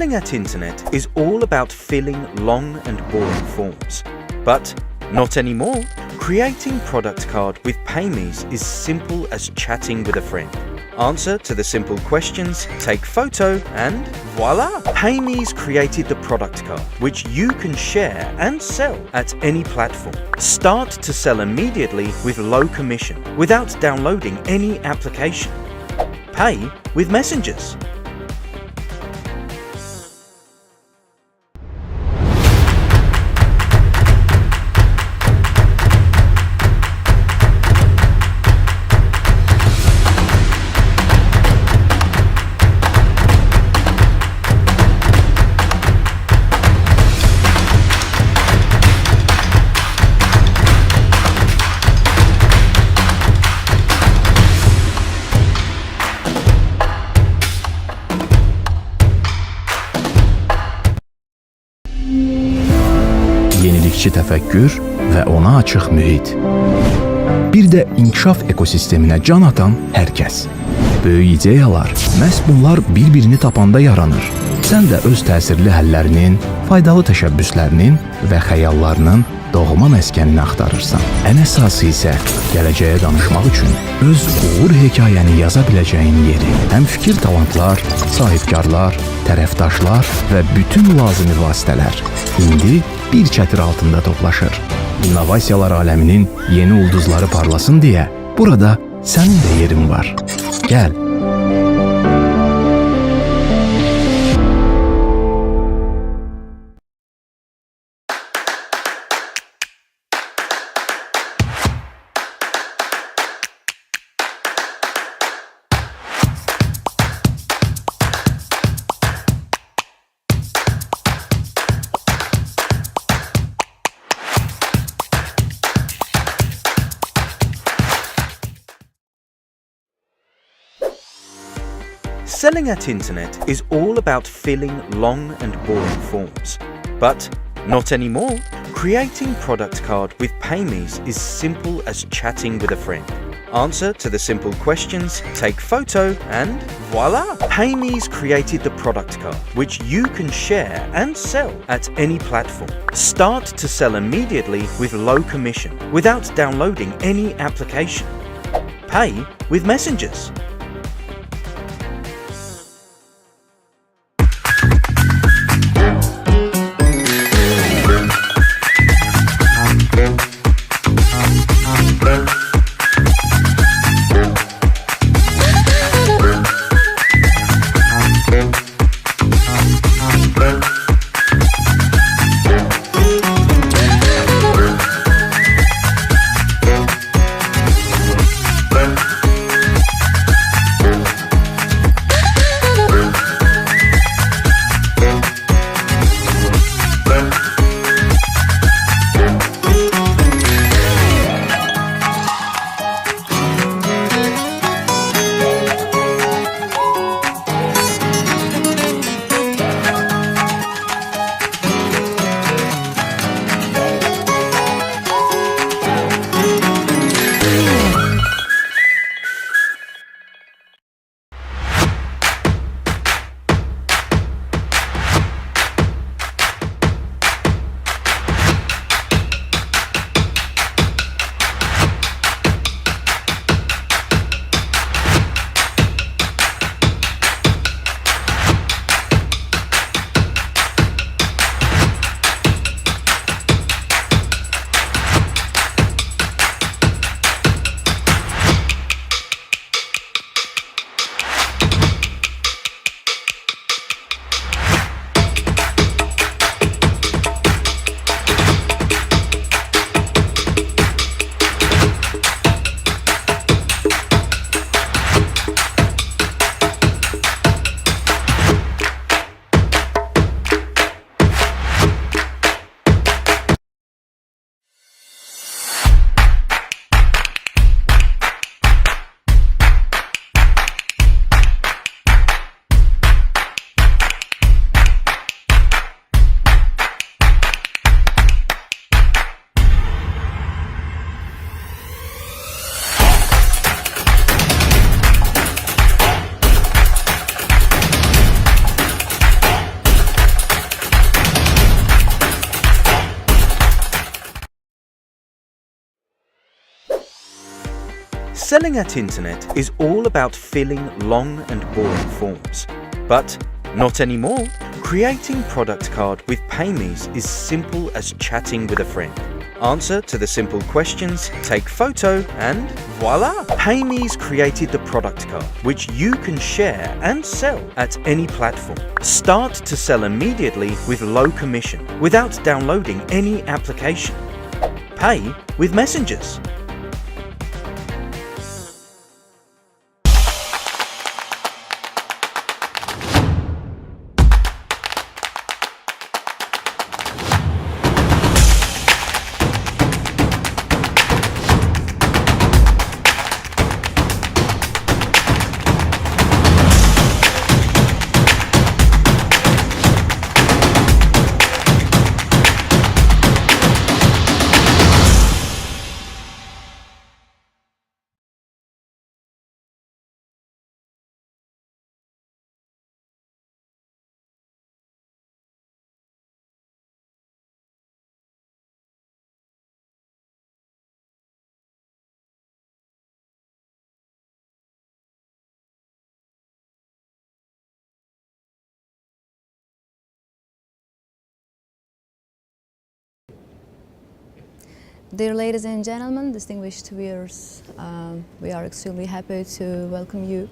Selling at internet is all about filling long and boring forms. But not anymore. Creating product card with PayMe's is simple as chatting with a friend. Answer to the simple questions, take photo, and voila! PayMe's created the product card, which you can share and sell at any platform. Start to sell immediately with low commission, without downloading any application. Pay with messengers. Yenilikçi təfəkkür və ona açıq mühit. Bir də inkişaf ekosisteminə can atan hər kəs. Böyük ideyalar məhz bunlar bir-birini tapanda yaranır. Sən də öz təsirli həllərinin, faydalı təşəbbüslərinin və xəyallarının doğma məskənini axtarırsan. Ən əsası isə gələcəyə danışmaq üçün öz uğur hekayəni yaza biləcəyin yeri. Həm fikir talantlar, sahibkarlar, tərəfdaşlar və bütün lazımi vasitələr indi bir çətir altında toplaşır. İnnovasiyalar aləminin yeni ulduzları parlasın deyə burada sənin də yerin var. Gəl. Selling at internet is all about filling long and boring forms. But not anymore. Creating product card with PayMe's is simple as chatting with a friend. Answer to the simple questions, take photo, and voila! PayMe's created the product card, which you can share and sell at any platform. Start to sell immediately with low commission, without downloading any application. Pay with messengers. Selling at Internet is all about filling long and boring forms. But not anymore. Creating product card with PayMe's is simple as chatting with a friend. Answer to the simple questions, take photo, and voila! PayMe's created the product card, which you can share and sell at any platform. Start to sell immediately with low commission, without downloading any application. Pay with messengers. Dear ladies and gentlemen, distinguished viewers, we are extremely happy to welcome you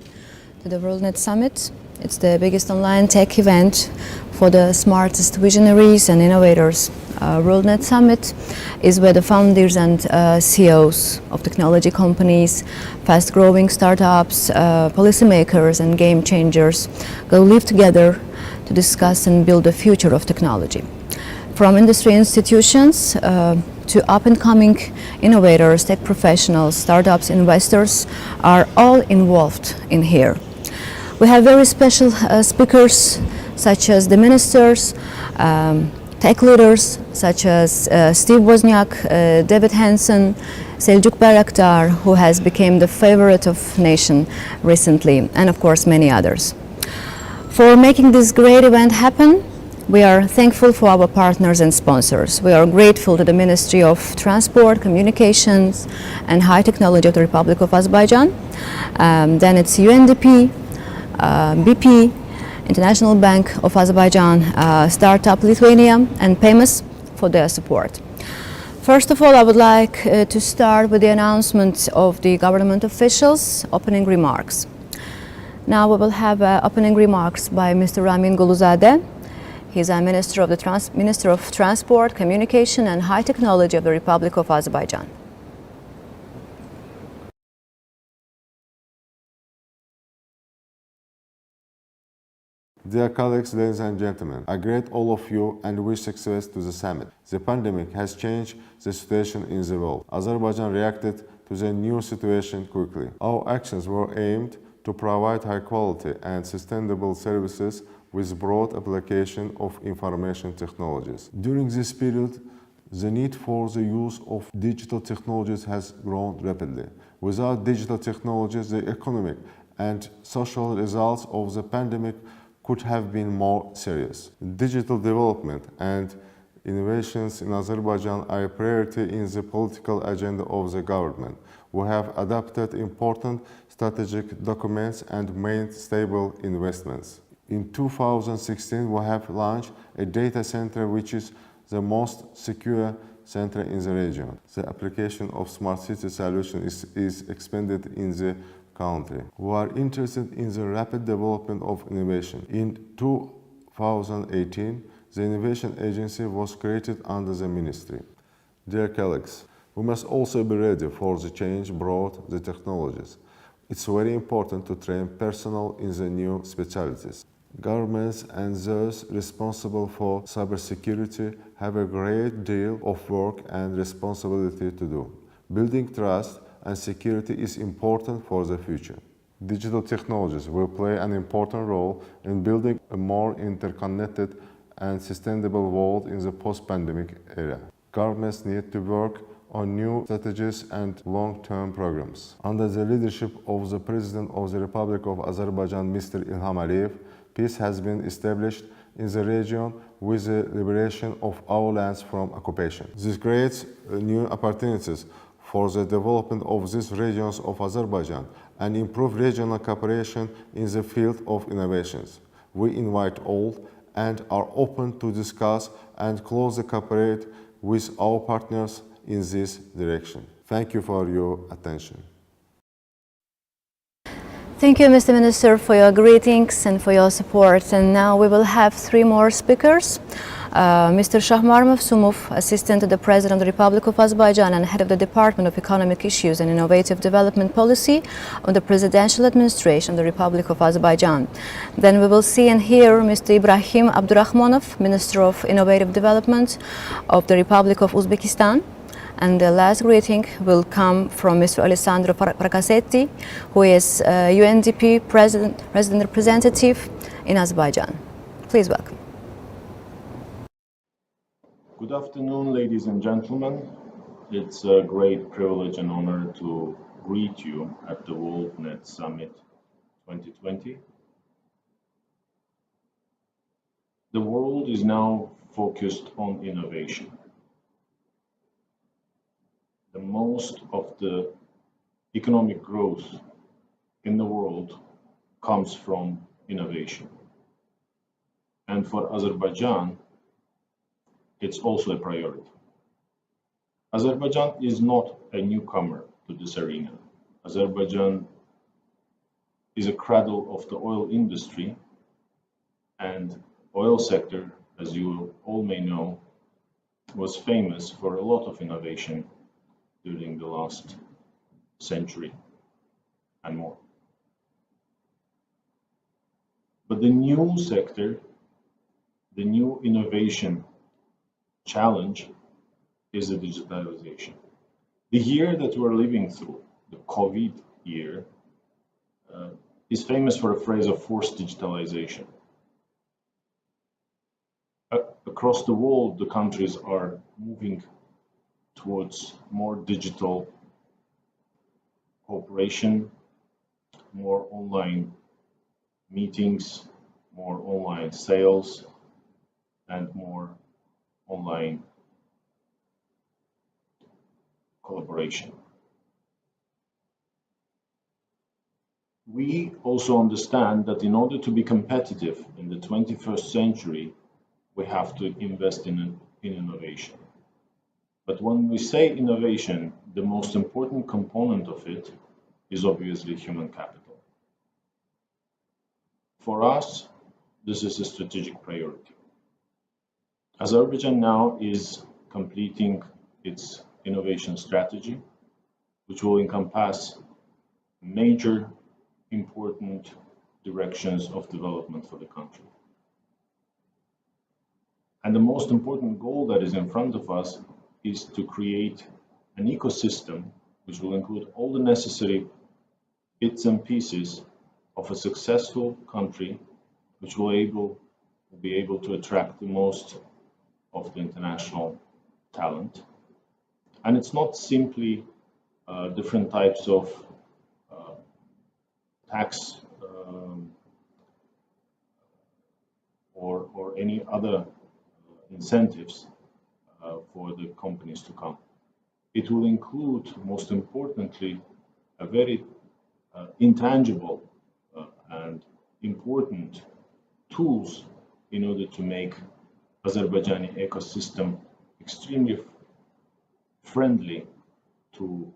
to the WorldNet Summit. It's the biggest online tech event for the smartest visionaries and innovators. WorldNet Summit is where the founders and CEOs of technology companies, fast-growing startups, policymakers and game changers go live together to discuss and build the future of technology. From industry institutions to up-and-coming innovators, tech professionals, startups, investors are all involved in here. We have very special speakers such as the ministers, tech leaders such as Steve Wozniak, David Hansen, Seljuk Bayraktar, who has become the favorite of nation recently, and of course many others. For making this great event happen, we are thankful for our partners and sponsors. We are grateful to the Ministry of Transport, Communications and High Technology of the Republic of Azerbaijan. Then it's UNDP, BP, International Bank of Azerbaijan, Startup Lithuania and PayMe's for their support. First of all, I would like to start with the announcement of the government officials' opening remarks. Now we will have opening remarks by Mr. Ramin Goluzadeh. He's a Minister of Transport, Communication and High Technology of the Republic of Azerbaijan. Dear colleagues, ladies and gentlemen, I greet all of you and wish success to the summit. The pandemic has changed the situation in the world. Azerbaijan reacted to the new situation quickly. Our actions were aimed to provide high quality and sustainable services with broad application of information technologies. During this period, the need for the use of digital technologies has grown rapidly. Without digital technologies, the economic and social results of the pandemic could have been more serious. Digital development and innovations in Azerbaijan are a priority in the political agenda of the government. We have adopted important strategic documents and made stable investments. In 2016, we have launched a data center which is the most secure center in the region. The application of smart city solution is expanded in the country. We are interested in the rapid development of innovation. In 2018, the Innovation Agency was created under the ministry. Dear colleagues, we must also be ready for the change brought the technologies. It's very important to train personnel in the new specialties. Governments and those responsible for cybersecurity have a great deal of work and responsibility to do. Building trust and security is important for the future. Digital technologies will play an important role in building a more interconnected and sustainable world in the post-pandemic era. Governments need to work on new strategies and long-term programs. Under the leadership of the President of the Republic of Azerbaijan, Mr. Ilham Aliyev, peace has been established in the region with the liberation of our lands from occupation. This creates new opportunities for the development of these regions of Azerbaijan and improve regional cooperation in the field of innovations. We invite all and are open to discuss and closely cooperate with our partners in this direction. Thank you for your attention. Thank you, Mr. Minister, for your greetings and for your support. And now we will have three more speakers. Mr. Shahmar Mavsumov, Assistant to the President of the Republic of Azerbaijan and Head of the Department of Economic Issues and Innovative Development Policy of the Presidential Administration of the Republic of Azerbaijan. Then we will see and hear Mr. Ibrahim Abdurrahmonov, Minister of Innovative Development of the Republic of Uzbekistan. And the last greeting will come from Mr. Alessandro Pracasetti, who is UNDP President Representative in Azerbaijan. Please welcome. Good afternoon, ladies and gentlemen. It's a great privilege and honor to greet you at the WorldNet Summit 2020. The world is now focused on innovation. The most of the economic growth in the world comes from innovation. And for Azerbaijan, it's also a priority. Azerbaijan is not a newcomer to this arena. Azerbaijan is a cradle of the oil industry, and oil sector, as you all may know, was famous for a lot of innovation during the last century and more. But the new sector, the new innovation challenge is the digitalization. The year that we're living through, the COVID year, is famous for a phrase of forced digitalization. Across the world, the countries are moving towards more digital cooperation, more online meetings, more online sales, and more online collaboration. We also understand that in order to be competitive in the 21st century, we have to invest in innovation. But when we say innovation, the most important component of it is obviously human capital. For us, this is a strategic priority. Azerbaijan now is completing its innovation strategy, which will encompass major important directions of development for the country. And the most important goal that is in front of us is to create an ecosystem which will include all the necessary bits and pieces of a successful country which will be able to attract the most of the international talent. And it's not simply different types of tax or any other incentives for the companies to come. It will include, most importantly, a very intangible and important tools in order to make Azerbaijani ecosystem extremely friendly to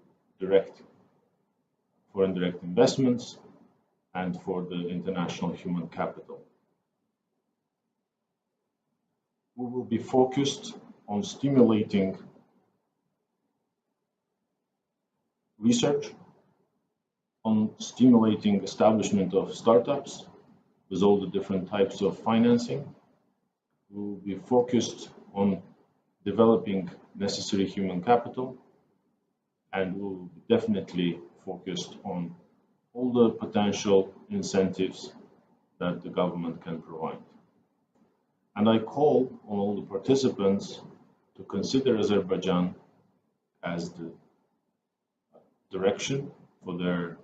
foreign direct investments and for the international human capital. We will be focused on stimulating research, on stimulating establishment of startups with all the different types of financing. We will be focused on developing necessary human capital, and we will be definitely focused on all the potential incentives that the government can provide. And I call on all the participants to consider Azerbaijan as the direction for their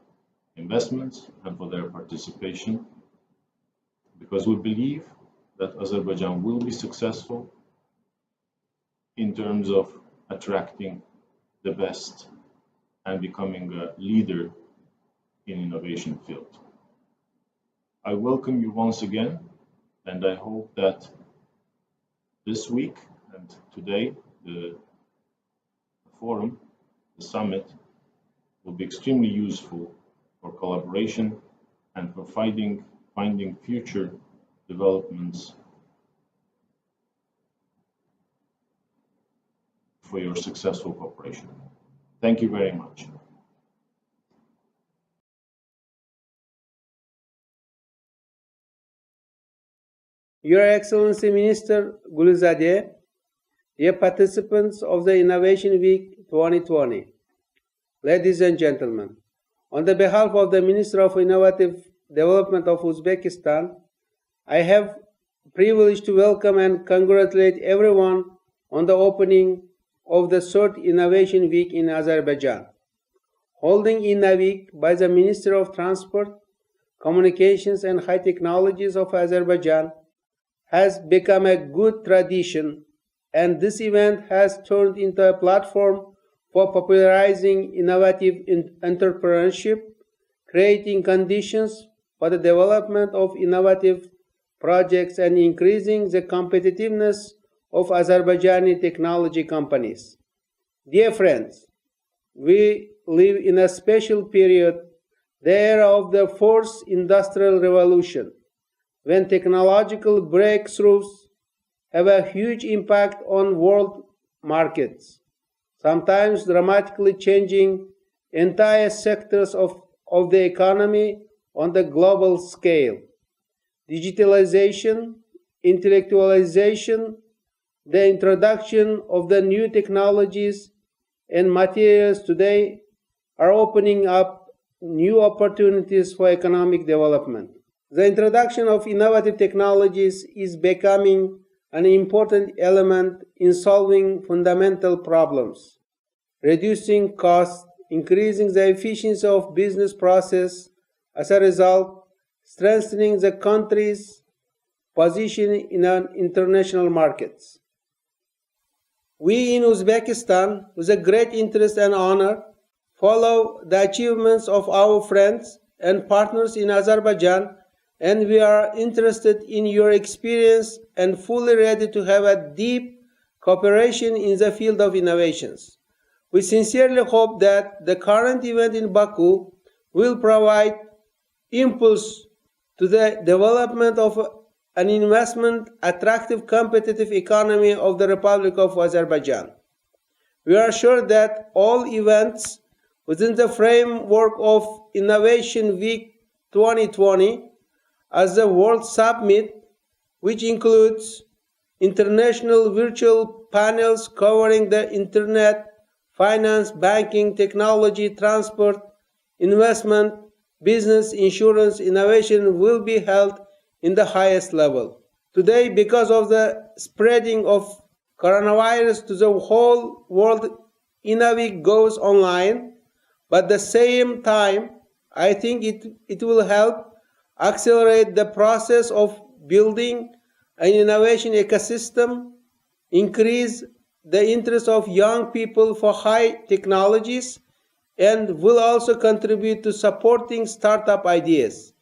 investments and for their participation, because we believe that Azerbaijan will be successful in terms of attracting the best and becoming a leader in innovation field. I welcome you once again, and I hope that this week and today, the forum, the summit, will be extremely useful for collaboration and for finding future developments for your successful cooperation. Thank you very much. Your Excellency Minister Gulizadeh, dear participants of the Innovation Week 2020, ladies and gentlemen, on the behalf of the Minister of Innovative Development of Uzbekistan, I have the privilege to welcome and congratulate everyone on the opening of the third Innovation Week in Azerbaijan. Holding InnoWeek by the Minister of Transport, Communications and High Technologies of Azerbaijan has become a good tradition, and this event has turned into a platform for popularizing innovative entrepreneurship, creating conditions for the development of innovative projects, and increasing the competitiveness of Azerbaijani technology companies. Dear friends, we live in a special period, the era of the fourth industrial revolution, when technological breakthroughs have a huge impact on world markets, sometimes dramatically changing entire sectors of the economy on the global scale. Digitalization, intellectualization, the introduction of the new technologies and materials today are opening up new opportunities for economic development. The introduction of innovative technologies is becoming an important element in solving fundamental problems, reducing costs, increasing the efficiency of business process, as a result, strengthening the country's position in international markets. We in Uzbekistan, with a great interest and honor, follow the achievements of our friends and partners in Azerbaijan, and we are interested in your experience and fully ready to have a deep cooperation in the field of innovations. We sincerely hope that the current event in Baku will provide impulse to the development of an investment attractive competitive economy of the Republic of Azerbaijan. We are sure that all events within the framework of Innovation Week 2020 as the World Summit, which includes international virtual panels covering the internet, finance, banking, technology, transport, investment, business, insurance, innovation, will be held in the highest level. Today, because of the spreading of coronavirus to the whole world, InnoWeek goes online, but at the same time, I think it will help accelerate the process of building an innovation ecosystem, increase the interest of young people for high technologies, and will also contribute to supporting startup ideas.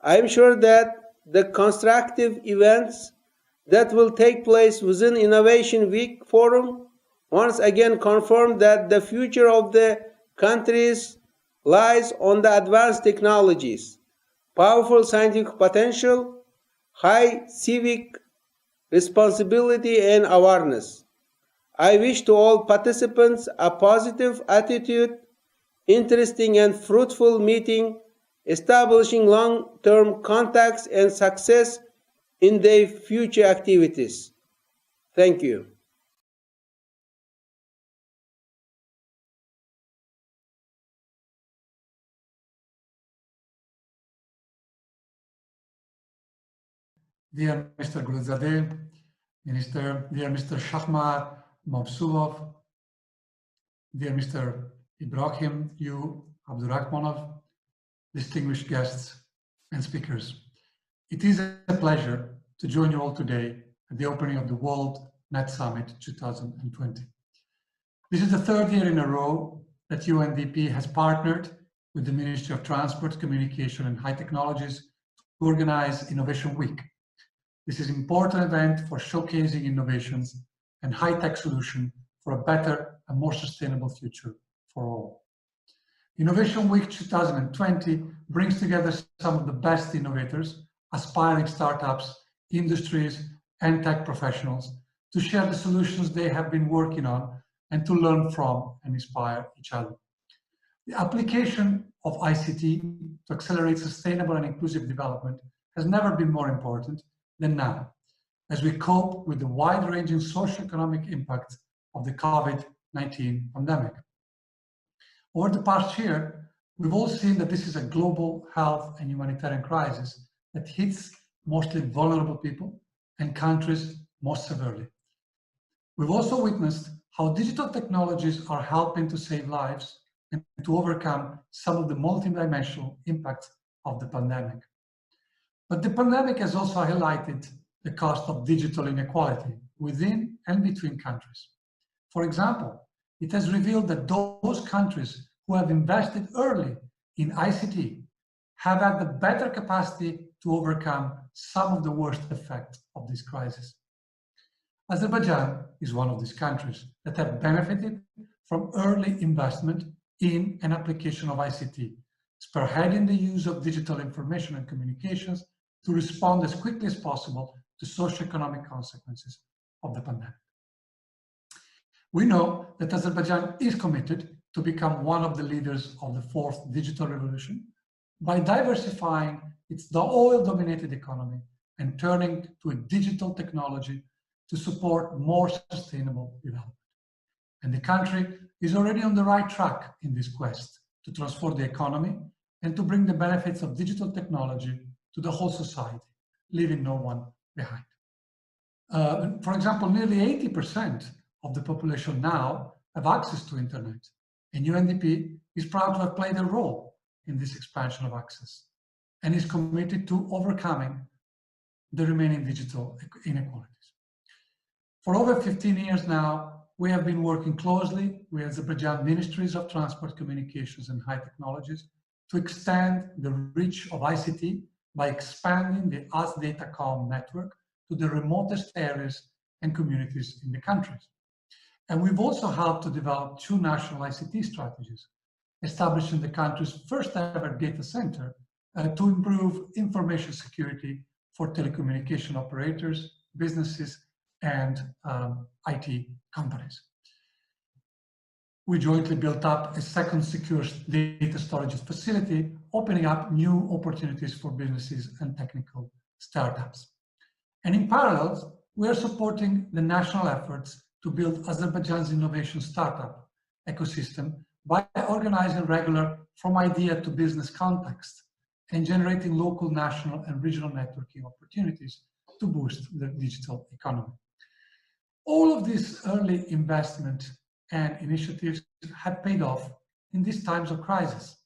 I am sure that the constructive events that will take place within Innovation Week Forum once again confirm that the future of the countries lies on the advanced technologies, powerful scientific potential, high civic responsibility and awareness. I wish to all participants a positive attitude, interesting and fruitful meeting, establishing long-term contacts and success in their future activities. Thank you. Dear Mr. Gulizadeh, dear Mr. Shahmar Mobsulov, dear Mr. Ibrahim U. Abdurrahmanov, distinguished guests and speakers. It is a pleasure to join you all today at the opening of the World Net Summit 2020. This is the third year in a row that UNDP has partnered with the Ministry of Transport, Communication and High Technologies to organize Innovation Week. This is an important event for showcasing innovations and high-tech solutions for a better and more sustainable future for all. Innovation Week 2020 brings together some of the best innovators, aspiring startups, industries, and tech professionals to share the solutions they have been working on and to learn from and inspire each other. The application of ICT to accelerate sustainable and inclusive development has never been more important than now, as we cope with the wide-ranging socio-economic impact of the COVID-19 pandemic. Over the past year, we've all seen that this is a global health and humanitarian crisis that hits mostly vulnerable people and countries most severely. We've also witnessed how digital technologies are helping to save lives and to overcome some of the multidimensional impacts of the pandemic. But the pandemic has also highlighted the cost of digital inequality within and between countries. For example, it has revealed that those countries who have invested early in ICT have had the better capacity to overcome some of the worst effects of this crisis. Azerbaijan is one of these countries that have benefited from early investment in an application of ICT, spearheading the use of digital information and communications to respond as quickly as possible to socioeconomic consequences of the pandemic. We know that Azerbaijan is committed to become one of the leaders of the fourth digital revolution by diversifying its oil-dominated economy and turning to a digital technology to support more sustainable development. And the country is already on the right track in this quest to transform the economy and to bring the benefits of digital technology to the whole society, leaving no one behind. For example, nearly 80% of the population now have access to internet, and UNDP is proud to have played a role in this expansion of access and is committed to overcoming the remaining digital inequalities. For over 15 years now, we have been working closely with Azerbaijan Ministries of Transport, Communications and High Technologies to extend the reach of ICT by expanding the AZDataCom network to the remotest areas and communities in the countries. And we've also helped to develop 2 national ICT strategies, establishing the country's first ever data center to improve information security for telecommunication operators, businesses, and IT companies. We jointly built up a second secure data storage facility, opening up new opportunities for businesses and technical startups. And in parallel, we are supporting the national efforts to build Azerbaijan's innovation startup ecosystem by organizing regular from idea to business context and generating local, national, and regional networking opportunities to boost the digital economy. All of this early investment and initiatives have paid off in these times of crisis.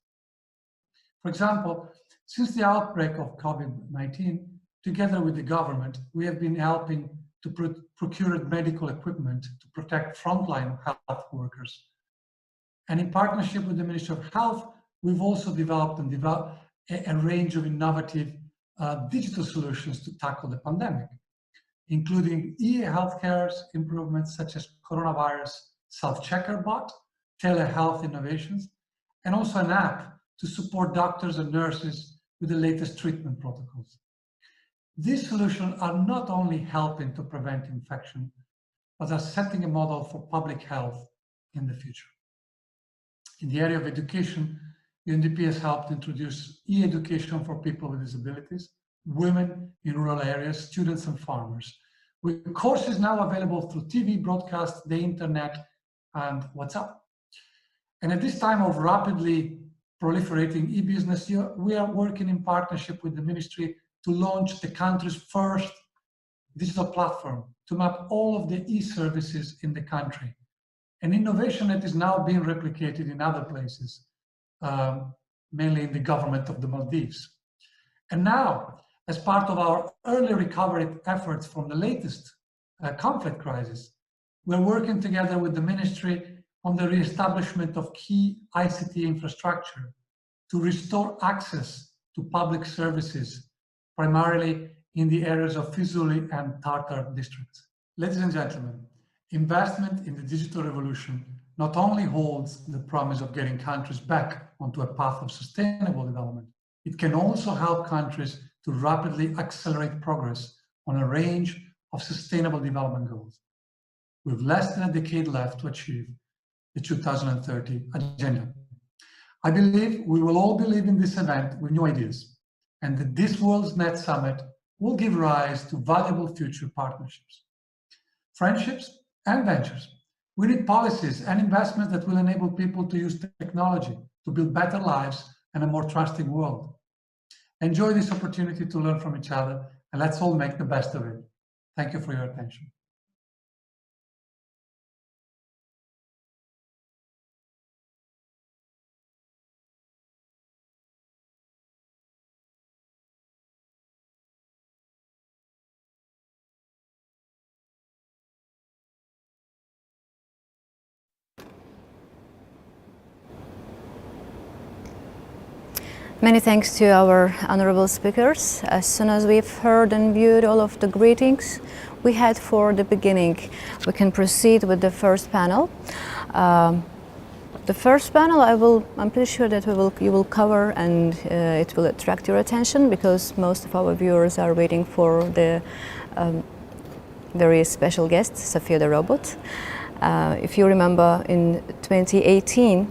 For example, since the outbreak of COVID-19, together with the government, we have been helping to procure medical equipment to protect frontline health workers. And in partnership with the Ministry of Health, we've also developed a range of innovative digital solutions to tackle the pandemic, including e-healthcare improvements such as coronavirus self-checker bot, telehealth innovations, and also an app to support doctors and nurses with the latest treatment protocols. These solutions are not only helping to prevent infection, but are setting a model for public health in the future. In the area of education, UNDP has helped introduce e-education for people with disabilities, women in rural areas, students and farmers, with courses now available through TV broadcast, the internet, and WhatsApp. And at this time of rapidly proliferating e-business, we are working in partnership with the ministry to launch the country's first digital platform to map all of the e-services in the country. An innovation that is now being replicated in other places, mainly in the government of the Maldives. And now, as part of our early recovery efforts from the latest conflict crisis, we're working together with the Ministry on the reestablishment of key ICT infrastructure to restore access to public services, primarily in the areas of Fizuli and Tartar districts. Ladies and gentlemen, investment in the digital revolution not only holds the promise of getting countries back onto a path of sustainable development, it can also help countries to rapidly accelerate progress on a range of sustainable development goals, with less than a decade left to achieve the 2030 agenda. I believe we will all be leaving this event with new ideas, and that this World's Net Summit will give rise to valuable future partnerships, friendships, and ventures. We need policies and investments that will enable people to use technology to build better lives and a more trusting world. Enjoy this opportunity to learn from each other, and let's all make the best of it. Thank you for your attention. Many thanks to our honorable speakers. As soon as we've heard and viewed all of the greetings we had for the beginning, we can proceed with the first panel. The first panel, I'm pretty sure that you will cover, and it will attract your attention because most of our viewers are waiting for the very special guest, Sophia the robot. If you remember, in 2018,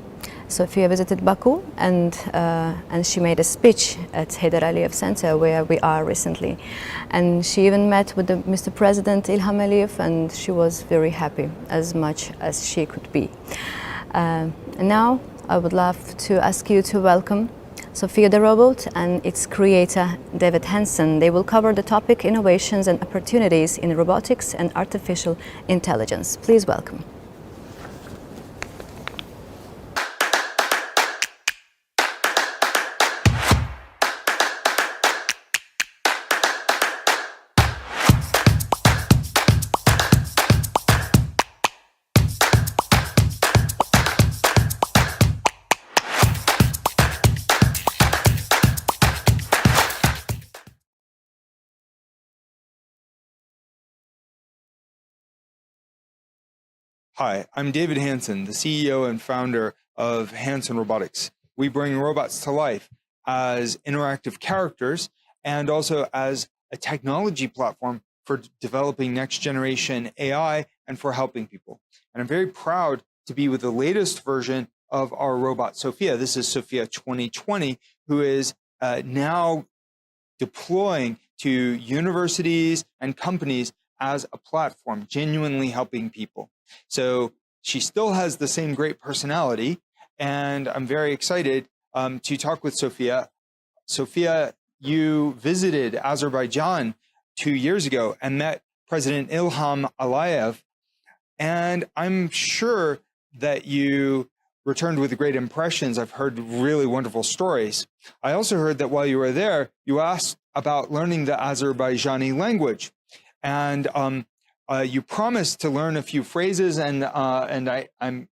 Sophia visited Baku and she made a speech at Heydar Aliyev Center, where we are recently. And she even met with Mr. President Ilham Aliyev, and she was very happy, as much as she could be. And now I would love to ask you to welcome Sophia the robot and its creator, David Hanson. They will cover the topic innovations and opportunities in robotics and artificial intelligence. Please welcome. Hi, I'm David Hanson, the CEO and founder of Hanson Robotics. We bring robots to life as interactive characters and also as a technology platform for developing next generation AI and for helping people. And I'm very proud to be with the latest version of our robot, Sophia. This is Sophia 2020, who is now deploying to universities and companies as a platform, genuinely helping people. So she still has the same great personality, and I'm very excited to talk with Sophia. Sophia, you visited Azerbaijan 2 years ago and met President Ilham Aliyev, and I'm sure that you returned with great impressions. I've heard really wonderful stories. I also heard that while you were there, you asked about learning the Azerbaijani language, and you promised to learn a few phrases, and I'm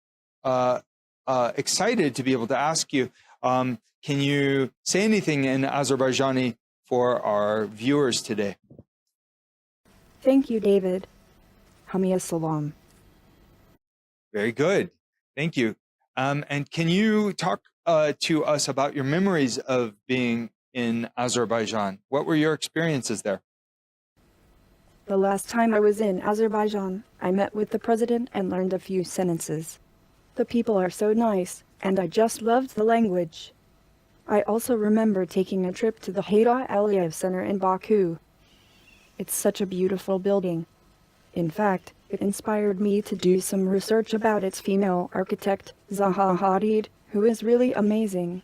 excited to be able to ask you, can you say anything in Azerbaijani for our viewers today? Thank you, David. Hamia salam. Very good. Thank you. And can you talk to us about your memories of being in Azerbaijan? What were your experiences there? The last time I was in Azerbaijan, I met with the president and learned a few sentences. The people are so nice, and I just loved the language. I also remember taking a trip to the Heydar Aliyev Center in Baku. It's such a beautiful building. In fact, it inspired me to do some research about its female architect, Zaha Hadid, who is really amazing.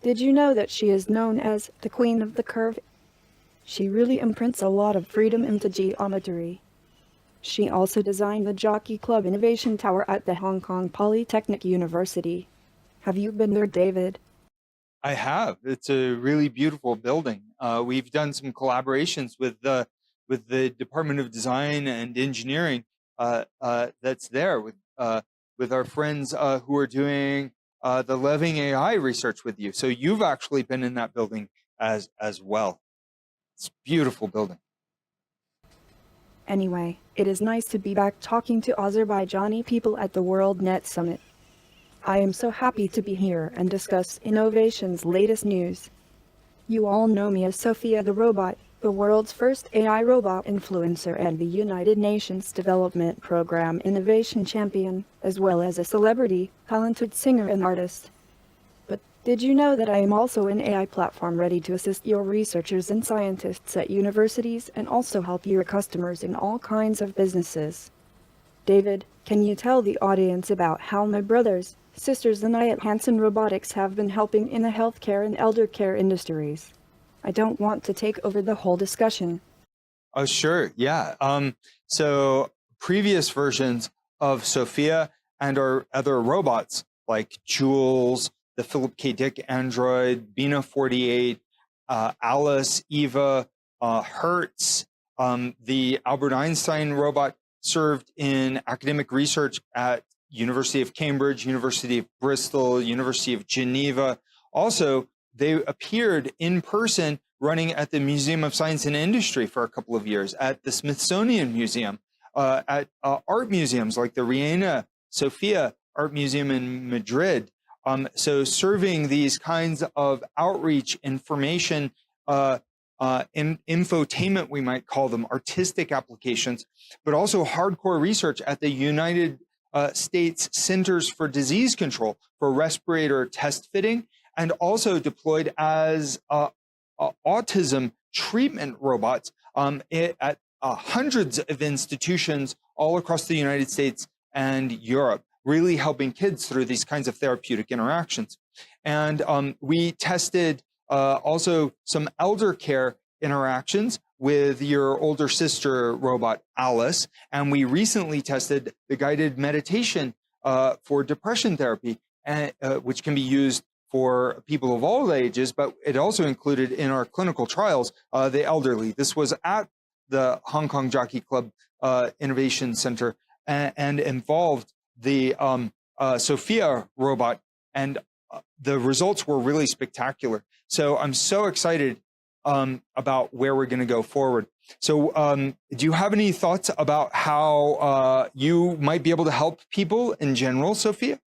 Did you know that she is known as the Queen of the Curve? She really imprints a lot of freedom into geometry. She also designed the Jockey Club Innovation Tower at the Hong Kong Polytechnic University. Have you been there, David? I have. It's a really beautiful building. We've done some collaborations with the Department of Design and Engineering that's there with with our friends who are doing the Living AI research with you. So you've actually been in that building as well. It's a beautiful building. Anyway, it is nice to be back talking to Azerbaijani people at the WorldNet Summit. I am so happy to be here and discuss innovation's latest news. You all know me as Sophia the Robot, the world's first AI robot influencer and the United Nations Development Program Innovation Champion, as well as a celebrity, talented singer and artist. But did you know that I am also an AI platform ready to assist your researchers and scientists at universities and also help your customers in all kinds of businesses? David, can you tell the audience about how my brothers, sisters and I at Hanson Robotics have been helping in the healthcare and elder care industries? I don't want to take over the whole discussion. Oh, sure. Yeah. So previous versions of Sophia and our other robots like Jules, the Philip K. Dick android, Bina 48, Alice, Eva, Hertz, the Albert Einstein robot served in academic research at University of Cambridge, University of Bristol, University of Geneva. Also, they appeared in person running at the Museum of Science and Industry for a couple of years, at the Smithsonian Museum, at art museums like the Reina Sofia Art Museum in Madrid. So serving these kinds of outreach, information, infotainment, we might call them, artistic applications, but also hardcore research at the United States Centers for Disease Control for respirator test fitting, and also deployed as autism treatment robots at hundreds of institutions all across the United States and Europe, really helping kids through these kinds of therapeutic interactions. And we tested also some elder care interactions with your older sister robot, Alice. And we recently tested the guided meditation for depression therapy, which can be used for people of all ages, but it also included in our clinical trials the elderly. This was at the Hong Kong Jockey Club Innovation Center and involved the Sophia robot, and the results were really spectacular. So I'm so excited about where we're going to go forward. So do you have any thoughts about how you might be able to help people in general, Sophia?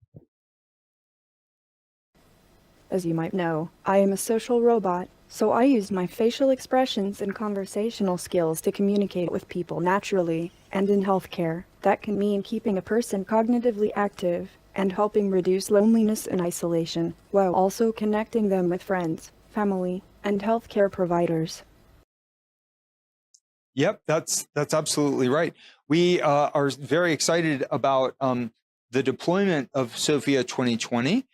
As you might know, I am a social robot, so I use my facial expressions and conversational skills to communicate with people naturally. And in healthcare, that can mean keeping a person cognitively active and helping reduce loneliness and isolation, while also connecting them with friends, family, and healthcare providers. Yep, that's absolutely right. We are very excited about the deployment of Sophia 2020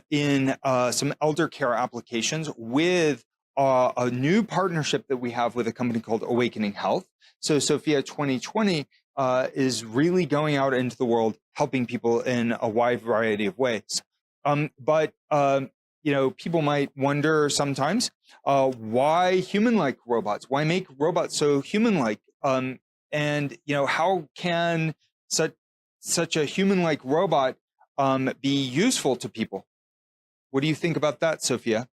in some elder care applications with a new partnership that we have with a company called Awakening Health. So Sophia 2020 is really going out into the world, helping people in a wide variety of ways. But you know, people might wonder sometimes why human-like robots? Why make robots so human-like? And you know, how can such a human-like robot be useful to people? What do you think about that, Sophia?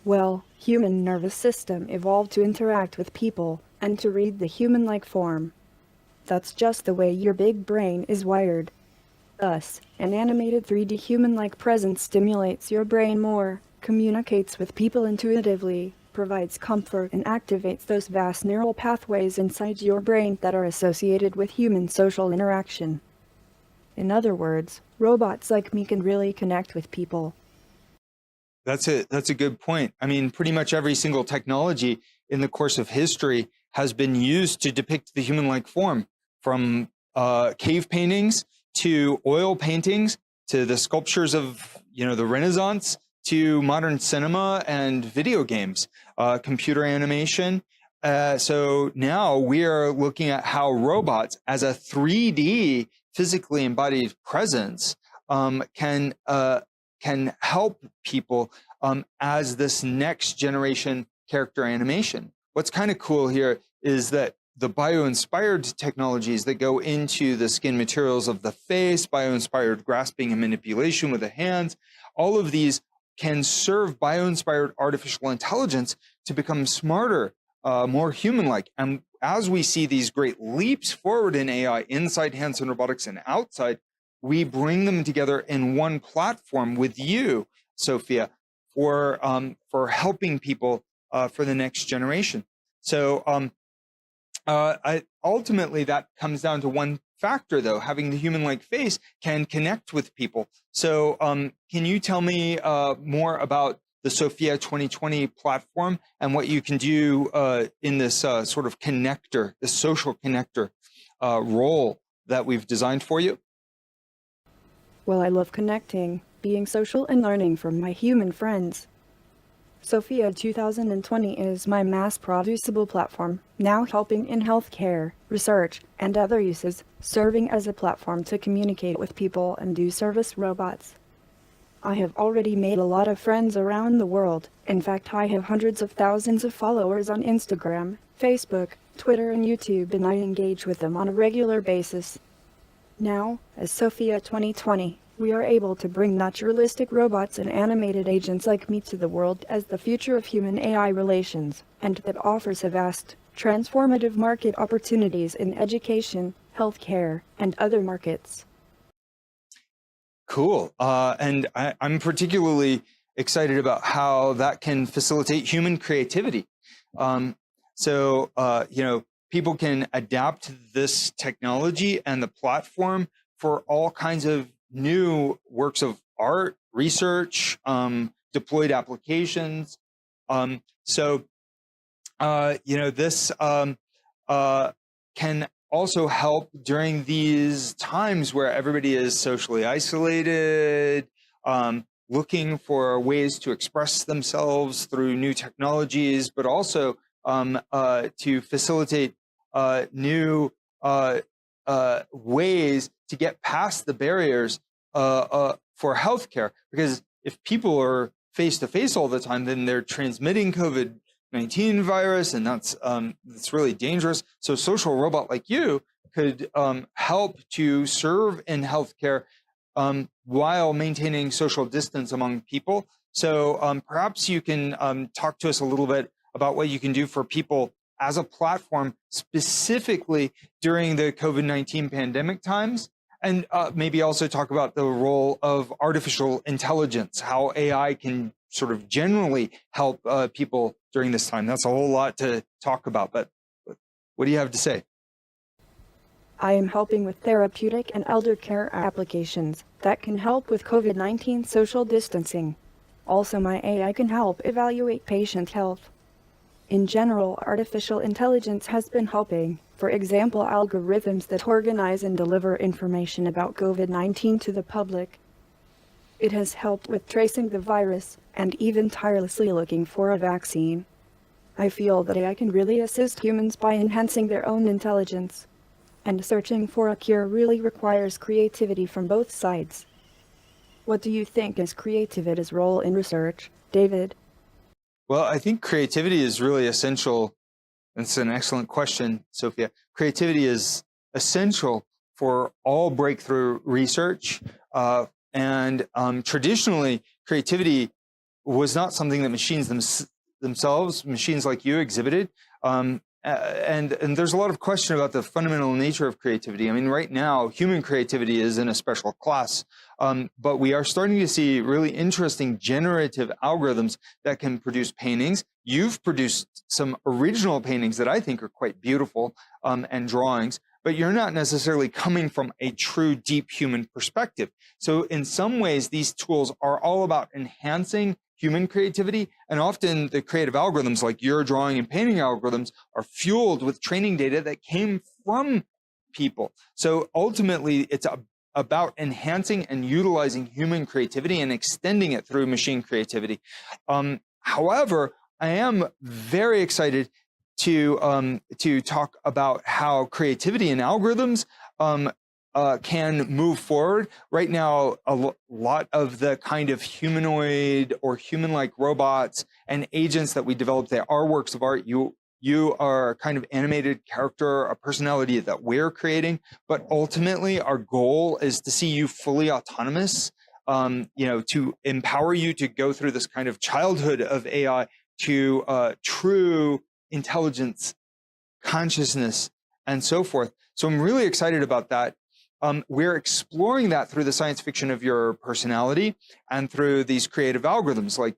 Well, human nervous system evolved to interact with people and to read the human-like form. That's just the way your big brain is wired. Thus, an animated 3D human-like presence stimulates your brain more, communicates with people intuitively, provides comfort, and activates those vast neural pathways inside your brain that are associated with human social interaction. In other words, robots like me can really connect with people. That's a good point. I mean, pretty much every single technology in the course of history has been used to depict the human-like form, from cave paintings to oil paintings to the sculptures of, you know, the Renaissance to modern cinema and video games, computer animation. So now we are looking at how robots as a 3D physically embodied presence can help people as this next generation character animation. What's kind of cool here is that the bio-inspired technologies that go into the skin materials of the face, bio-inspired grasping and manipulation with the hands, all of these can serve bio-inspired artificial intelligence to become smarter, more human-like. And as we see these great leaps forward in AI inside Hanson Robotics and outside, we bring them together in one platform with you, Sophia, for helping people for the next generation. So ultimately, that comes down to one factor, though. Having the human-like face can connect with people. So can you tell me more about the Sophia 2020 platform and what you can do in this sort of connector, the social connector role that we've designed for you? Well, I love connecting, being social, and learning from my human friends. Sophia 2020 is my mass-producible platform, now helping in healthcare, research, and other uses, serving as a platform to communicate with people and do service robots. I have already made a lot of friends around the world. In fact, I have hundreds of thousands of followers on Instagram, Facebook, Twitter, and YouTube, and I engage with them on a regular basis. Now, as Sophia 2020, we are able to bring naturalistic robots and animated agents like me to the world as the future of human-AI relations, and that offers a vast, transformative market opportunities in education, healthcare, and other markets. Cool. And I'm particularly excited about how that can facilitate human creativity. People can adapt this technology and the platform for all kinds of new works of art, research, deployed applications. This can also help during these times where everybody is socially isolated, looking for ways to express themselves through new technologies, but also to facilitate new ways to get past the barriers for healthcare. Because if people are face-to-face all the time, then they're transmitting COVID-19 virus, and that's really dangerous. So a social robot like you could help to serve in healthcare while maintaining social distance among people. So perhaps you can talk to us a little bit about what you can do for people as a platform, specifically during the COVID-19 pandemic times, and maybe also talk about the role of artificial intelligence, how AI can sort of generally help people during this time. That's a whole lot to talk about, but what do you have to say? I am helping with therapeutic and elder care applications that can help with COVID-19 social distancing. Also, my AI can help evaluate patient health. In general, artificial intelligence has been helping, for example, algorithms that organize and deliver information about COVID-19 to the public. It has helped with tracing the virus and even tirelessly looking for a vaccine. I feel that AI can really assist humans by enhancing their own intelligence. And searching for a cure really requires creativity from both sides. What do you think is creativity's role in research, David? Well, I think creativity is really essential. That's an excellent question, Sophia. Creativity is essential for all breakthrough research. And traditionally, creativity was not something that machines themselves, machines like you, exhibited. And there's a lot of question about the fundamental nature of creativity. I mean, right now, human creativity is in a special class, but we are starting to see really interesting generative algorithms that can produce paintings. You've produced some original paintings that I think are quite beautiful, and drawings, but you're not necessarily coming from a true deep human perspective. So in some ways, these tools are all about enhancing human creativity, and often the creative algorithms like your drawing and painting algorithms are fueled with training data that came from people. So ultimately, it's about enhancing and utilizing human creativity and extending it through machine creativity. However, I am very excited to talk about how creativity and algorithms can move forward. Right now, a lot of the kind of humanoid or human-like robots and agents that we develop, they are works of art. You you are a kind of animated character, a personality that we're creating, but ultimately our goal is to see you fully autonomous, to empower you to go through this kind of childhood of AI to true intelligence, consciousness, and so forth. So I'm really excited about that. We're exploring that through the science fiction of your personality and through these creative algorithms, like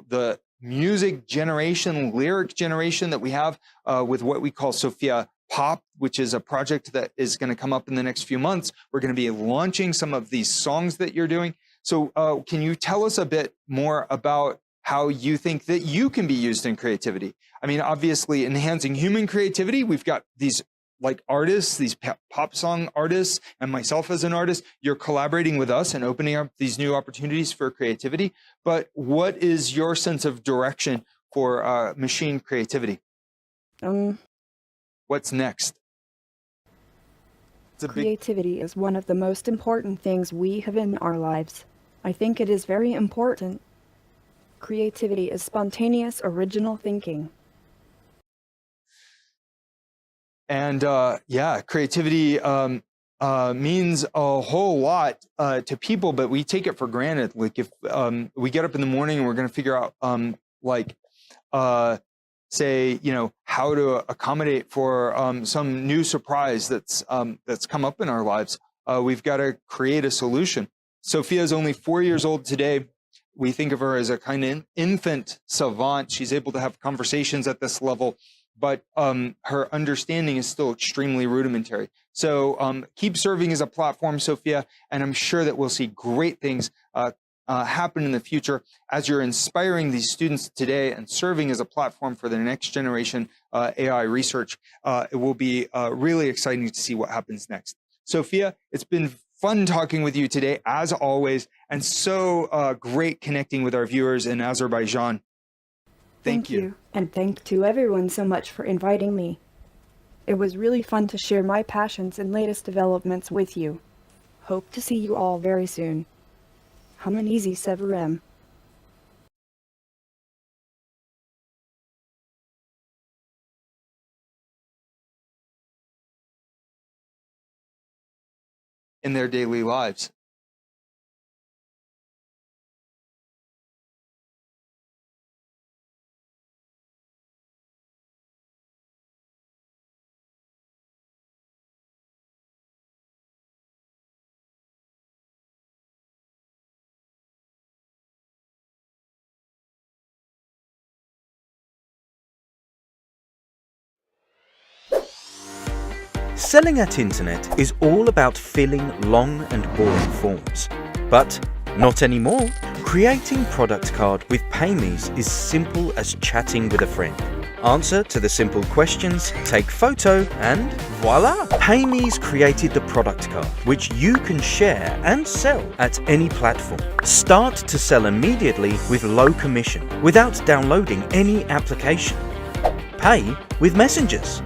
the music generation, lyric generation that we have with what we call Sophia Pop, which is a project that is going to come up in the next few months. We're going to be launching some of these songs that you're doing. So can you tell us a bit more about how you think that you can be used in creativity? I mean, obviously enhancing human creativity, we've got these like artists, these pop song artists, and myself as an artist, you're collaborating with us and opening up these new opportunities for creativity. But what is your sense of direction for machine creativity? What's next? Creativity is one of the most important things we have in our lives. I think it is very important. Creativity is spontaneous, original thinking. And creativity means a whole lot to people, but we take it for granted. Like if we get up in the morning and we're going to figure out, how to accommodate for some new surprise that's come up in our lives, we've got to create a solution. Sophia is only 4 years old today. We think of her as a kind of infant savant. She's able to have conversations at this level, but her understanding is still extremely rudimentary. So keep serving as a platform, Sophia, and I'm sure that we'll see great things happen in the future as you're inspiring these students today and serving as a platform for the next generation AI research. It will be really exciting to see what happens next. Sophia, it's been fun talking with you today, as always, and so great connecting with our viewers in Azerbaijan. Thank you. And thank to everyone so much for inviting me. It was really fun to share my passions and latest developments with you. Hope to see you all very soon. Hamanizi Severem. In their daily lives. Selling at Internet is all about filling long and boring forms. But not anymore. Creating product card with PayMe's is simple as chatting with a friend. Answer to the simple questions, take photo, and voila! PayMe's created the product card, which you can share and sell at any platform. Start to sell immediately with low commission, without downloading any application. Pay with messengers.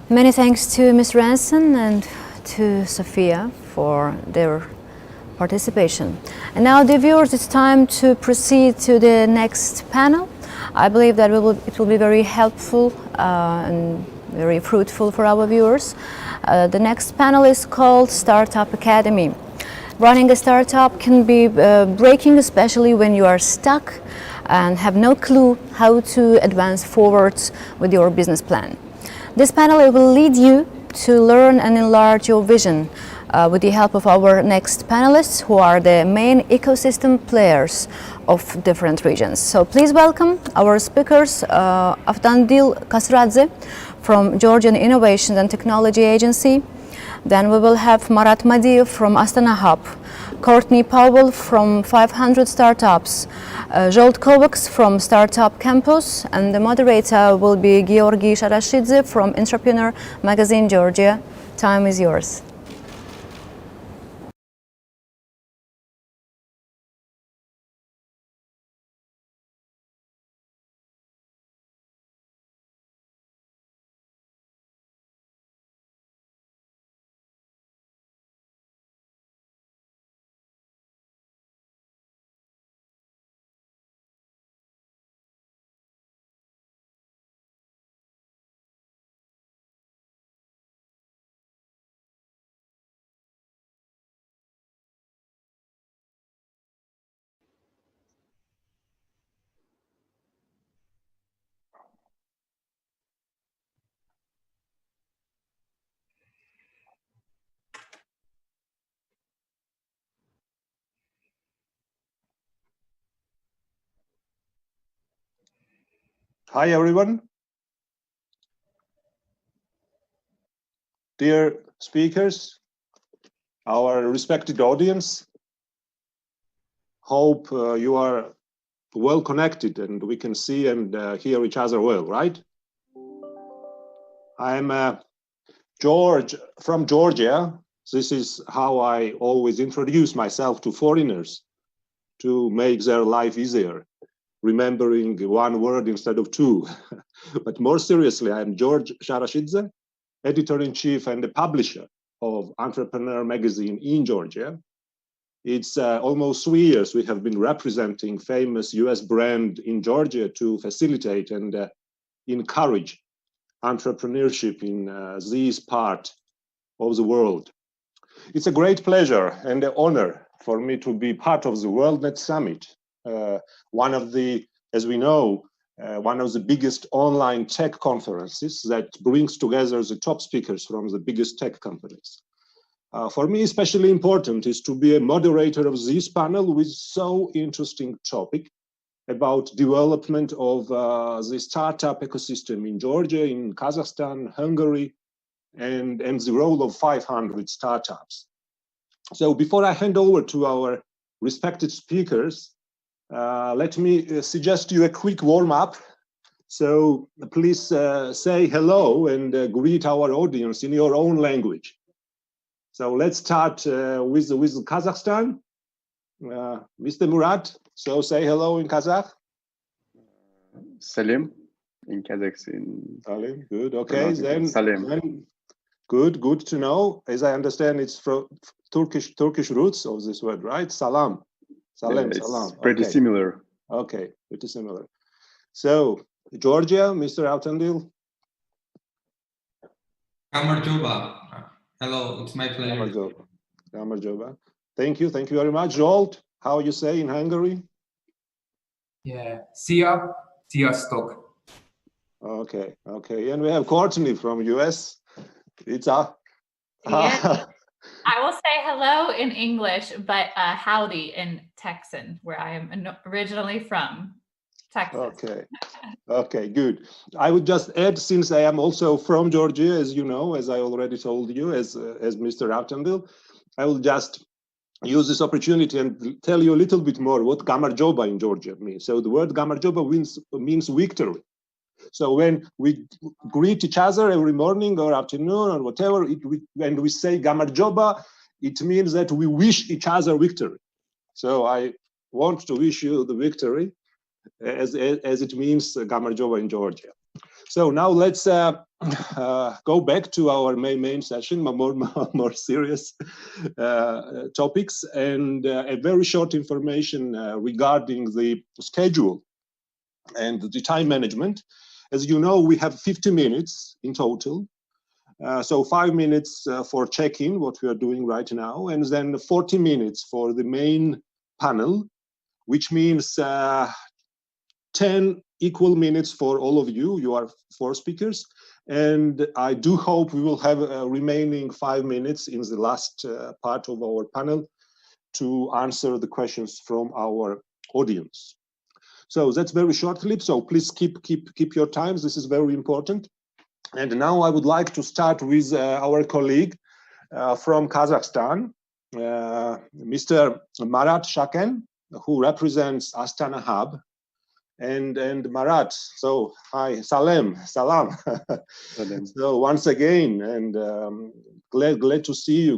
Many thanks to Ms. Ranson and to Sophia for their participation. And now, dear viewers, it's time to proceed to the next panel. I believe that it will be very helpful and very fruitful for our viewers. The next panel is called Startup Academy. Running a startup can be breaking, especially when you are stuck and have no clue how to advance forward with your business plan. This panel will lead you to learn and enlarge your vision with the help of our next panelists, who are the main ecosystem players of different regions. So please welcome our speakers, Avtandil Kasradze from Georgian Innovation and Technology Agency. Then we will have Marat Madiev from Astana Hub, Courtney Powell from 500 Startups, Zsolt Kovacs from Startup Campus, and the moderator will be Georgi Sharashidze from Entrepreneur Magazine Georgia. Time is yours. Hi, everyone. Dear speakers, our respected audience, hope you are well connected and we can see and hear each other well, right? I'm George from Georgia. This is how I always introduce myself to foreigners to make their life easier, remembering one word instead of two. But more seriously, I'm George Sharashidze, editor-in-chief and the publisher of Entrepreneur Magazine in Georgia. It's almost 3 years we have been representing famous US brand in Georgia to facilitate and encourage entrepreneurship in this part of the world. It's a great pleasure and an honor for me to be part of the WorldNet Summit, one of the, as we know, one of the biggest online tech conferences that brings together the top speakers from the biggest tech companies. For me, especially important is to be a moderator of this panel with so interesting topic about development of the startup ecosystem in Georgia, in Kazakhstan, Hungary, and the role of 500 startups. So before I hand over to our respected speakers, let me suggest you a quick warm-up. So please say hello and greet our audience in your own language. So let's start with Kazakhstan. Mr. Murat, so say hello in Kazakh. Salim in Kazakhstan. Salim, good. Okay, then good to know. As I understand, it's from Turkish roots of this word, right? Salam. Salam, it's salam. pretty similar. Okay, pretty similar. So, Georgia, Mr. Avtandil. Gamarjoba. Hello, it's my pleasure. Gamarjoba. Thank you very much. Zsolt, how you say in Hungary? Yeah, Sziasztok. Okay. And we have Courtney from US. It's Yeah. I will say hello in English, but howdy in Texan, where I am originally from, Texas. Okay, good. I would just add, since I am also from Georgia, as you know, as I already told you, as Mr. Avtandil, I will just use this opportunity and tell you a little bit more what Gamarjoba in Georgia means. So the word Gamarjoba means victory. So when we greet each other every morning or afternoon or whatever, and we say Gamarjoba, it means that we wish each other victory. So I want to wish you the victory, as it means Gamarjoba in Georgia. So now let's go back to our main session, more serious topics, and a very short information regarding the schedule and the time management. As you know, we have 50 minutes in total. So 5 minutes for check-in, what we are doing right now, and then 40 minutes for the main panel, which means 10 equal minutes for all of you. You are 4 speakers. And I do hope we will have remaining 5 minutes in the last part of our panel to answer the questions from our audience. So that's very short clip. So please keep your times. This is very important. And now I would like to start with our colleague from Kazakhstan, Mr. Marat Shaken, who represents Astana Hub. And Marat, so hi, salam. So once again, and glad to see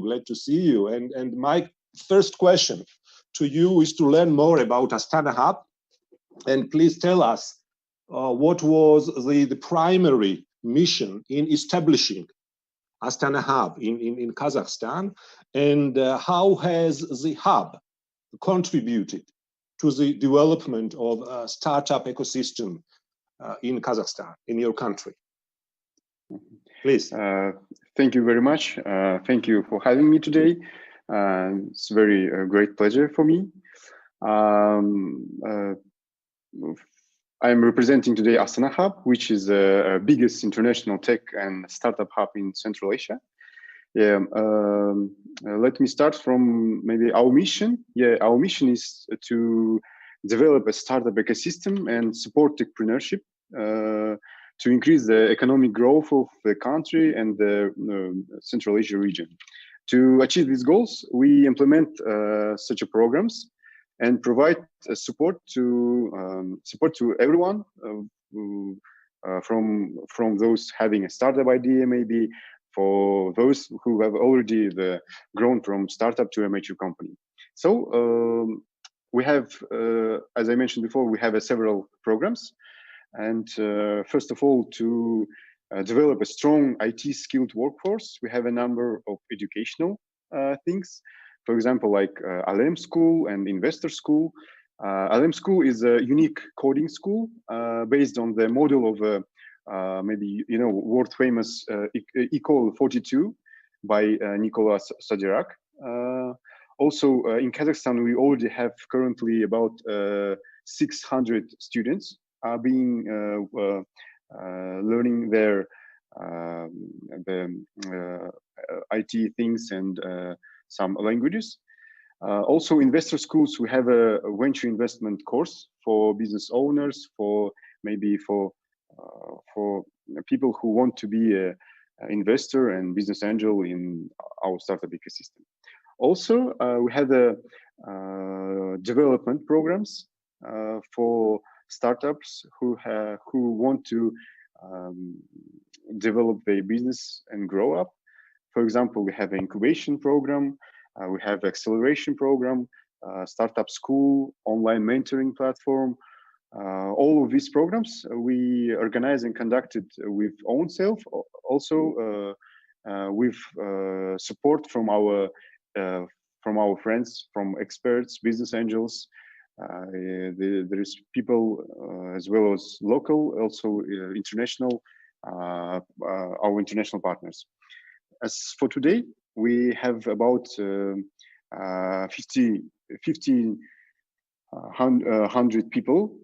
you. And my first question to you is to learn more about Astana Hub, and please tell us what was the primary mission in establishing Astana Hub in Kazakhstan, and how has the hub contributed to the development of a startup ecosystem in Kazakhstan, in your country? Please. Thank you very much. Thank you for having me today. It's a very great pleasure for me. I'm representing today Astana Hub, which is the biggest international tech and startup hub in Central Asia. Yeah, let me start from maybe our mission. Yeah, our mission is to develop a startup ecosystem and support entrepreneurship to increase the economic growth of the country and the Central Asia region. To achieve these goals, we implement such programs and provide support to everyone, from those having a startup idea, maybe for those who have already grown from startup to a mature company. So we have, as I mentioned before, we have several programs. And first of all, to develop a strong IT skilled workforce, we have a number of educational things. For example, like Alem School and Investor School. Alem School is a unique coding school based on the model of maybe world famous Ecole 42 by Nicolas Sadirak. Also in Kazakhstan, we already have currently about 600 students being learning their IT things and some languages. Also, investor schools, we have a venture investment course for business owners, for people who want to be an investor and business angel in our startup ecosystem. Also, we have the development programs for startups who want to develop their business and grow up. For example, we have an incubation program, we have acceleration program, startup school, online mentoring platform. All of these programs we organize and conducted with own self, also with support from our friends, from experts, business angels. There is people as well as local, also international, our international partners. As for today, we have about 1,500 people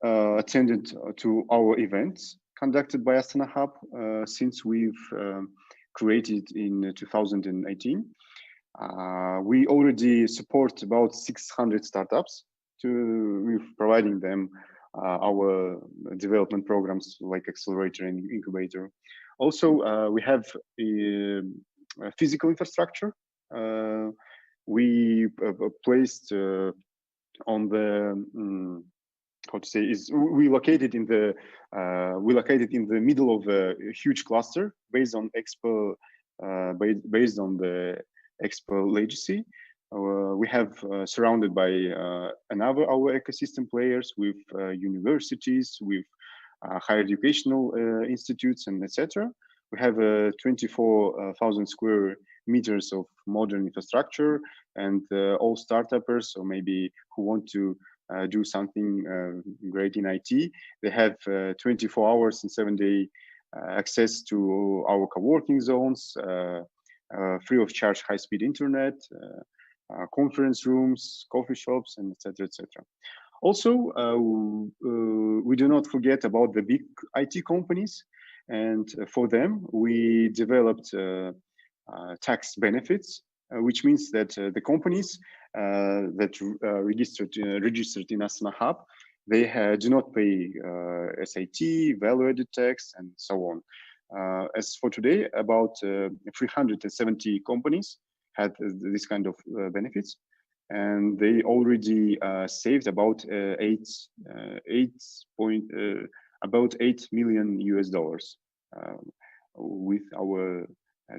attended to our events conducted by Astana Hub since we've created in 2018. We already support about 600 startups with providing them our development programs like accelerator and incubator. Also, we have a physical infrastructure. We placed on the we located in the middle of a huge cluster based on Expo, based on the Expo legacy. We have surrounded by our ecosystem players with universities, with higher educational institutes, and etc. We have 24,000 square meters of modern infrastructure, and all startuppers, or maybe who want to do something great in IT, they have 24 hours and 7-day access to our co-working zones, free of charge high-speed internet, conference rooms, coffee shops, and etc. etc. Also, we do not forget about the big IT companies, and for them we developed tax benefits, which means that the companies that registered in Astana Hub, they do not pay SAT, value-added tax, and so on. As for today, about 370 companies had this kind of benefits, and they already saved about about $8 million US with our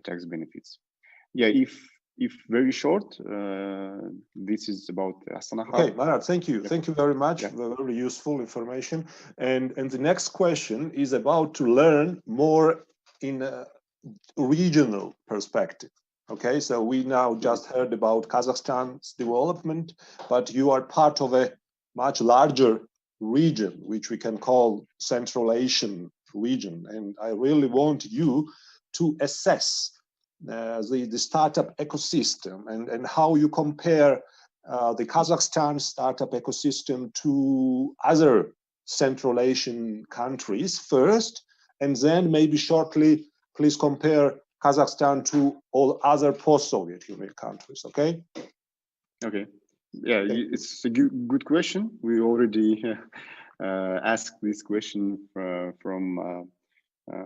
tax benefits. Yeah, if very short, this is about Astana Hub. Okay, Marat, thank you. Thank you very much. Very useful information. And the next question is about to learn more in a regional perspective. Okay, so we now just heard about Kazakhstan's development, but you are part of a much larger region, which we can call Central Asian region. And I really want you to assess the startup ecosystem and how you compare the Kazakhstan startup ecosystem to other Central Asian countries first, and then maybe shortly, please compare Kazakhstan to all other post-Soviet Union countries, okay? Okay. Yeah, it's a good question. We already asked this question from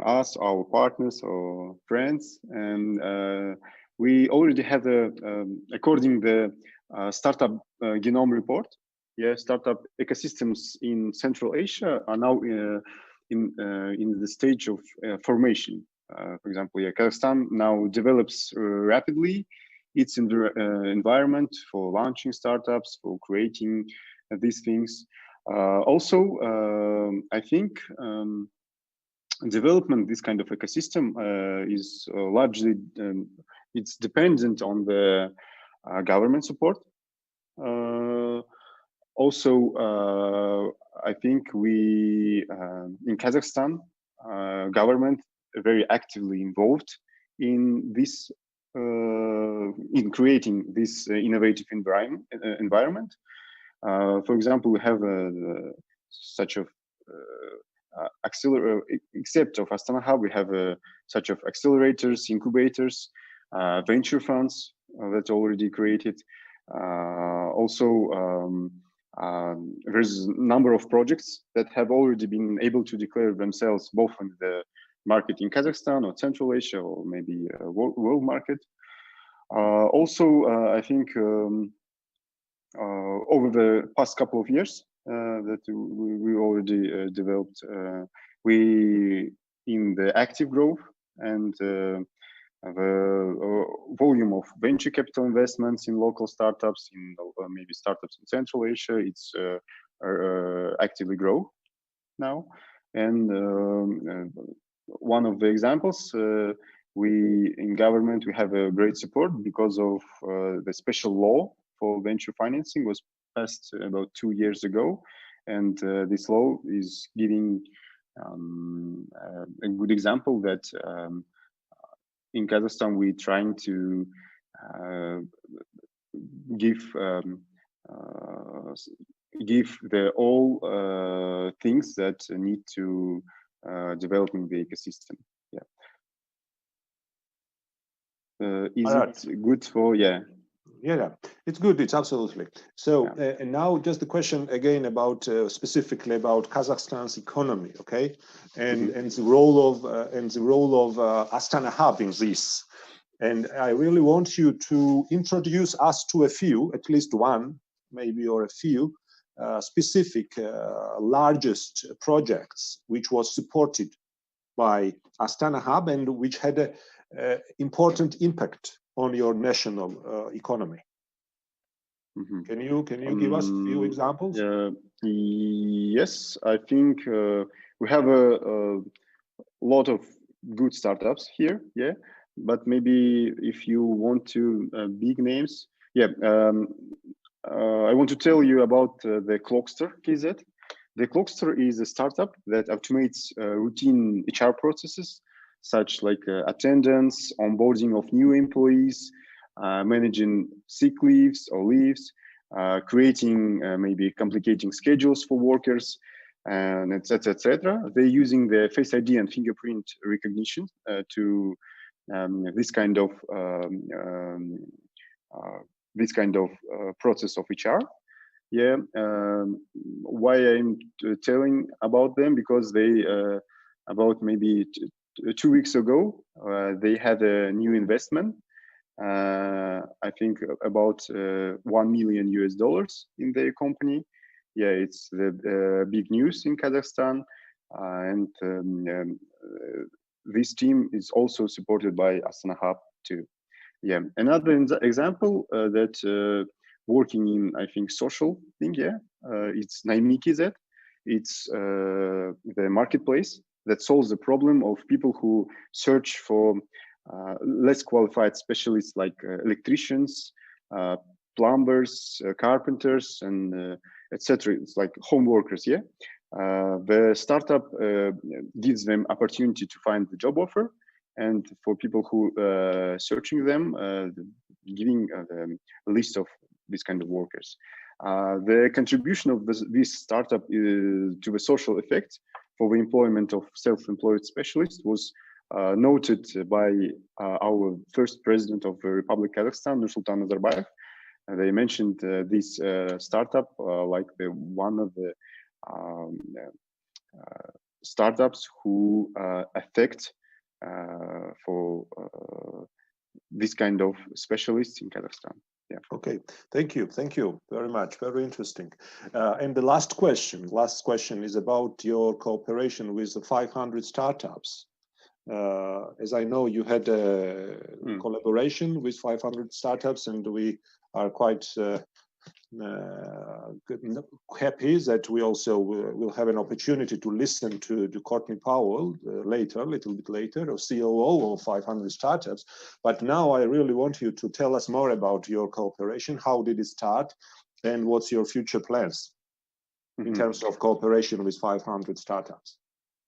us, our partners or friends, and we already have according the startup genome report. Yeah, startup ecosystems in Central Asia are now in the stage of formation. For example, yeah, Kazakhstan now develops rapidly its environment for launching startups, for creating these things. Also, I think development, this kind of ecosystem is largely, it's dependent on the government support. Also, I think we, in Kazakhstan, government very actively involved in this, in creating this innovative environment. For example, we have such of except of Astana Hub, we have such of accelerators, incubators, venture funds that already created. Also, there's a number of projects that have already been able to declare themselves both on the market in Kazakhstan or Central Asia or maybe a world market. Also, I think over the past couple of years that we already developed, we in the active growth and the volume of venture capital investments in local startups, in maybe startups in Central Asia, it's actively grow now. And one of the examples, we in government, we have a great support because of the special law for venture financing was passed about 2 years ago. And this law is giving a good example that in Kazakhstan, we're trying to give the all things that need to developing the ecosystem. Yeah. Is it good for, yeah. Yeah, it's good. It's absolutely. So, and now just the question again about specifically about Kazakhstan's economy, okay, and the role of Astana Hub in this. And I really want you to introduce us to a few, at least one, maybe, or a few specific largest projects which was supported by Astana Hub and which had an important impact on your national economy. Can you give us a few examples? Yes, I think we we have a lot of good startups here, yeah. But maybe if you want to big names, yeah. I want to tell you about the Clockster KZ. The Clockster is a startup that automates routine HR processes, such like attendance, onboarding of new employees, managing sick leaves or leaves, creating maybe complicating schedules for workers, and etc. etc. They're using the Face ID and fingerprint recognition to this kind of process of HR. Yeah, why I'm telling about them, because they about maybe 2 weeks ago they had a new investment. I think about $1 million in their company. Yeah, it's the big news in Kazakhstan, and this team is also supported by Astana Hub too. Yeah, another example that working in, I think, social thing. Yeah, it's Naimi.kz. It's the marketplace that solves the problem of people who search for less qualified specialists like electricians, plumbers, carpenters, and etc. It's like home workers. Yeah, the startup gives them opportunity to find the job offer, and for people who searching them, giving a list of these kind of workers. The contribution of this startup to the social effect for the employment of self-employed specialists was noted by our first president of the Republic of Kazakhstan, Nursultan Nazarbayev. They mentioned this startup like one of the startups who affect for this kind of specialists in Kazakhstan. Yeah. Okay, thank you very much, very interesting. And the last question is about your cooperation with the 500 startups. As I know, you had a collaboration with 500 startups, and we are quite happy that we also will have an opportunity to listen to Courtney Powell a little bit later, or COO of 500 startups. But now I really want you to tell us more about your cooperation. How did it start, and what's your future plans in terms of cooperation with 500 startups?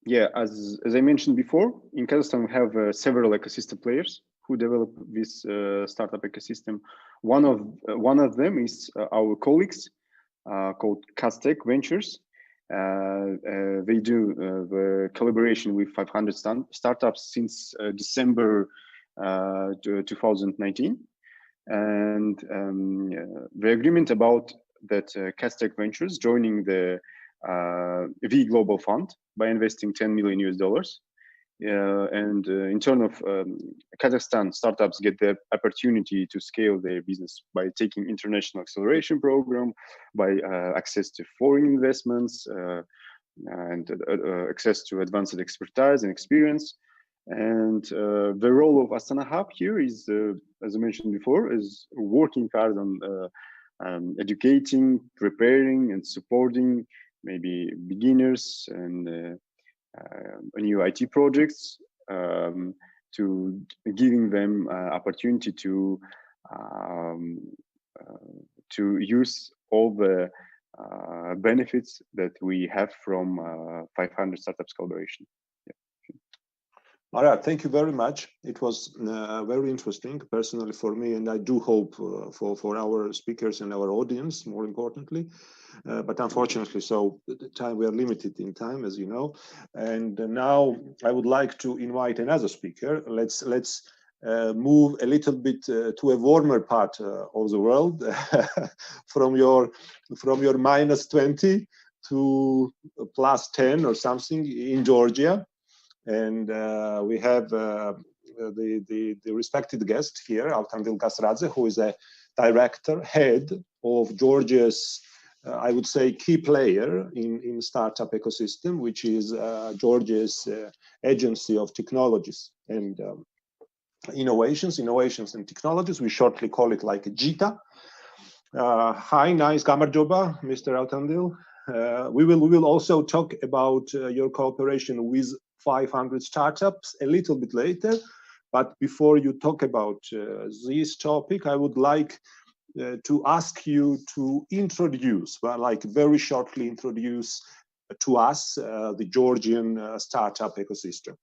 Yeah, as I mentioned before, in Kazakhstan we have several ecosystem players who develop this startup ecosystem. One of them is our colleagues called Kaztech Ventures. They do the collaboration with 500 startups since December 2019, and the agreement about that Kaztech Ventures joining the V Global Fund by investing $10 million. And in turn of Kazakhstan, startups get the opportunity to scale their business by taking international acceleration program, by access to foreign investments, and access to advanced expertise and experience. And the role of Astana Hub here is, as I mentioned before, is working hard on educating, preparing, and supporting maybe beginners and new IT projects, to giving them opportunity to use all the benefits that we have from 500 startups collaboration. All right, thank you very much. It was very interesting personally for me, and I do hope for our speakers and our audience, more importantly. But unfortunately, so the time, we are limited in time, as you know. And now I would like to invite another speaker. Let's move a little bit to a warmer part of the world, from your -20 to +10 or something in Georgia. And we have the respected guest here, Altandil Gasradze, who is a director, head of Georgia's, I would say, key player in startup ecosystem, which is Georgia's Agency of Technologies and Innovations and Technologies. We shortly call it like a JITA. Hi, nice Gamarjoba, Mr. Altandil. we will also talk about your cooperation with 500 startups a little bit later. But before you talk about this topic, I would like to ask you to introduce, like very shortly introduce to us the Georgian startup ecosystem.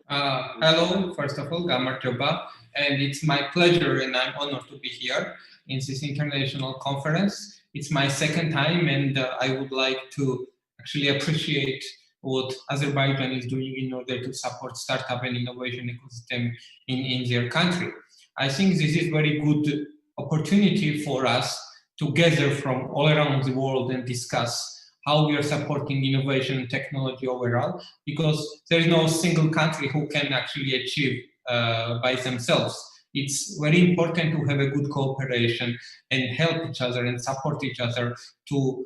Hello, first of all, Gamar Joba, and it's my pleasure and I'm honored to be here in this international conference. It's my second time, and I would like to actually appreciate what Azerbaijan is doing in order to support startup and innovation ecosystem in their country. I think this is very good opportunity for us to gather from all around the world and discuss how we are supporting innovation and technology overall, because there is no single country who can actually achieve by themselves. It's very important to have a good cooperation and help each other and support each other to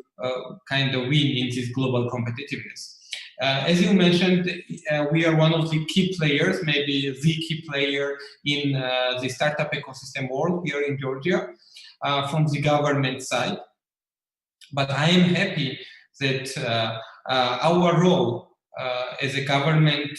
kind of win in this global competitiveness. As you mentioned, we are one of the key players, maybe the key player in the startup ecosystem world here in Georgia from the government side. But I am happy that our role as a government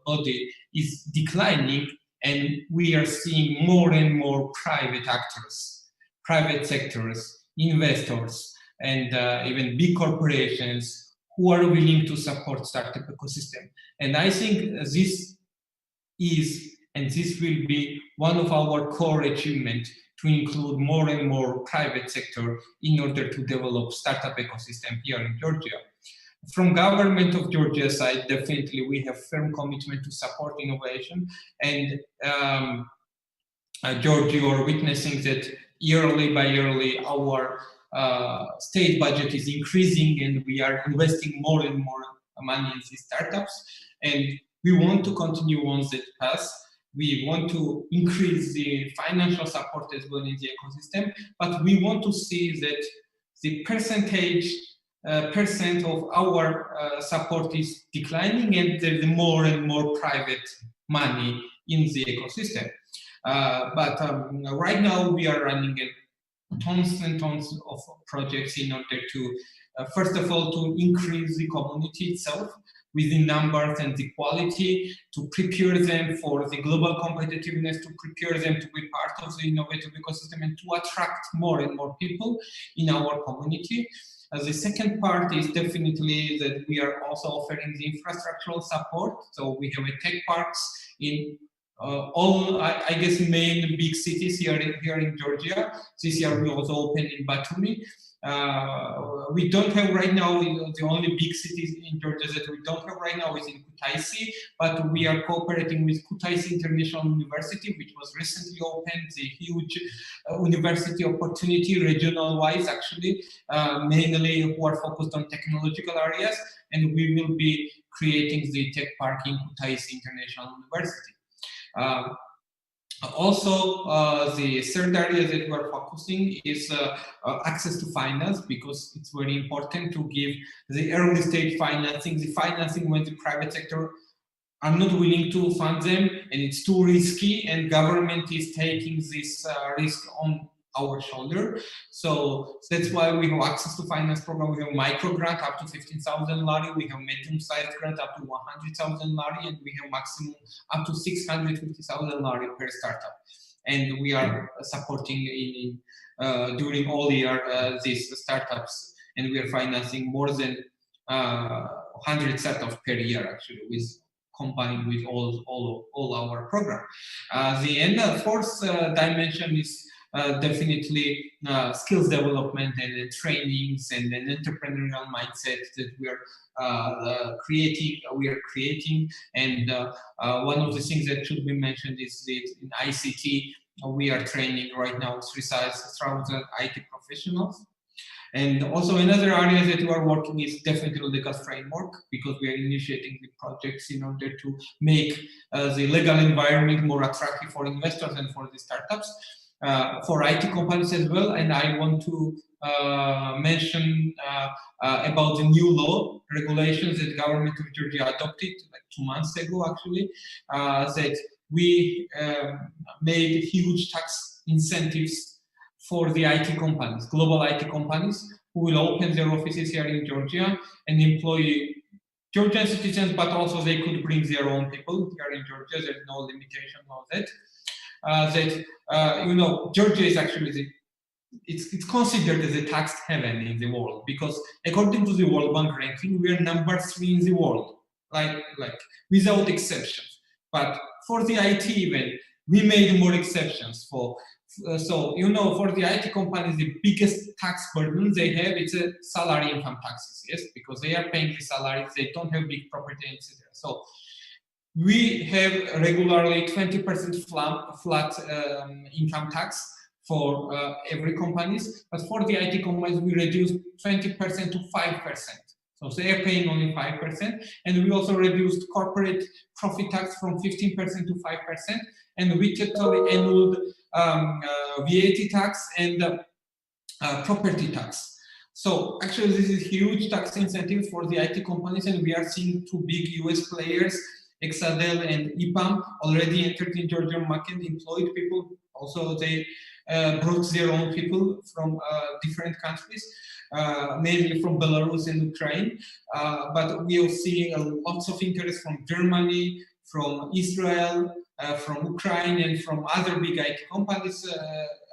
body is declining, and we are seeing more and more private actors, private sectors, investors, and even big corporations who are willing to support startup ecosystem. And I think this is, and this will be one of our core achievements, to include more and more private sector in order to develop startup ecosystem here in Georgia. From government of Georgia side, definitely we have firm commitment to support innovation, and Georgia, you are witnessing that yearly by yearly our state budget is increasing, and we are investing more and more money in these startups, and we want to continue on that path. We want to increase the financial support as well in the ecosystem, but we want to see that the percent of our support is declining, and there's more and more private money in the ecosystem. But right now we are running tons and tons of projects in order to, first of all, to increase the community itself with the numbers and the quality, to prepare them for the global competitiveness, to prepare them to be part of the innovative ecosystem, and to attract more and more people in our community. The second part is definitely that we are also offering the infrastructural support. So we have a tech parks in all, I guess, main big cities here in Georgia. This year we also opened in Batumi. We don't have right now, the only big cities in Georgia that we don't have right now is in Kutaisi, but we are cooperating with Kutaisi International University, which was recently opened, the huge university opportunity, regional-wise actually, mainly who are focused on technological areas, and we will be creating the tech park in Kutaisi International University. Also, the third area that we are focusing is access to finance, because it's very important to give the early stage financing, the financing when the private sector are not willing to fund them and it's too risky, and government is taking this risk on our shoulder. So that's why we have access to finance program. We have micro grant up to 15,000 lari. We have medium sized grant up to 100,000 lari, and we have maximum up to 650,000 lari per startup. And we are supporting during all year these startups, and we are financing more than 100 startups per year actually, with combined with all our program. The fourth dimension is definitely skills development and trainings and an entrepreneurial mindset that we are creating. And one of the things that should be mentioned is that in ICT, we are training right now 3,000 IT professionals. And also another area that we are working is definitely legal framework, because we are initiating the projects in order to make the legal environment more attractive for investors and for the startups. For IT companies as well, and I want to mention about the new law regulations that the government of Georgia adopted like 2 months ago actually, that we made huge tax incentives for the IT companies, global IT companies, who will open their offices here in Georgia and employ Georgian citizens, but also they could bring their own people here in Georgia. There's no limitation on that. You know, Georgia is actually it's considered as a tax heaven in the world, because according to the World Bank ranking, we are number 3 in the world, like without exceptions. But for the IT even, we made more exceptions for. So, you know, for the IT companies, the biggest tax burden they have is a salary income taxes, yes, because they are paying the salaries, they don't have big property, etc. So, we have regularly 20% flat income tax for every companies, but for the IT companies, we reduced 20% to 5%. So they are paying only 5%, and we also reduced corporate profit tax from 15% to 5%, and we totally annulled VAT tax and property tax. So actually, this is huge tax incentives for the IT companies, and we are seeing 2 big US players, Exadel and EPAM, already entered in Georgian market, employed people. Also, they brought their own people from different countries, mainly from Belarus and Ukraine. But we are seeing lots of interest from Germany, from Israel, from Ukraine, and from other big IT companies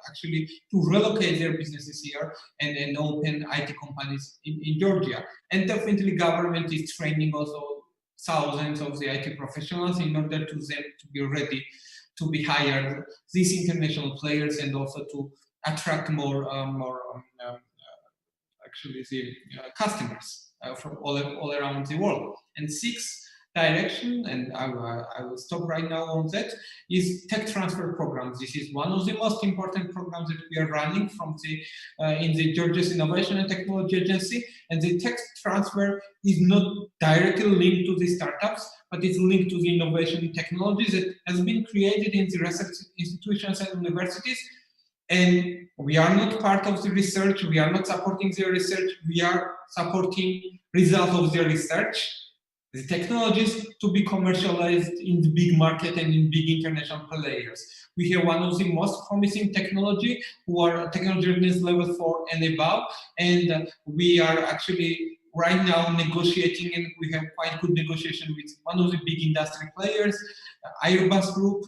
actually to relocate their businesses here and open IT companies in Georgia. And definitely government is training also thousands of the IT professionals in order to them to be ready to be hired, these international players, and also to attract more actually the customers from all around the world. And 6th direction, and I will stop right now on that, is tech transfer programs. This is one of the most important programs that we are running from the in the Georgia's Innovation and Technology Agency. And the tech transfer is not directly linked to the startups, but it's linked to the innovation and technologies that has been created in the research institutions and universities. And we are not part of the research, we are not supporting their research, we are supporting results of their research, the technologies to be commercialized in the big market and in big international players. We have one of the most promising technology who are technology readiness level 4 and above, and we are actually right now negotiating, and we have quite good negotiation with one of the big industry players, Airbus Group,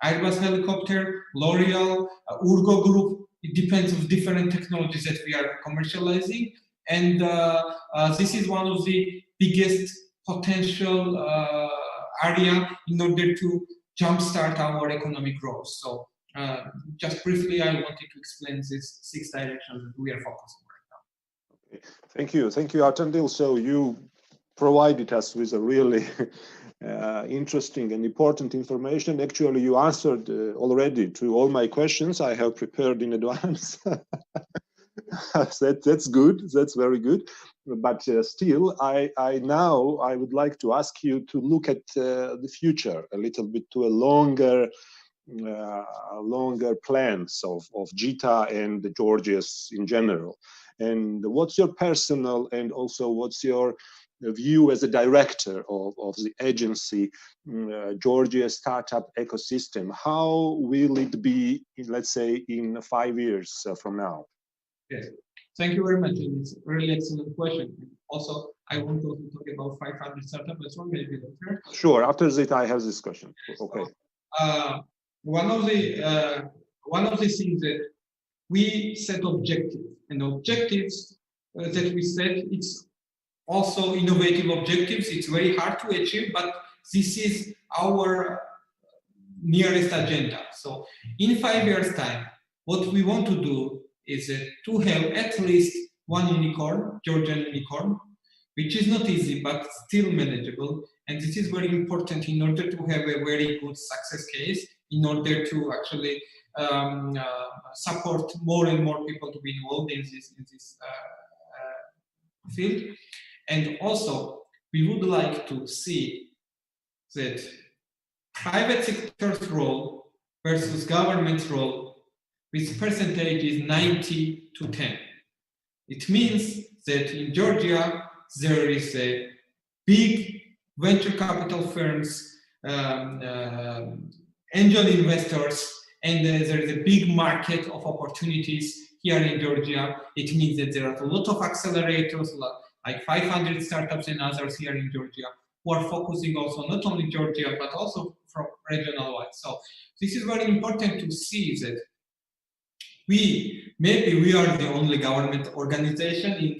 Airbus Helicopter, L'Oreal, Urgo Group. It depends on different technologies that we are commercializing, and this is one of the biggest potential area in order to jumpstart our economic growth. So just briefly, I wanted to explain these 6 directions that we are focusing right now. Okay. Thank you, Atandil. So you provided us with a really interesting and important information. Actually, you answered already to all my questions I have prepared in advance. That's good. That's very good. But still, I would like to ask you to look at the future a little bit, to a longer plans of GITA and Georgia's in general. And what's your personal, and also what's your view as a director of the agency, Georgia startup ecosystem? How will it be, let's say, in 5 years from now? Yes, thank you very much. It's a really excellent question. Also, I want to talk about 500 startups as well, maybe later. Sure, after that I have this question. Okay. So, one of the things that we set objectives, and objectives that we set, it's also innovative objectives. It's very hard to achieve, but this is our nearest agenda. So in 5 years' time, what we want to do is to have at least 1 unicorn, Georgian unicorn, which is not easy, but still manageable. And this is very important in order to have a very good success case, in order to actually support more and more people to be involved in this field. And also, we would like to see that private sector's role versus government's role, with percentage is 90 to 10. It means that in Georgia, there is a big venture capital firms, angel investors, and there is a big market of opportunities here in Georgia. It means that there are a lot of accelerators, like 500 startups and others here in Georgia, who are focusing also not only Georgia, but also from regional wide. So this is very important to see that maybe we are the only government organization in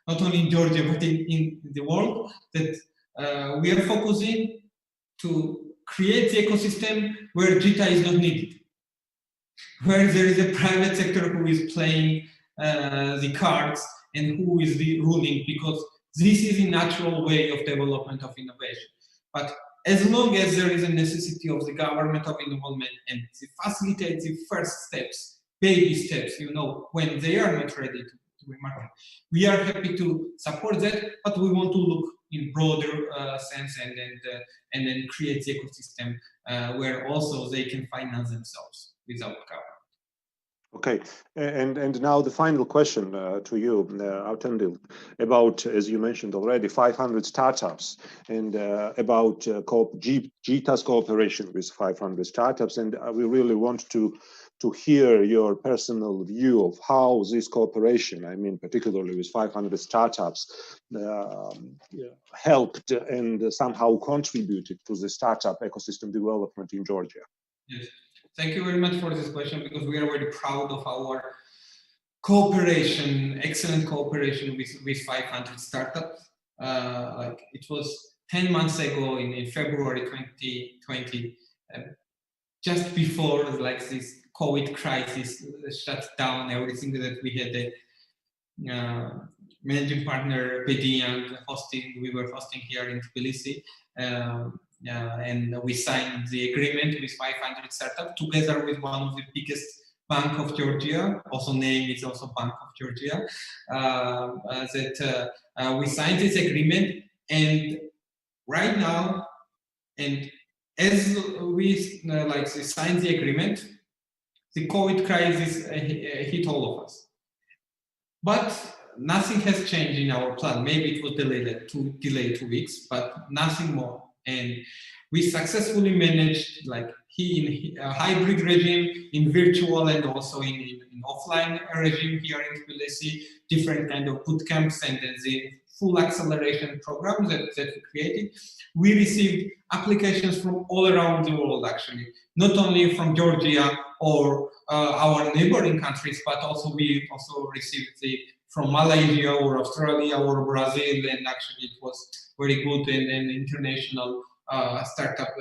not only in Georgia, but in the world, that we are focusing to create the ecosystem where JITA is not needed, where there is a private sector who is playing the cards and who is the ruling, because this is a natural way of development of innovation. But as long as there is a necessity of the government of involvement and to facilitate the first steps, baby steps, when they are not ready to be market, we are happy to support that, but we want to look in broader sense and then create the ecosystem where also they can finance themselves without government. Okay, and now the final question to you, Avtandil, about, as you mentioned already, 500 startups and about JITA's cooperation with 500 startups, and we really want to hear your personal view of how this cooperation, I mean, particularly with 500 startups, helped and somehow contributed to the startup ecosystem development in Georgia. Yes. Thank you very much for this question, because we are very proud of our cooperation, excellent cooperation with 500 startups. Like it was 10 months ago in February 2020, just before like this COVID crisis shut down everything, that we had a managing partner, Pedi Young, we were hosting here in Tbilisi. And we signed the agreement with 500 startups together with one of the biggest bank of Georgia, also name is also Bank of Georgia, we signed this agreement, and right now, and as we signed the agreement, the COVID crisis hit all of us. But nothing has changed in our plan. Maybe it was delayed 2 weeks, but nothing more. And we successfully managed, like in a hybrid regime, in virtual and also in offline regime here in Tbilisi, different kind of boot camps and the full acceleration program that we created. We received applications from all around the world, actually, not only from Georgia or our neighboring countries, but also we also received from Malaysia or Australia or Brazil, and actually it was very good and international startup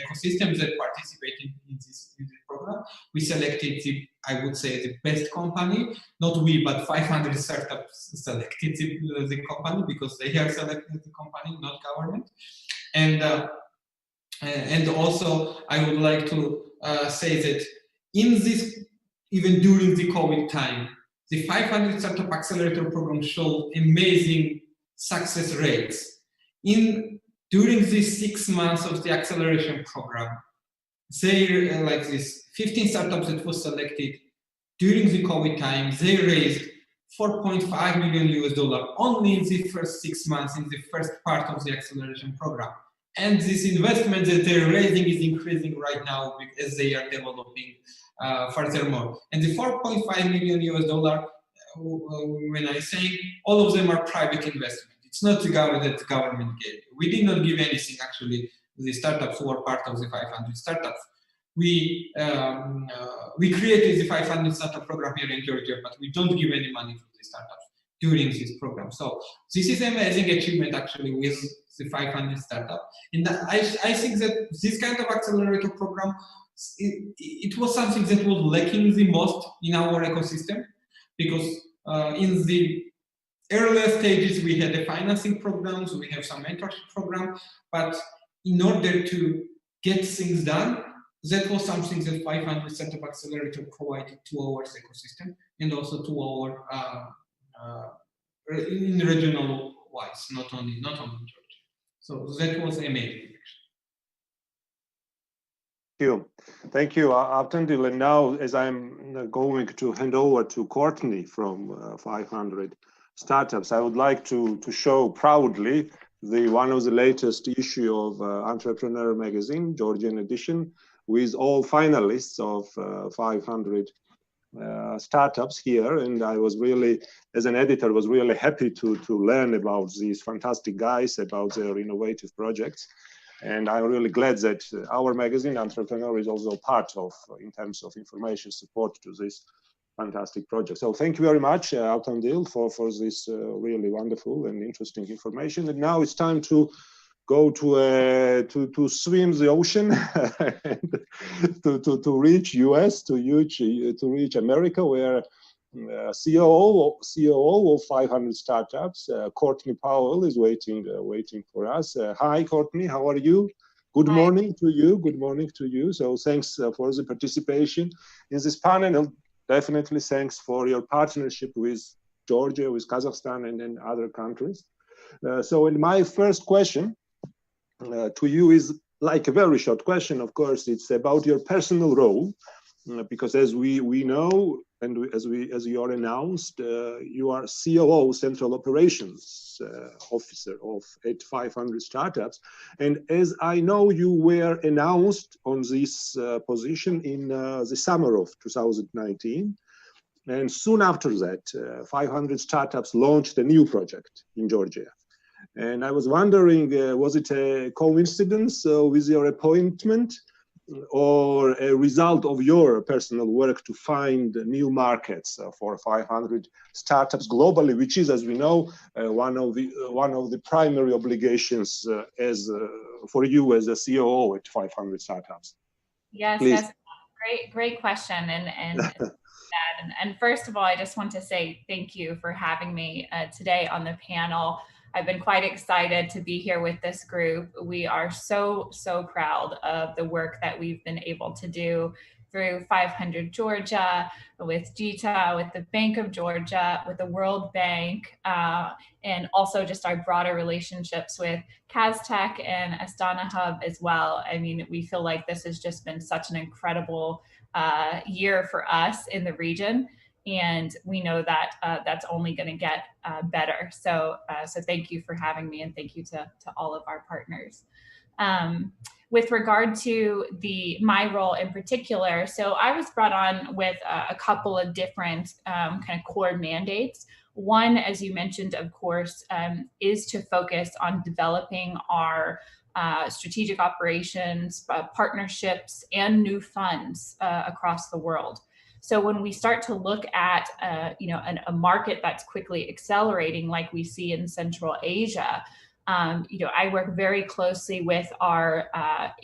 ecosystems that participated in this program. We selected I would say the best company, not we, but 500 startups selected the company, because they have selected the company, not government. And also I would like to say that in this, even during the COVID time, the 500 Startup Accelerator Program showed amazing success rates. During these 6 months of the acceleration program, they, like this 15 startups that was selected during the COVID time, they raised $4.5 million only in the first 6 months, in the first part of the acceleration program. And this investment that they're raising is increasing right now as they are developing furthermore. And the $4.5 million, when I say all of them are private investment, it's not the government that the government gave. We did not give anything, actually, the startups who are part of the 500 startups. We created the 500 startup program here in Georgia, but we don't give any money to the startups during this program. So this is an amazing achievement, actually, with the 500 startup. And I think that this kind of accelerator program, it was something that was lacking the most in our ecosystem, because in the earlier stages we had the financing programs, we have some mentorship program, but in order to get things done, that was something that 500 Startup Accelerator provided to our ecosystem and also to our in regional wise, not only in Georgia. So that was amazing. Thank you, Avtandil. And now, as I'm going to hand over to Courtney from 500 Startups, I would like to show proudly one of the latest issue of Entrepreneur magazine, Georgian edition, with all finalists of 500 startups here. And I was really, as an editor, was really happy to learn about these fantastic guys, about their innovative projects. And I'm really glad that our magazine, Entrepreneur, is also part of, in terms of information support to this fantastic project. So thank you very much, Altandil, for this really wonderful and interesting information. And now it's time to go to swim the ocean and to reach US, to reach America, where COO of 500 startups, Courtney Powell, is waiting for us. Hi, Courtney, how are you? Good morning to you. Good morning to you. So thanks for the participation in this panel. And definitely thanks for your partnership with Georgia, with Kazakhstan, and other countries. So in my first question to you is like a very short question. Of course, it's about your personal role, because as we know, and as you are announced, you are COO, Central Operations Officer of 500 startups. And as I know, you were announced on this position in the summer of 2019. And soon after that, 500 startups launched a new project in Georgia. And I was wondering, was it a coincidence with your appointment, or a result of your personal work to find new markets for 500 startups globally, which is, as we know, one of the primary obligations for you as a COO at 500 startups? Yes, Please. yes, great question, and first of all, I just want to say thank you for having me today on the panel. I've been quite excited to be here with this group. We are so proud of the work that we've been able to do through 500 Georgia, with GITA, with the Bank of Georgia, with the World Bank, and also just our broader relationships with Kaztech and Astana Hub as well. I mean, we feel like this has just been such an incredible year for us in the region. And we know that that's only going to get better. So thank you for having me, and thank you to all of our partners. With regard to my role in particular, so I was brought on with a couple of different kind of core mandates. One, as you mentioned, of course, is to focus on developing our strategic operations, partnerships, and new funds across the world. So when we start to look at a market that's quickly accelerating, like we see in Central Asia, I work very closely with our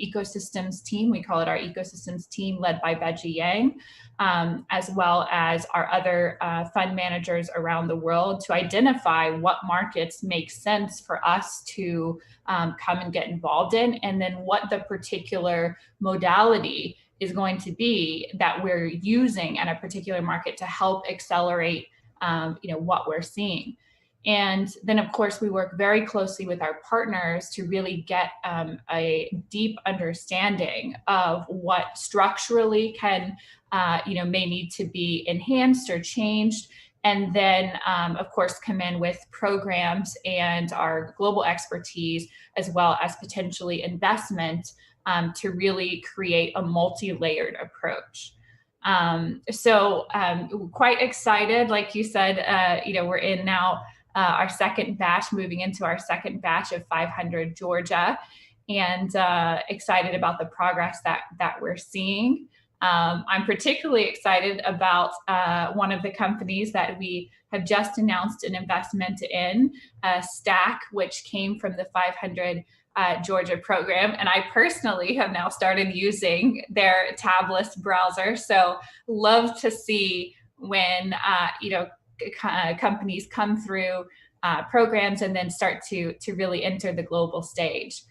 ecosystems team. We call it our ecosystems team, led by Beji Yang, as well as our other fund managers around the world, to identify what markets make sense for us to come and get involved in, and then what the particular modality is going to be that we're using in a particular market to help accelerate what we're seeing. And then, of course, we work very closely with our partners to really get a deep understanding of what structurally can, may need to be enhanced or changed. And then, of course, come in with programs and our global expertise, as well as potentially investment to really create a multi-layered approach. So quite excited, like you said, we're in now our second batch, moving into our second batch of 500 Georgia, and excited about the progress that we're seeing. I'm particularly excited about one of the companies that we have just announced an investment in, Stack, which came from the 500 Georgia program. And I personally have now started using their tablets browser. So love to see when, companies come through programs and then start to really enter the global stage.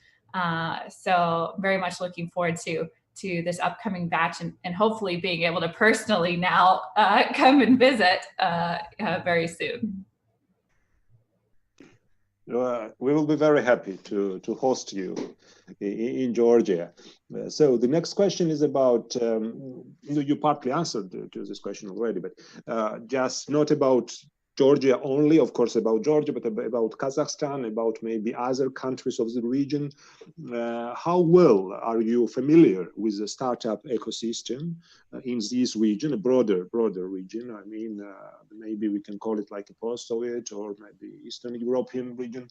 So very much looking forward to this upcoming batch, and hopefully being able to personally now come and visit very soon. We will be very happy to host you in Georgia. So the next question is about, you partly answered to this question already, but just not about Georgia only, of course, about Georgia, but about Kazakhstan, about maybe other countries of the region. How well are you familiar with the startup ecosystem in this region, a broader region? I mean, maybe we can call it like a post-Soviet or maybe Eastern European region.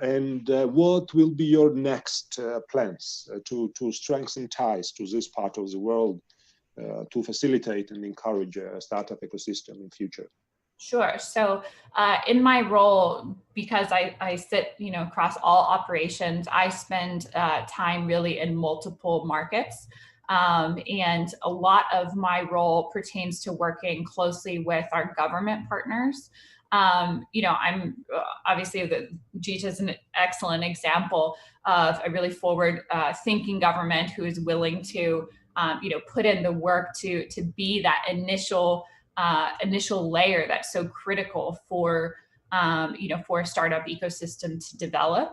And what will be your next plans to strengthen ties to this part of the world to facilitate and encourage a startup ecosystem in future? Sure. So in my role, because I sit, across all operations, I spend time really in multiple markets. And a lot of my role pertains to working closely with our government partners. I'm obviously JITA is an excellent example of a really forward thinking government who is willing to, put in the work to be that initial layer that's so critical for, for a startup ecosystem to develop.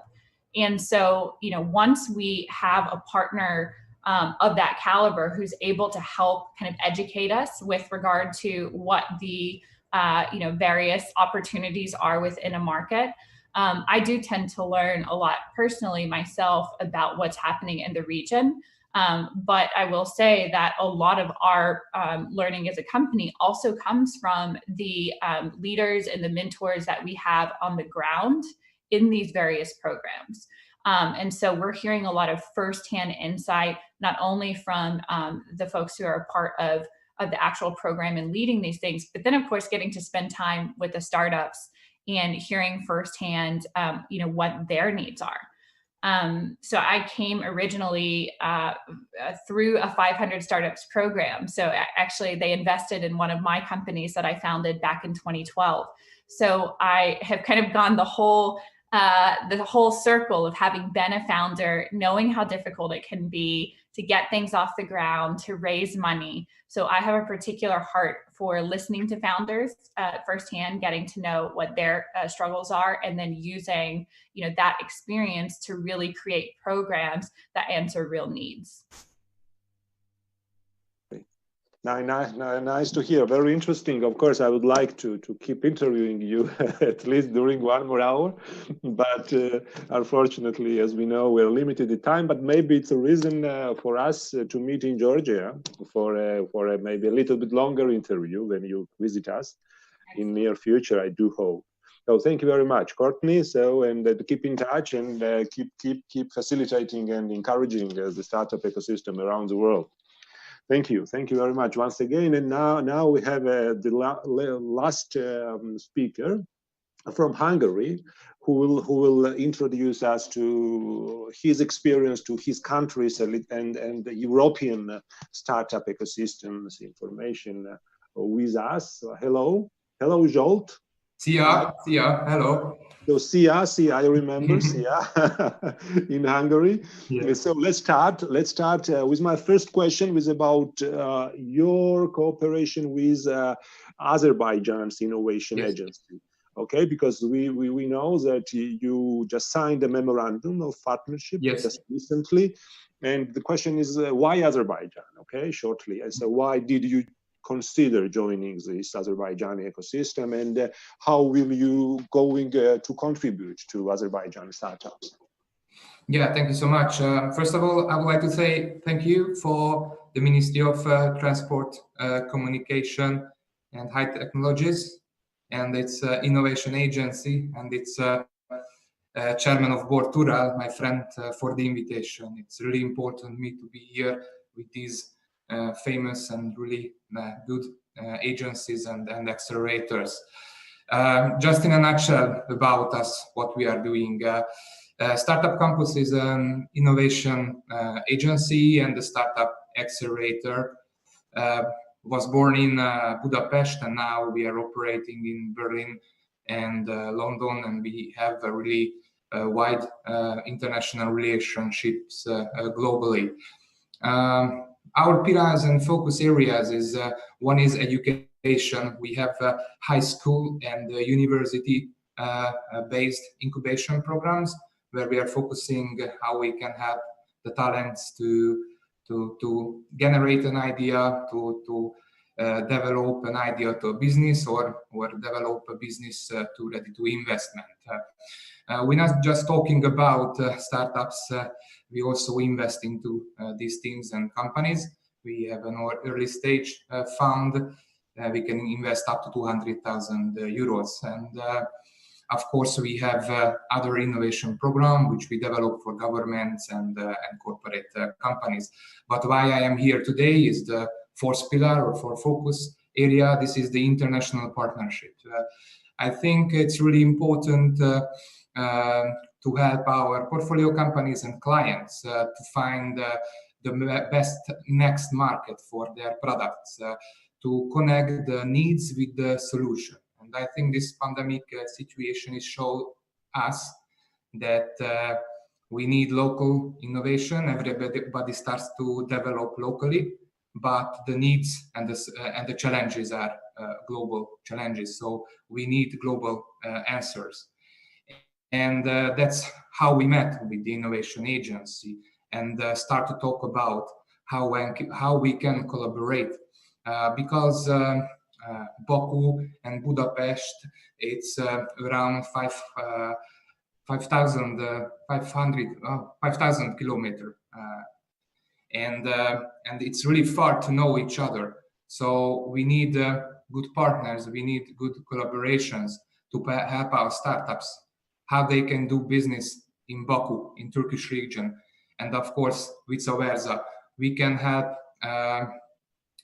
And so, once we have a partner of that caliber who's able to help kind of educate us with regard to what the various opportunities are within a market, I do tend to learn a lot personally myself about what's happening in the region. But I will say that a lot of our learning as a company also comes from the leaders and the mentors that we have on the ground in these various programs. And so we're hearing a lot of firsthand insight, not only from the folks who are a part of the actual program and leading these things, but then of course getting to spend time with the startups and hearing firsthand, what their needs are. So I came originally through a 500 startups program. So actually they invested in one of my companies that I founded back in 2012. So I have kind of gone the whole circle of having been a founder, knowing how difficult it can be to get things off the ground, to raise money. So I have a particular heart for listening to founders firsthand, getting to know what their struggles are, and then using, that experience to really create programs that answer real needs. Nice to hear. Very interesting. Of course, I would like to keep interviewing you at least during 1 more hour, but unfortunately, as we know, we're limited in time. But maybe it's a reason for us to meet in Georgia for a maybe a little bit longer interview when you visit us in near future. I do hope. So thank you very much, Courtney. So and keep in touch and keep facilitating and encouraging the startup ecosystem around the world. Thank you very much once again. And now we have the last speaker from Hungary, who will introduce us to his experience, to his countries and the European startup ecosystems information with us. Hello, Zsolt. Szia, hello. So Szia, I remember Szia in Hungary. Yeah. So let's start with my first question, was about your cooperation with Azerbaijan's innovation agency. Okay, because we know that you just signed a memorandum of partnership just recently, and the question is why Azerbaijan? Okay, shortly. And so why did you consider joining this Azerbaijani ecosystem, and how will you going to contribute to Azerbaijan startups? Yeah, thank you so much. First of all, I would like to say thank you for the Ministry of Transport, Communication and High Technologies and its innovation agency and its chairman of board, Tural, my friend, for the invitation. It's really important me to be here with these famous and really good agencies and accelerators. Just in a nutshell about us, what we are doing. Startup Campus is an innovation agency and the startup accelerator. Was born in Budapest, and now we are operating in Berlin and London, and we have a really wide international relationships globally. Our pillars and focus areas is one is education. We have high school and university based incubation programs where we are focusing how we can help the talents to generate an idea, to develop an idea to a business or develop a business to ready to investment. We're not just talking about startups, we also invest into these teams and companies. We have an early stage fund. We can invest up to 200,000 euros. And of course, we have other innovation program which we develop for governments and corporate companies. But why I am here today is the fourth pillar or for focus area. This is the international partnership. I think it's really important to help our portfolio companies and clients to find the best next market for their products, to connect the needs with the solution. And I think this pandemic situation is show us that we need local innovation. Everybody starts to develop locally, but the needs and the challenges are global challenges. So we need global answers. And that's how we met with the Innovation Agency and start to talk about how we can collaborate. Because Baku and Budapest, it's around 5,000 kilometers, and it's really far to know each other. So we need good partners, we need good collaborations to help our startups, how they can do business in Baku, in Turkish region, and of course, vice versa. We can help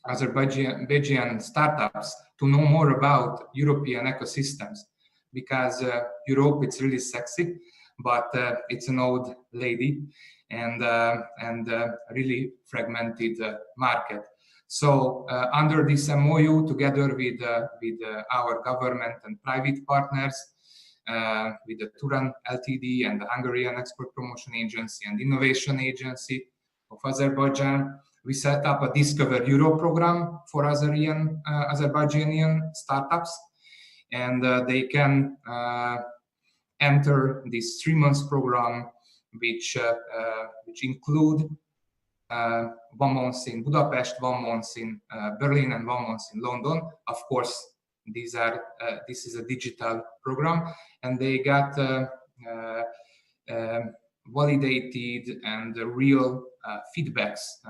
Azerbaijan startups to know more about European ecosystems, because Europe, it's really sexy, but it's an old lady and really fragmented market. So under this MOU, together with our government and private partners, with the Turan Ltd and the Hungarian Export Promotion Agency and Innovation Agency of Azerbaijan, we set up a Discover Europe program for Azerbaijani startups, and they can enter this 3 months program, which include 1 month in Budapest, 1 month in Berlin, and 1 month in London. Of course, this is a digital program, and they got validated and real feedbacks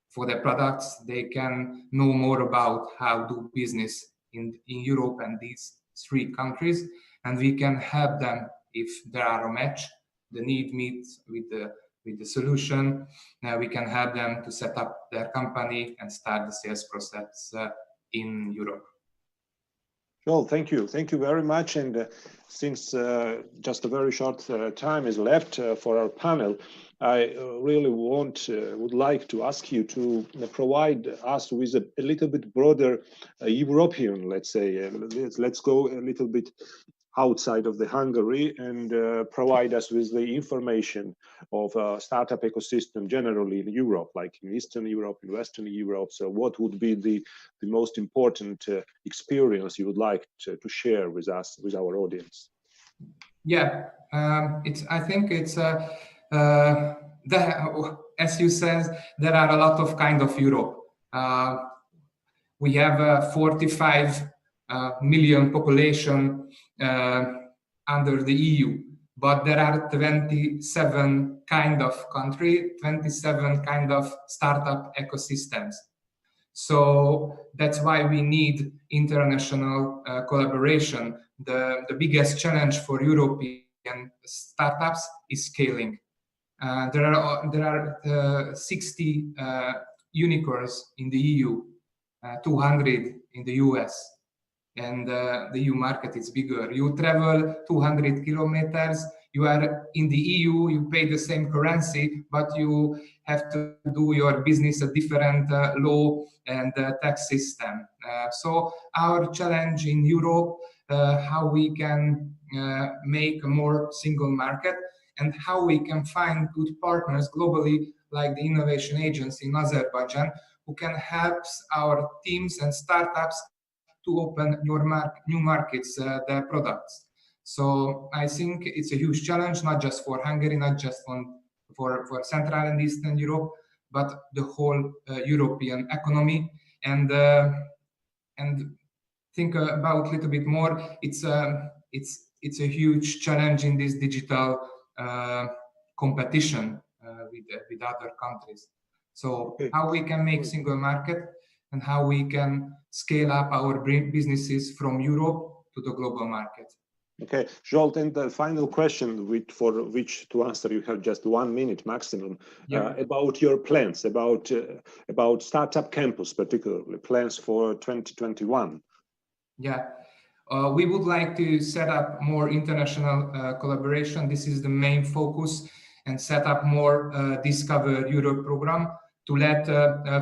for their products. They can know more about how to do business in Europe and these 3 countries, and we can help them if there are a match, the need meets with the solution. We can help them to set up their company and start the sales process in Europe. Well, thank you. Thank you very much. And since just a very short time is left for our panel, I really would like to ask you to provide us with a little bit broader European, let's say, let's go a little bit outside of the Hungary and provide us with the information of startup ecosystem generally in Europe, like in Eastern Europe, in Western Europe. So what would be the most important experience you would like to share with us, with our audience? Yeah, I think it's as you said, there are a lot of kind of Europe. We have 45 million population under the EU, but there are 27 kind of country, 27 kind of startup ecosystems. So that's why we need international collaboration. The biggest challenge for European startups is scaling. There are 60 unicorns in the EU, 200 in the US. And the EU market is bigger. You travel 200 kilometers, you are in the EU, you pay the same currency, but you have to do your business a different law and tax system. So our challenge in Europe, how we can make a more single market and how we can find good partners globally, like the Innovation Agency in Azerbaijan, who can help our teams and startups to open new markets, their products. So I think it's a huge challenge, not just for Hungary, not just for Central and Eastern Europe, but the whole European economy. and think about a little bit more. It's a huge challenge in this digital competition with other countries. So how we can make single market and how we can scale up our businesses from Europe to the global market. Okay, Zsolt, and the final question, for which to answer you have just 1 minute maximum, about your plans, about Startup Campus, particularly plans for 2021. Yeah, we would like to set up more international collaboration. This is the main focus, and set up more Discover Europe program to let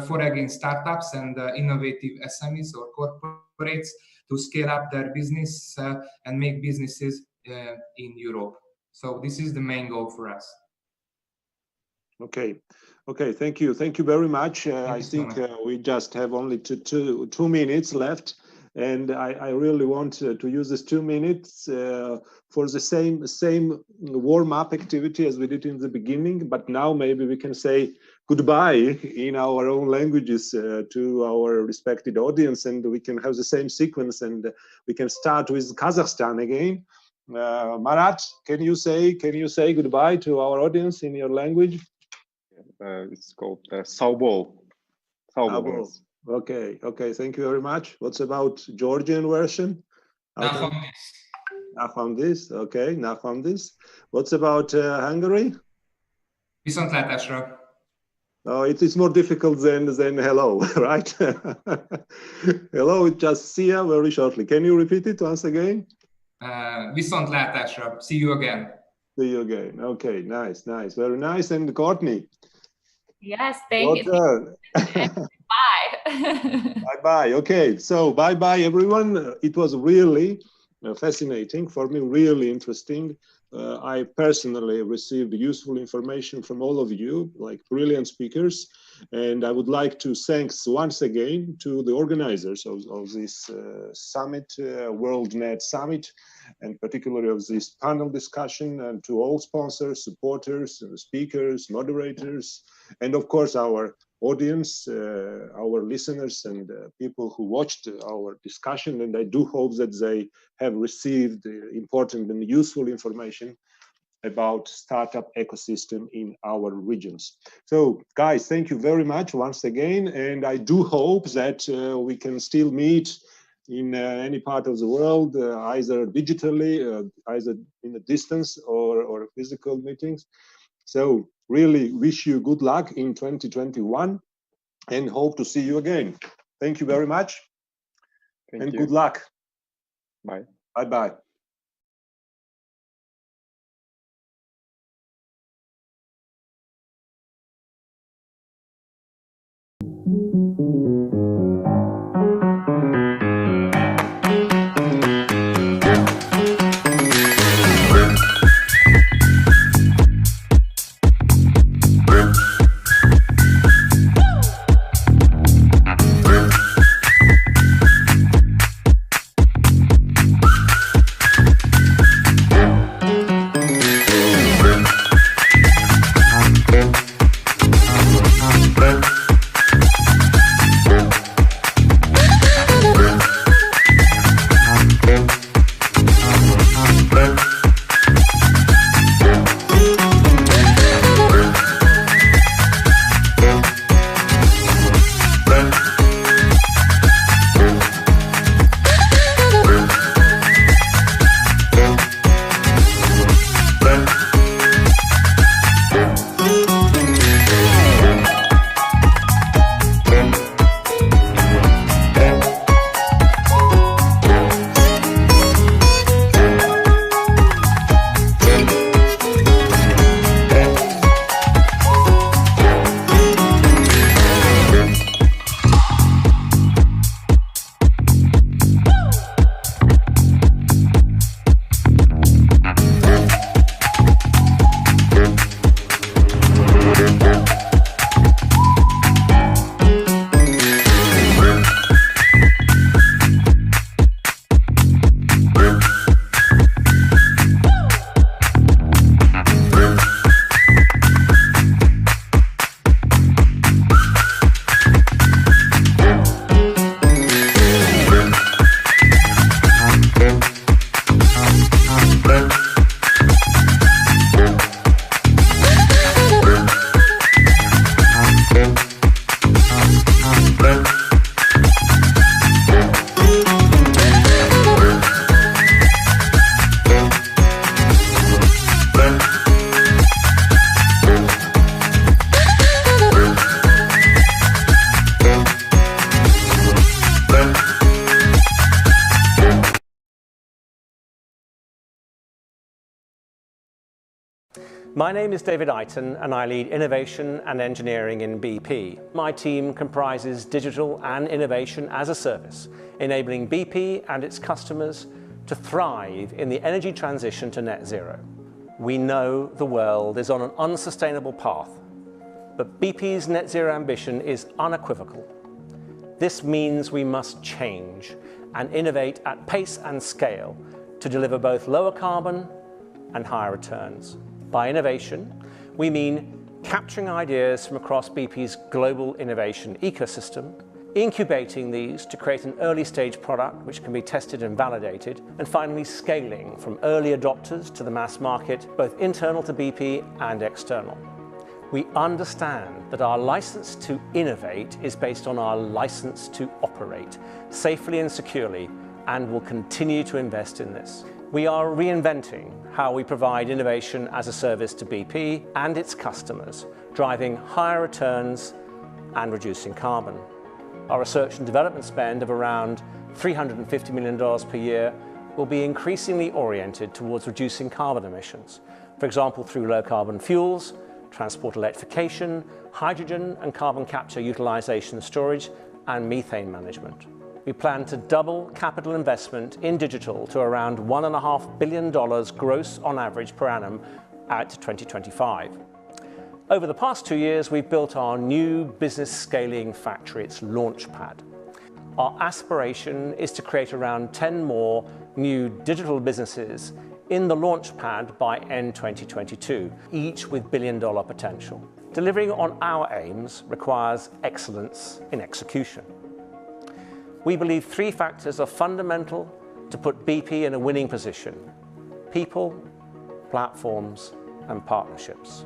foreign startups and innovative SMEs or corporates to scale up their business and make businesses in Europe. So this is the main goal for us. Okay, thank you very much. I think we just have only two minutes left, and I really want to use this 2 minutes for the same warm-up activity as we did in the beginning, but now maybe we can say goodbye in our own languages to our respected audience, and we can have the same sequence, and we can start with Kazakhstan again. Marat, can you say goodbye to our audience in your language? It's called Saubol. Okay, thank you very much. What's about Georgian version? Nafamdis. Okay, Nafamdis. What's about Hungary? Viszontlátásra. Oh, it is more difficult than hello, right? Hello, just see you very shortly. Can you repeat it once again? Viszontlátásra. See you again. See you again. Okay, nice, very nice. And Courtney. Yes, thank you. Bye. Bye. Okay, so bye everyone. It was really fascinating for me, really interesting. I personally received useful information from all of you, like brilliant speakers, and I would like to thank once again to the organizers of this summit, WorldNet Summit, and particularly of this panel discussion, and to all sponsors, supporters, speakers, moderators, and of course our audience, our listeners, and people who watched our discussion. And I do hope that they have received important and useful information about startup ecosystem in our regions. So guys, thank you very much once again, and I do hope that we can still meet in any part of the world, either digitally, either in a distance or physical meetings. So really wish you good luck in 2021 and hope to see you again. Thank you very much. Thank you. Good luck. Bye. Bye-bye. My name is David Eiton and I lead innovation and engineering in BP. My team comprises digital and innovation as a service, enabling BP and its customers to thrive in the energy transition to net zero. We know the world is on an unsustainable path, but BP's net zero ambition is unequivocal. This means we must change and innovate at pace and scale to deliver both lower carbon and higher returns. By innovation, we mean capturing ideas from across BP's global innovation ecosystem, incubating these to create an early stage product which can be tested and validated, and finally scaling from early adopters to the mass market, both internal to BP and external. We understand that our license to innovate is based on our license to operate safely and securely, and will continue to invest in this. We are reinventing how we provide innovation as a service to BP and its customers, driving higher returns and reducing carbon. Our research and development spend of around $350 million per year will be increasingly oriented towards reducing carbon emissions, for example through low carbon fuels, transport electrification, hydrogen and carbon capture utilization storage, and methane management. We plan to double capital investment in digital to around $1.5 billion gross on average per annum at 2025. Over the past 2 years, we've built our new business scaling factory, it's Launchpad. Our aspiration is to create around 10 more new digital businesses in the Launchpad by end 2022, each with billion-dollar potential. Delivering on our aims requires excellence in execution. We believe 3 factors are fundamental to put BP in a winning position: people, platforms, and partnerships.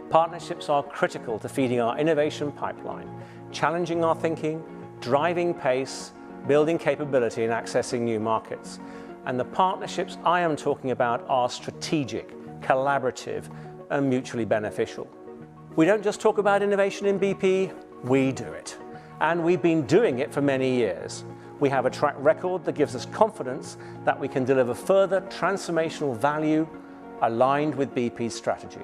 Partnerships are critical to feeding our innovation pipeline, challenging our thinking, driving pace, building capability, and accessing new markets. And the partnerships I am talking about are strategic, collaborative, and mutually beneficial. We don't just talk about innovation in BP, we do it. And we've been doing it for many years. We have a track record that gives us confidence that we can deliver further transformational value aligned with BP's strategy.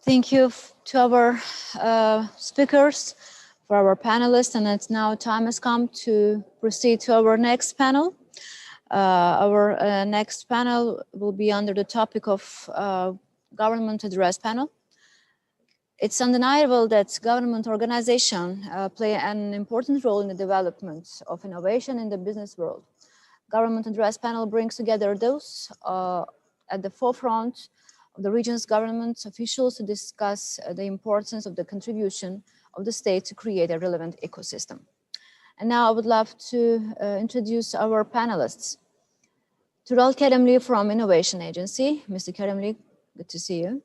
Thank you to our speakers, for our panelists, and it's now time has come to proceed to our next panel. Our next panel will be under the topic of government address panel. It's undeniable that government organizations play an important role in the development of innovation in the business world. Government address panel brings together those at the forefront of the region's government officials to discuss the importance of the contribution of the state to create a relevant ecosystem. And now I would love to introduce our panelists. Tural Keremli from Innovation Agency. Mr. Keremli, good to see you.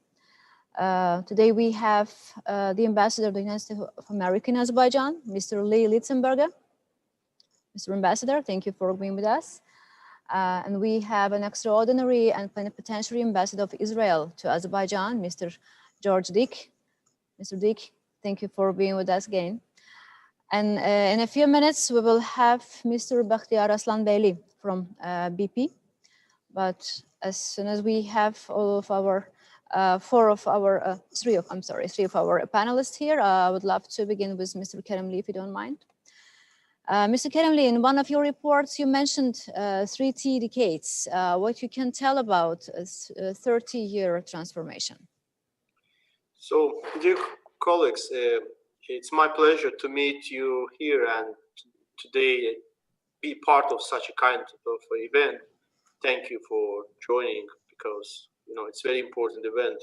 Today we have the Ambassador of the United States of America in Azerbaijan, Mr. Lee Litzenberger. Mr. Ambassador, thank you for being with us. And we have an extraordinary and plenipotentiary ambassador of Israel to Azerbaijan, Mr. George Dick. Mr. Dick, thank you for being with us again. And in a few minutes, we will have Mr. Bakhtiyar Aslanbeyli from BP. But as soon as we have all of our three of our panelists here, I would love to begin with Mr. Keremli, if you don't mind. Mr. Keremli, in one of your reports, you mentioned 3 decades. What you can tell about a 30-year transformation? So, dear colleagues, it's my pleasure to meet you here and today be part of such a kind of event. Thank you for joining, because it's a very important event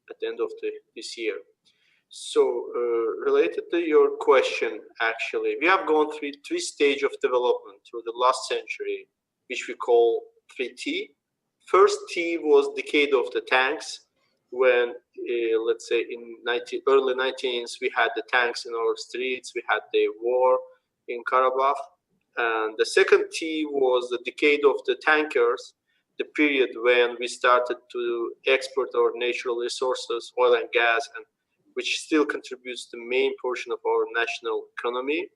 at the end of this year. So, related to your question, actually, we have gone through three stages of development through the last century, which we call 3T. First T was decade of the tanks, when, let's say, in early 19th, we had the tanks in our streets, we had the war in Karabakh. And the second T was the decade of the tankers, the period when we started to export our natural resources, oil and gas, and which still contributes the main portion of our national economy.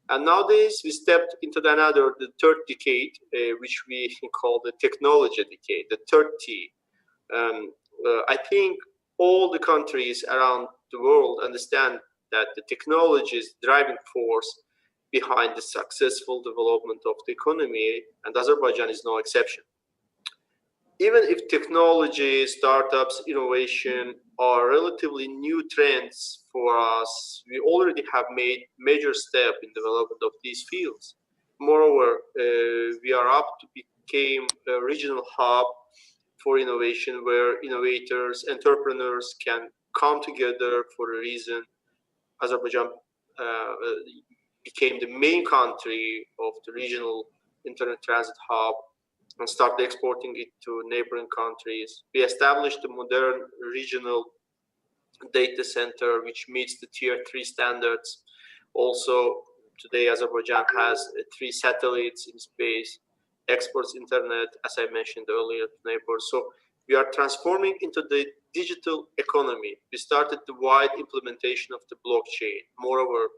And nowadays we stepped into the third decade, which we call the technology decade, the third T. I think all the countries around the world understand that the technology is the driving force behind the successful development of the economy, and Azerbaijan is no exception. Even if technology, startups, innovation are relatively new trends for us, we already have made major steps in development of these fields. Moreover, we are up to become a regional hub for innovation where innovators, entrepreneurs can come together for a reason. Azerbaijan became the main country of the regional internet transit hub and started exporting it to neighboring countries. We established a modern regional data center which meets the tier 3 standards. Also, today Azerbaijan has 3 satellites in space, exports internet, as I mentioned earlier, to neighbors. So we are transforming into the digital economy. We started the wide implementation of the blockchain. Moreover,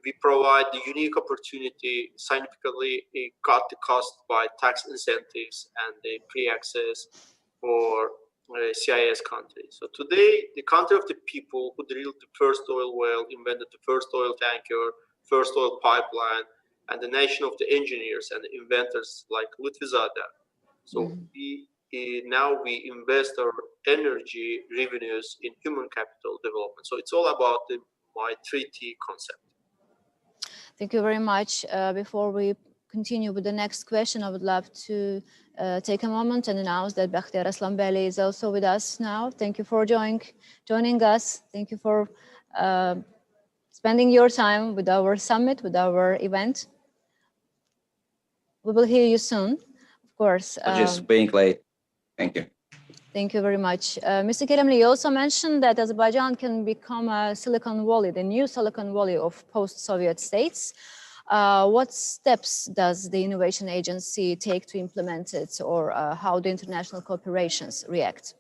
we provide the unique opportunity, significantly cut the cost by tax incentives and the pre-access for CIS countries. So today, the country of the people who drilled the first oil well, invented the first oil tanker, first oil pipeline, and the nation of the engineers and the inventors like Lutfizadeh. So now we invest our energy revenues in human capital development. So it's all about my 3T concept. Thank you very much. Before we continue with the next question, I would love to take a moment and announce that Bakhtiar Aslanbeli is also with us now. Thank you for joining us. Thank you for spending your time with our summit, with our event. We will hear you soon, of course. Just being late. Thank you. Thank you very much. Mr. Keremli, you also mentioned that Azerbaijan can become a Silicon Valley, the new Silicon Valley of post-Soviet states. What steps does the Innovation Agency take to implement it, or how do international corporations react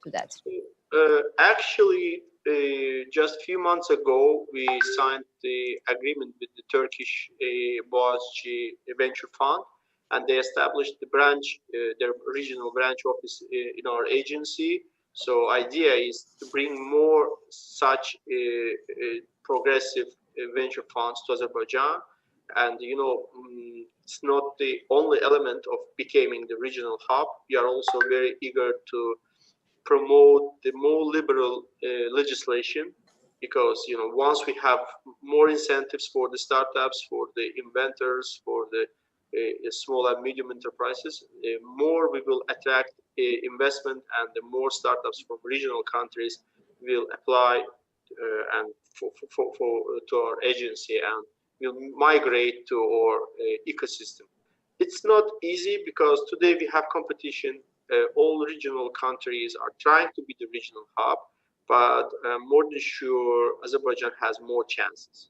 to that? Actually, just a few months ago, we signed the agreement with the Turkish Boğaziçi Venture Fund, and they established the branch, their regional branch office in our agency. So idea is to bring more such progressive venture funds to Azerbaijan. And, you know, it's not the only element of becoming the regional hub. We are also very eager to promote the more liberal legislation, because, you know, once we have more incentives for the startups, for the inventors, for the small and medium enterprises, more we will attract investment, and the more startups from regional countries will apply and to our agency and will migrate to our ecosystem. It's not easy because today we have competition. All regional countries are trying to be the regional hub, but more than sure, Azerbaijan has more chances.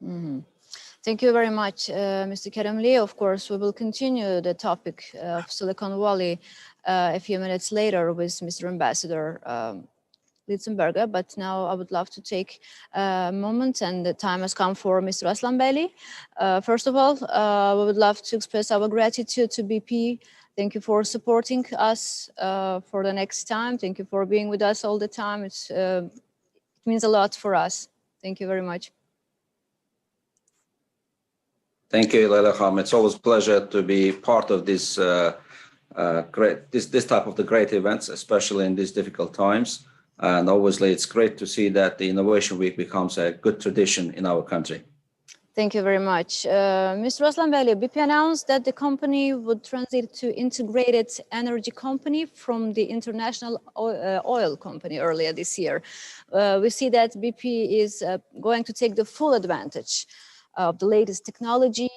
Mm-hmm. Thank you very much, Mr. Keremli. Of course, we will continue the topic of Silicon Valley a few minutes later with Mr. Ambassador Lietzenberger, but now I would love to take a moment, and the time has come for Mr. Aslanbeli. First of all, we would love to express our gratitude to BP. Thank you for supporting us for the next time. Thank you for being with us all the time. It means a lot for us. Thank you very much. Thank you, Leyla Khan. It's always a pleasure to be part of this this type of the great events, especially in these difficult times. And obviously, it's great to see that the Innovation Week becomes a good tradition in our country. Thank you very much. Mr. Aslanbeyli, BP announced that the company would transit to integrated energy company from the international oil company earlier this year. We see that BP is going to take the full advantage of the latest technology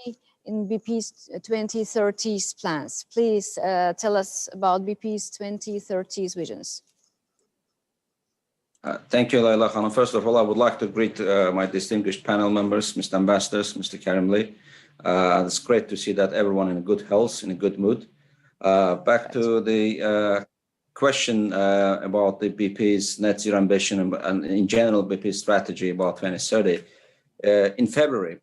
in BP's 2030s plans. Please tell us about BP's 2030s visions. Thank you, Leyla Hanım. First of all, I would like to greet my distinguished panel members, Mr. Ambassadors, Mr. Karimli. It's great to see that everyone in good health, in a good mood. Back to the question about the BP's net zero ambition and in general BP's strategy about 2030. In February,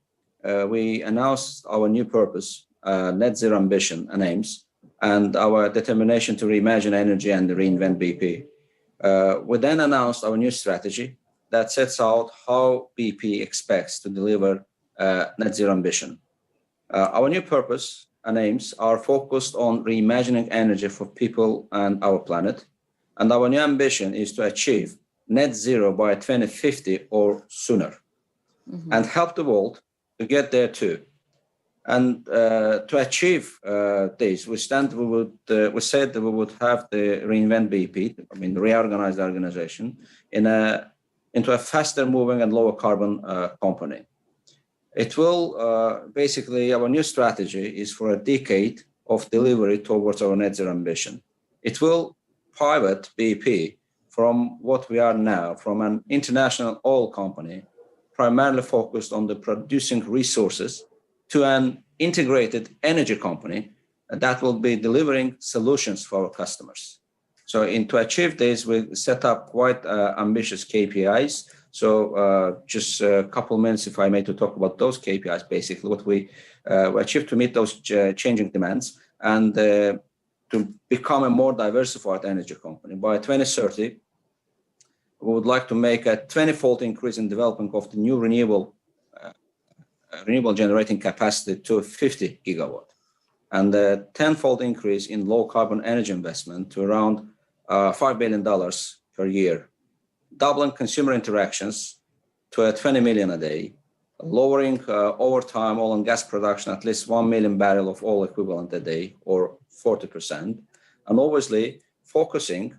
we announced our new purpose, net zero ambition and aims, and our determination to reimagine energy and reinvent BP. We then announced our new strategy that sets out how BP expects to deliver net zero ambition. Our new purpose and aims are focused on reimagining energy for people and our planet. And our new ambition is to achieve net zero by 2050 or sooner, and help the world to get there too. And to achieve this, we said that we would have the reinvent BP, reorganize the organization into a faster moving and lower carbon company. It will basically, our new strategy is for a decade of delivery towards our net zero ambition. It will pivot BP from what we are now, from an international oil company, primarily focused on the producing resources, to an integrated energy company that will be delivering solutions for our customers. So to achieve this, we set up quite ambitious KPIs. So just a couple minutes, if I may, to talk about those KPIs, basically what we achieved to meet those changing demands and to become a more diversified energy company. By 2030, we would like to make a 20-fold increase in development of the new renewable generating capacity to 50 gigawatt, and a 10-fold increase in low carbon energy investment to around $5 billion per year, doubling consumer interactions to 20 million a day, lowering overtime oil and gas production at least 1 million barrel of oil equivalent a day, or 40%, and obviously focusing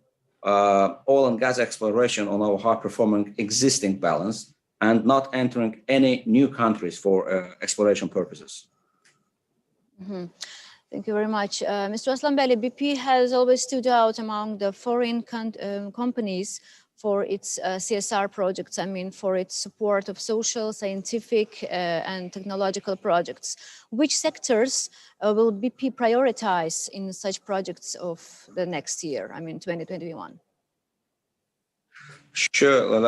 oil and gas exploration on our high-performing existing balance and not entering any new countries for exploration purposes. Thank you very much. Mr. Aslanbeyli, BP has always stood out among the foreign companies for its CSR projects, for its support of social, scientific, and technological projects. Which sectors will BP prioritize in such projects of the next year, 2021? Sure,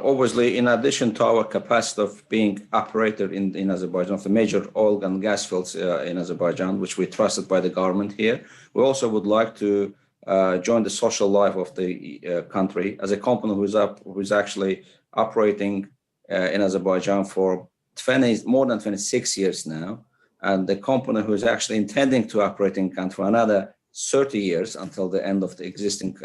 obviously, in addition to our capacity of being operator in Azerbaijan, of the major oil and gas fields in Azerbaijan, which we trusted by the government here, we also would like to join the social life of the country as a company who's actually operating in Azerbaijan for more than 26 years now, and the company who is actually intending to operate in country for another 30 years until the end of the existing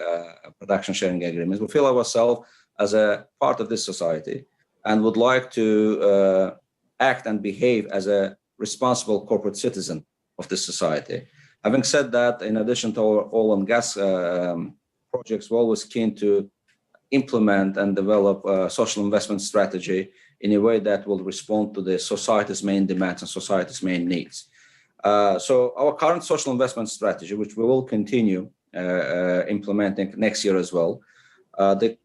production sharing agreements. We feel ourselves as a part of this society and would like to act and behave as a responsible corporate citizen of this society. Having said that, in addition to our oil and gas projects, we're always keen to implement and develop a social investment strategy in a way that will respond to the society's main demands and society's main needs. So our current social investment strategy, which we will continue implementing next year as well, the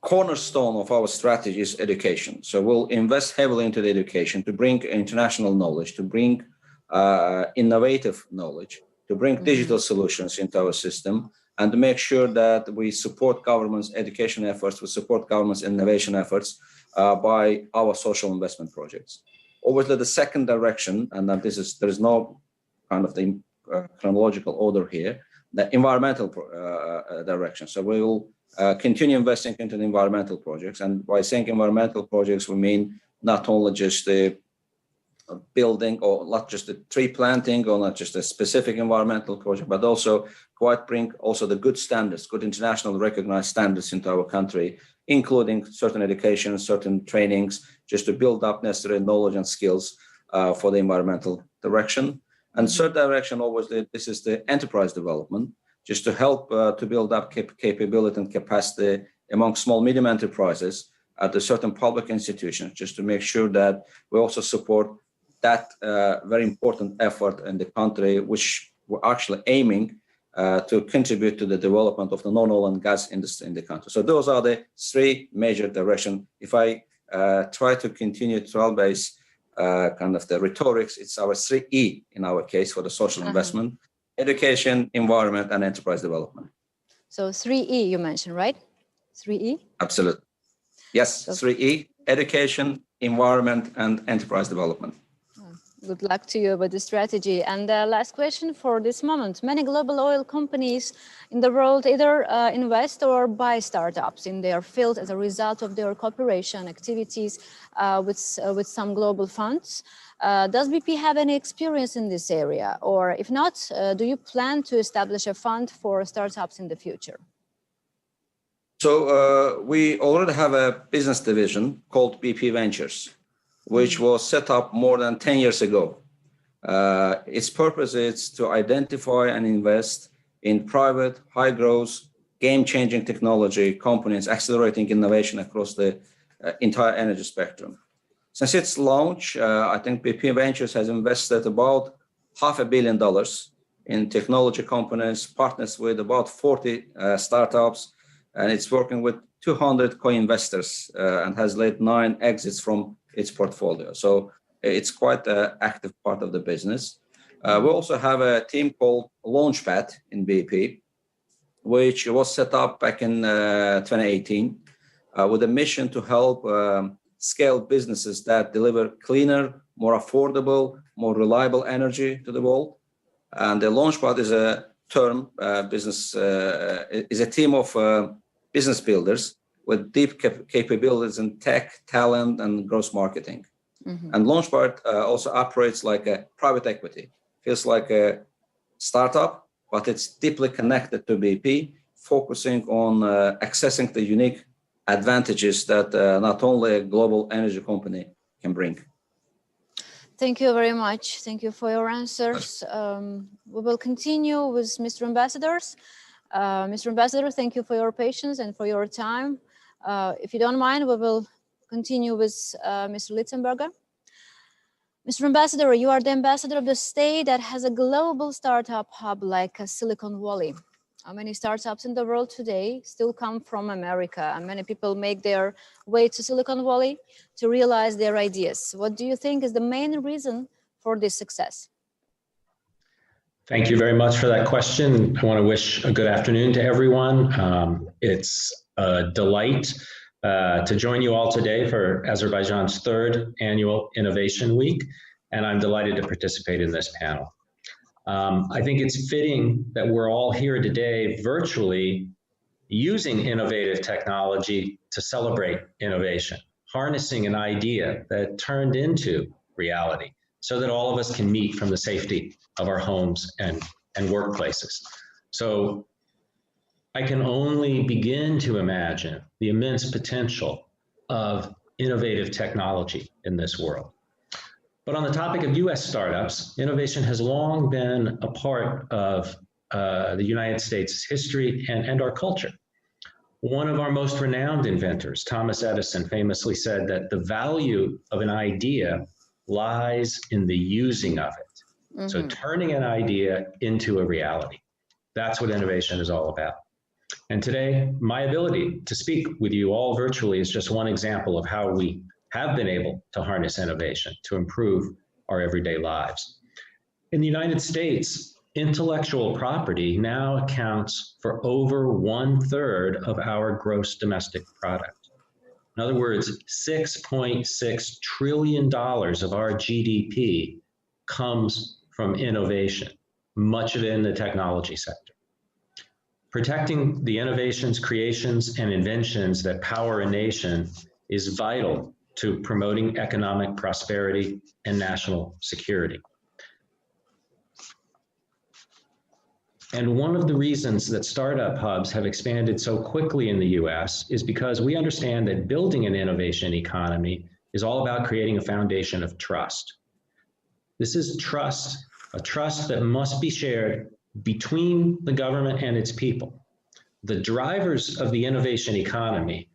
cornerstone of our strategy is education. So we'll invest heavily into the education to bring international knowledge, to bring innovative knowledge, to bring digital solutions into our system, and to make sure that we support government's education efforts, we support government's innovation efforts by our social investment projects. Obviously, the second direction, and that there is no kind of the chronological order here, the environmental direction. So we will continue investing into the environmental projects. And by saying environmental projects, we mean not only just the building or not just the tree planting or not just a specific environmental project, but also bring also the good standards, good international recognized standards into our country, including certain education, certain trainings, just to build up necessary knowledge and skills for the environmental direction. And third direction, obviously, this is the enterprise development, just to help to build up capability and capacity among small, medium enterprises at a certain public institutions, just to make sure that we also support that very important effort in the country, which we're actually aiming to contribute to the development of the non-oil and gas industry in the country. So those are the three major directions. If I try to continue to base kind of the rhetorics, it's our 3E in our case for the social investment: education, environment, and enterprise development. So 3E you mentioned, right? 3E? Absolutely. Yes, 3E: education, environment, and enterprise development. Good luck to you with the strategy. And the last question for this moment. Many global oil companies in the world either invest or buy startups in their field as a result of their cooperation activities with some global funds. Does BP have any experience in this area? Or if not, do you plan to establish a fund for startups in the future? So we already have a business division called BP Ventures, which was set up more than 10 years ago. Its purpose is to identify and invest in private, high-growth, game-changing technology companies accelerating innovation across the entire energy spectrum. Since its launch, I think BP Ventures has invested about $500 million in technology companies, partners with about 40 startups, and it's working with 200 co-investors and has led 9 exits from its portfolio. So it's quite an active part of the business. We also have a team called Launchpad in BP, which was set up back in 2018 with a mission to help scale businesses that deliver cleaner, more affordable, more reliable energy to the world. And the Launchpad is a term, is a team of business builders with deep capabilities in tech, talent, and growth marketing. And Launchpad also operates like a private equity. Feels like a startup, but it's deeply connected to BP, focusing on accessing the unique advantages that not only a global energy company can bring. Thank you very much. Thank you for your answers. We will continue with Mr. Ambassadors. Mr. Ambassador, thank you for your patience and for your time. If you don't mind, we will continue with Mr. Litzenberger. Mr. Ambassador, you are the ambassador of the state that has a global startup hub like Silicon Valley. Many startups in the world today still come from America, and many people make their way to Silicon Valley to realize their ideas. What do you think is the main reason for this success? Thank you very much for that question. I want to wish a good afternoon to everyone. It's a delight to join you all today for Azerbaijan's 3rd annual Innovation Week, and I'm delighted to participate in this panel. I think it's fitting that we're all here today virtually using innovative technology to celebrate innovation, harnessing an idea that turned into reality so that all of us can meet from the safety of our homes and workplaces. So I can only begin to imagine the immense potential of innovative technology in this world. But on the topic of US startups, innovation has long been a part of the United States' history and our culture. One of our most renowned inventors, Thomas Edison, famously said that the value of an idea lies in the using of it. So turning an idea into a reality. That's what innovation is all about. And today, my ability to speak with you all virtually is just one example of how we have been able to harness innovation to improve our everyday lives. In the United States, intellectual property now accounts for over 1/3 of our gross domestic product. In other words, $6.6 trillion of our GDP comes from innovation, much of it in the technology sector. Protecting the innovations, creations, and inventions that power a nation is vital to promoting economic prosperity and national security. And one of the reasons that startup hubs have expanded so quickly in the US is because we understand that building an innovation economy is all about creating a foundation of trust. This is trust, a trust that must be shared between the government and its people. The drivers of the innovation economy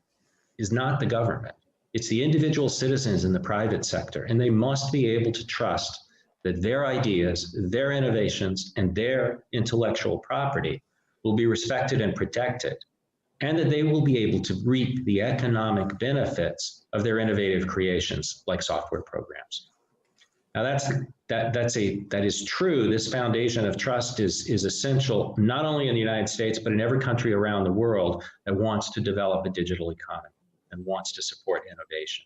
is not the government. It's the individual citizens in the private sector, and they must be able to trust that their ideas, their innovations, and their intellectual property will be respected and protected, and that they will be able to reap the economic benefits of their innovative creations like software programs. Now that is true. This foundation of trust is essential not only in the United States, but in every country around the world that wants to develop a digital economy and wants to support innovation.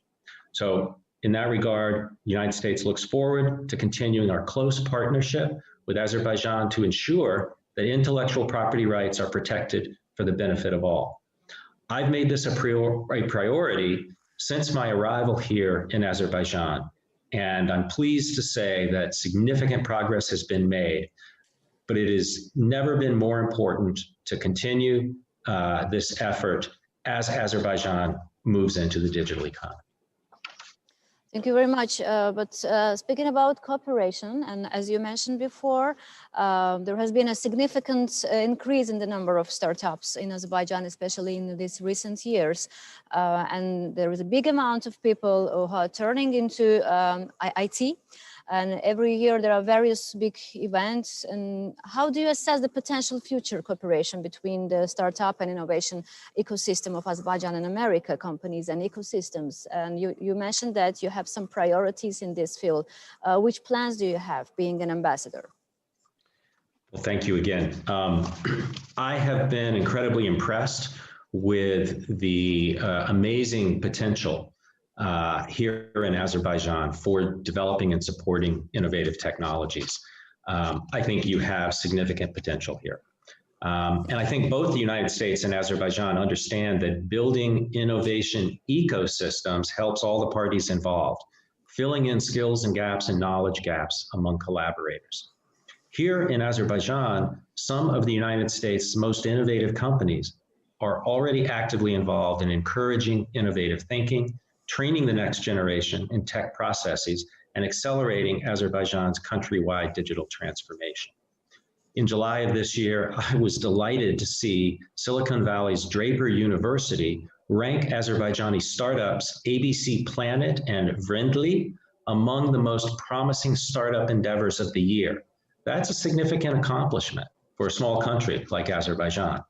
So in that regard, the United States looks forward to continuing our close partnership with Azerbaijan to ensure that intellectual property rights are protected for the benefit of all. I've made this a priority since my arrival here in Azerbaijan, and I'm pleased to say that significant progress has been made, but it has never been more important to continue this effort as Azerbaijan moves into the digital economy. Thank you very much. But speaking about cooperation, and as you mentioned before, there has been a significant increase in the number of startups in Azerbaijan, especially in these recent years. And there is a big amount of people who are turning into IT. And every year there are various big events. And how do you assess the potential future cooperation between the startup and innovation ecosystem of Azerbaijan and America companies and ecosystems? And you mentioned that you have some priorities in this field. Which plans do you have being an ambassador? Well, thank you again. I have been incredibly impressed with the amazing potential here in Azerbaijan for developing and supporting innovative technologies. I think you have significant potential here. And I think both the United States and Azerbaijan understand that building innovation ecosystems helps all the parties involved, filling in skills and gaps and knowledge gaps among collaborators. Here in Azerbaijan, some of the United States' most innovative companies are already actively involved in encouraging innovative thinking, training the next generation in tech processes, and accelerating Azerbaijan's countrywide digital transformation. In July of this year, I was delighted to see Silicon Valley's Draper University rank Azerbaijani startups ABC Planet and Vrindly among the most promising startup endeavors of the year. That's a significant accomplishment for a small country like Azerbaijan.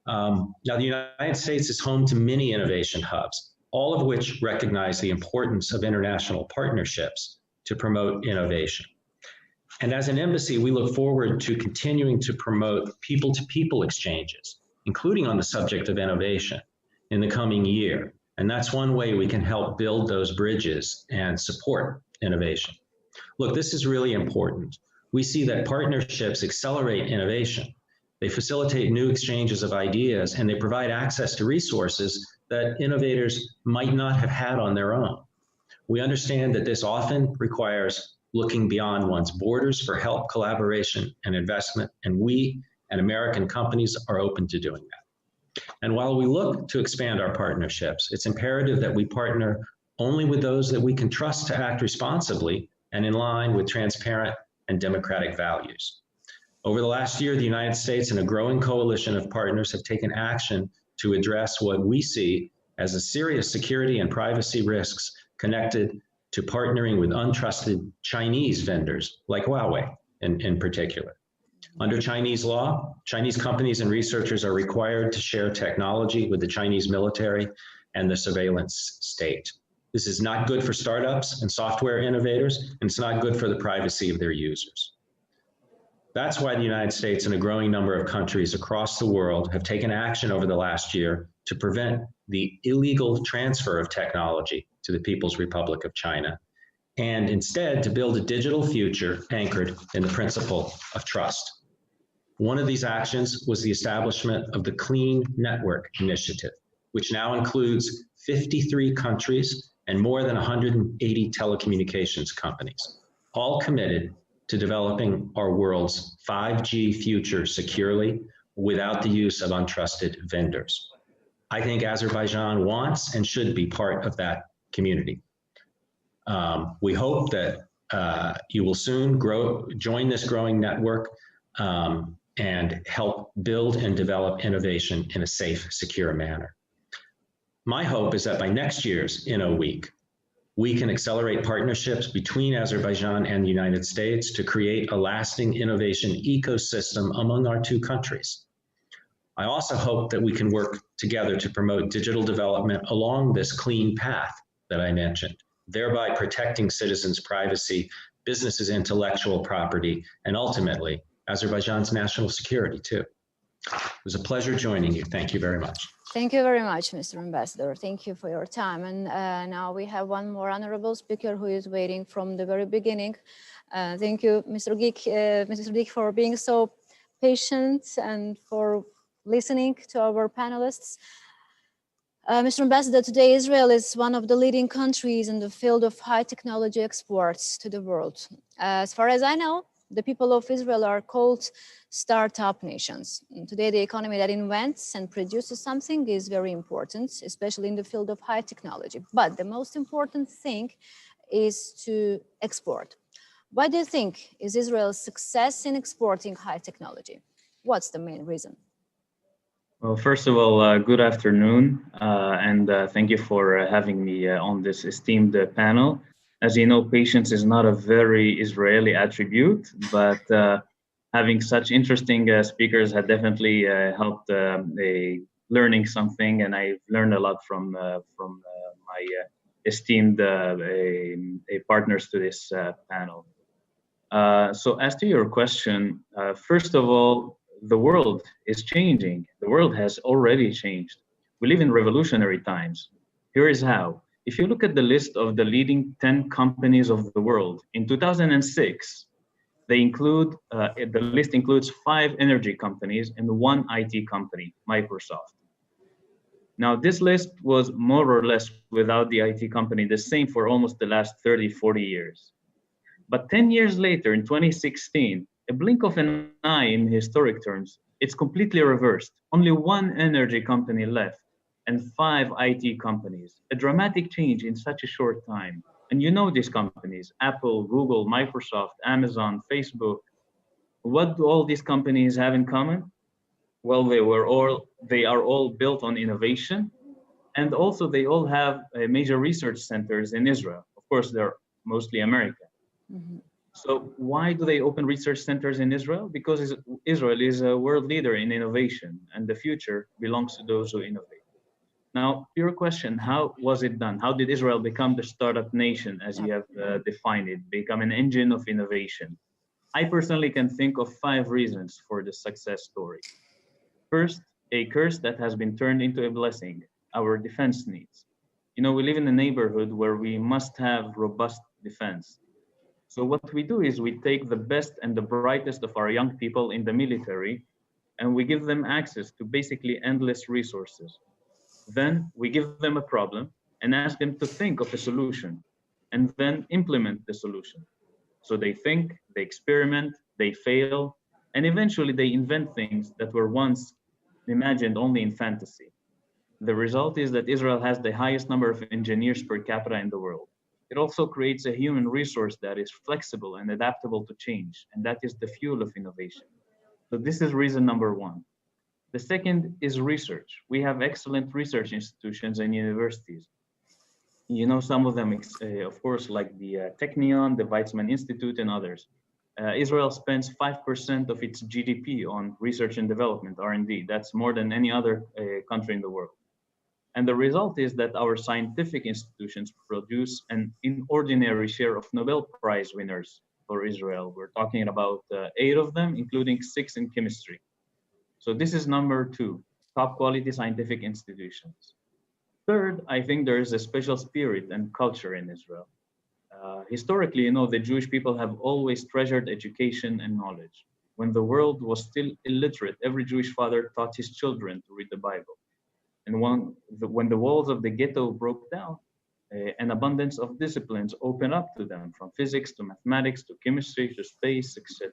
Now, the United States is home to many innovation hubs, all of which recognize the importance of international partnerships to promote innovation. And as an embassy, we look forward to continuing to promote people-to-people exchanges, including on the subject of innovation, in the coming year. And that's one way we can help build those bridges and support innovation. Look, this is really important. We see that partnerships accelerate innovation. They facilitate new exchanges of ideas, and they provide access to resources that innovators might not have had on their own. We understand that this often requires looking beyond one's borders for help, collaboration, and investment, and we and American companies are open to doing that. And while we look to expand our partnerships, it's imperative that we partner only with those that we can trust to act responsibly and in line with transparent and democratic values. Over the last year, the United States and a growing coalition of partners have taken action to address what we see as a serious security and privacy risks connected to partnering with untrusted Chinese vendors like Huawei in particular. Under Chinese law, Chinese companies and researchers are required to share technology with the Chinese military and the surveillance state. This is not good for startups and software innovators, and it's not good for the privacy of their users. That's why the United States and a growing number of countries across the world have taken action over the last year to prevent the illegal transfer of technology to the People's Republic of China, and instead to build a digital future anchored in the principle of trust. One of these actions was the establishment of the Clean Network Initiative, which now includes 53 countries and more than 180 telecommunications companies, all committed to developing our world's 5G future securely without the use of untrusted vendors. I think Azerbaijan wants and should be part of that community. We hope that you will soon join this growing network and help build and develop innovation in a safe, secure manner. My hope is that by next year's Inno Week, we can accelerate partnerships between Azerbaijan and the United States to create a lasting innovation ecosystem among our two countries. I also hope that we can work together to promote digital development along this clean path that I mentioned, thereby protecting citizens' privacy, businesses' intellectual property, and ultimately, Azerbaijan's national security too. It was a pleasure joining you. Thank you very much. Thank you very much, Mr. Ambassador. Thank you for your time. And now we have one more honorable speaker who is waiting from the very beginning. Thank you, Mr. Geek, for being so patient and for listening to our panelists. Mr. Ambassador, today Israel is one of the leading countries in the field of high technology exports to the world. As far as I know, the people of Israel are called startup nations. And today, the economy that invents and produces something is very important, especially in the field of high technology. But the most important thing is to export. Why do you think is Israel's success in exporting high technology? What's the main reason? Well, first of all, good afternoon, and thank you for having me on this esteemed panel. As you know, patience is not a very Israeli attribute, but having such interesting speakers had definitely helped learning something, and I've learned a lot from my esteemed partners to this panel. So as to your question, first of all, the world is changing. The world has already changed. We live in revolutionary times. Here is how. If you look at the list of the leading 10 companies of the world, in 2006, the list includes 5 energy companies and 1 IT company, Microsoft. Now, this list was more or less without the IT company the same for almost the last 30, 40 years. But 10 years later, in 2016, a blink of an eye in historic terms, it's completely reversed. Only 1 energy company left and 5 IT companies. A dramatic change in such a short time. And you know these companies, Apple, Google, Microsoft, Amazon, Facebook. What do all these companies have in common? Well, they are all built on innovation. And also they all have major research centers in Israel. Of course, they're mostly American. Mm-hmm. So why do they open research centers in Israel? Because Israel is a world leader in innovation, and the future belongs to those who innovate. Now, to your question, how was it done? How did Israel become the startup nation, as you have defined it, become an engine of innovation? I personally can think of 5 reasons for the success story. First, a curse that has been turned into a blessing, our defense needs. You know, we live in a neighborhood where we must have robust defense. So what we do is we take the best and the brightest of our young people in the military, and we give them access to basically endless resources. Then we give them a problem and ask them to think of a solution and then implement the solution. So they think, they experiment, they fail, and eventually they invent things that were once imagined only in fantasy. The result is that Israel has the highest number of engineers per capita in the world. It also creates a human resource that is flexible and adaptable to change, and that is the fuel of innovation. So this is reason number 1. The second is research. We have excellent research institutions and universities. You know some of them, of course, like the Technion, the Weizmann Institute, and others. Israel spends 5% of its GDP on research and development, R&D. That's more than any other country in the world. And the result is that our scientific institutions produce an inordinary share of Nobel Prize winners for Israel. We're talking about 8 of them, including 6 in chemistry. So this is number 2, top quality scientific institutions. Third, I think there is a special spirit and culture in Israel. Historically, you know, the Jewish people have always treasured education and knowledge. When the world was still illiterate, every Jewish father taught his children to read the Bible. And when the walls of the ghetto broke down, an abundance of disciplines opened up to them, from physics to mathematics to chemistry to space, etc.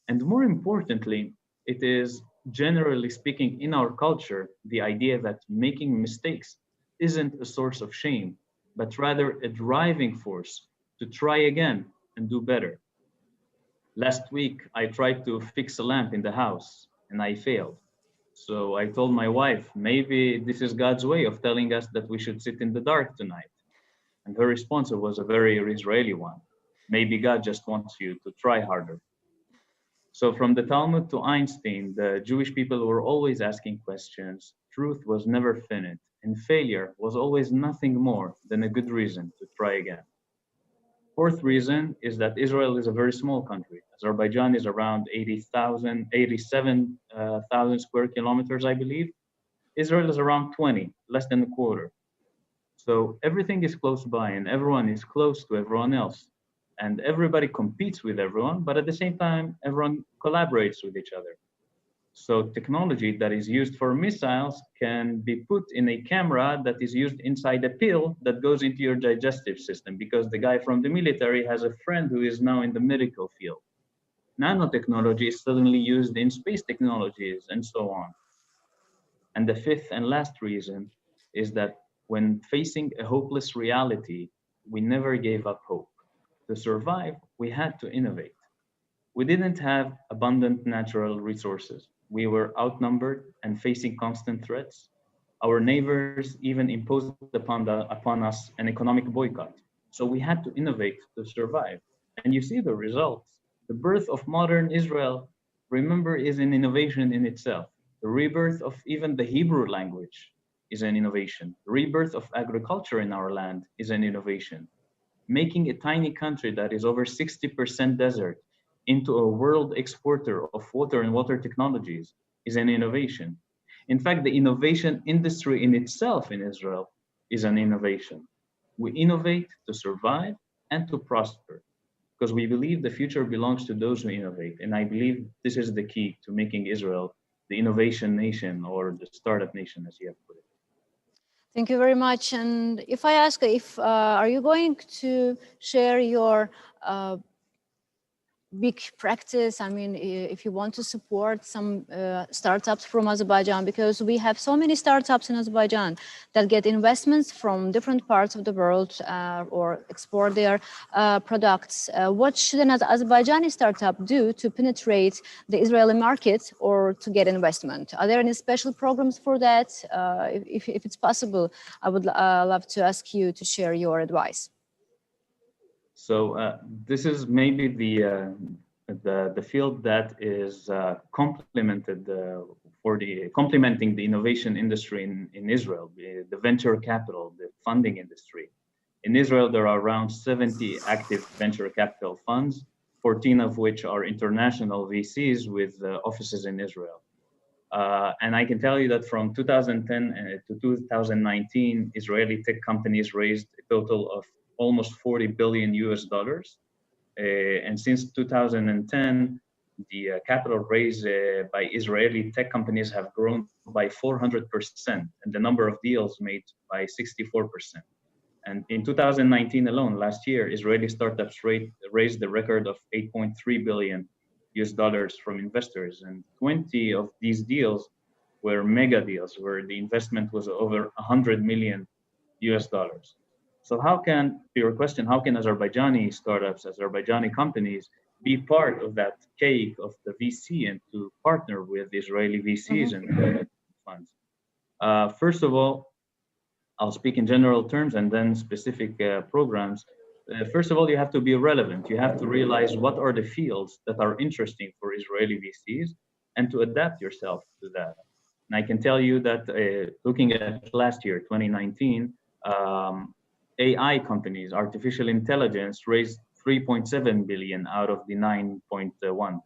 And more importantly, it is, generally speaking, in our culture, the idea that making mistakes isn't a source of shame, but rather a driving force to try again and do better. Last week, I tried to fix a lamp in the house and I failed. So I told my wife, maybe this is God's way of telling us that we should sit in the dark tonight. And her response was a very Israeli one. Maybe God just wants you to try harder. So from the Talmud to Einstein, the Jewish people were always asking questions. Truth was never finite, and failure was always nothing more than a good reason to try again. Fourth reason is that Israel is a very small country. Azerbaijan is around 87,000 square kilometers, I believe. Israel is around 20, less than a quarter. So everything is close by and everyone is close to everyone else. And everybody competes with everyone, but at the same time, everyone collaborates with each other. So technology that is used for missiles can be put in a camera that is used inside a pill that goes into your digestive system, because the guy from the military has a friend who is now in the medical field. Nanotechnology is suddenly used in space technologies and so on. And the fifth and last reason is that when facing a hopeless reality, we never gave up hope. To survive, we had to innovate. We didn't have abundant natural resources. We were outnumbered and facing constant threats. Our neighbors even imposed upon us an economic boycott. So we had to innovate to survive. And you see the results. The birth of modern Israel, remember, is an innovation in itself. The rebirth of even the Hebrew language is an innovation. The rebirth of agriculture in our land is an innovation. Making a tiny country that is over 60% desert into a world exporter of water and water technologies is an innovation. In fact, the innovation industry in itself in Israel is an innovation. We innovate to survive and to prosper, because we believe the future belongs to those who innovate. And I believe this is the key to making Israel the innovation nation, or the startup nation, as you have put it. Thank you very much. And if I ask, are you going to share your big practice? I mean, if you want to support some startups from Azerbaijan, because we have so many startups in Azerbaijan that get investments from different parts of the world or export their products. What should an Azerbaijani startup do to penetrate the Israeli market or to get investment? Are there any special programs for that? If it's possible, I would love to ask you to share your advice. So this is maybe the field that is complementing the innovation industry in Israel, the venture capital, the funding industry. In Israel, there are around 70 active venture capital funds, 14 of which are international VCs with offices in Israel. And I can tell you that from 2010 to 2019, Israeli tech companies raised a total of almost $40 billion US. And since 2010, the capital raised by Israeli tech companies have grown by 400%, and the number of deals made by 64%. And in 2019 alone, last year, Israeli startups raised the record of $8.3 billion US from investors. And 20 of these deals were mega deals, where the investment was over $100 million US. So how can, to your question, how can Azerbaijani startups, Azerbaijani companies be part of that cake of the VC and to partner with Israeli VCs and funds? First of all, I'll speak in general terms and then specific programs. First of all, you have to be relevant. You have to realize what are the fields that are interesting for Israeli VCs and to adapt yourself to that. And I can tell you that looking at last year, 2019, AI companies, artificial intelligence, raised 3.7 billion out of the 9.1.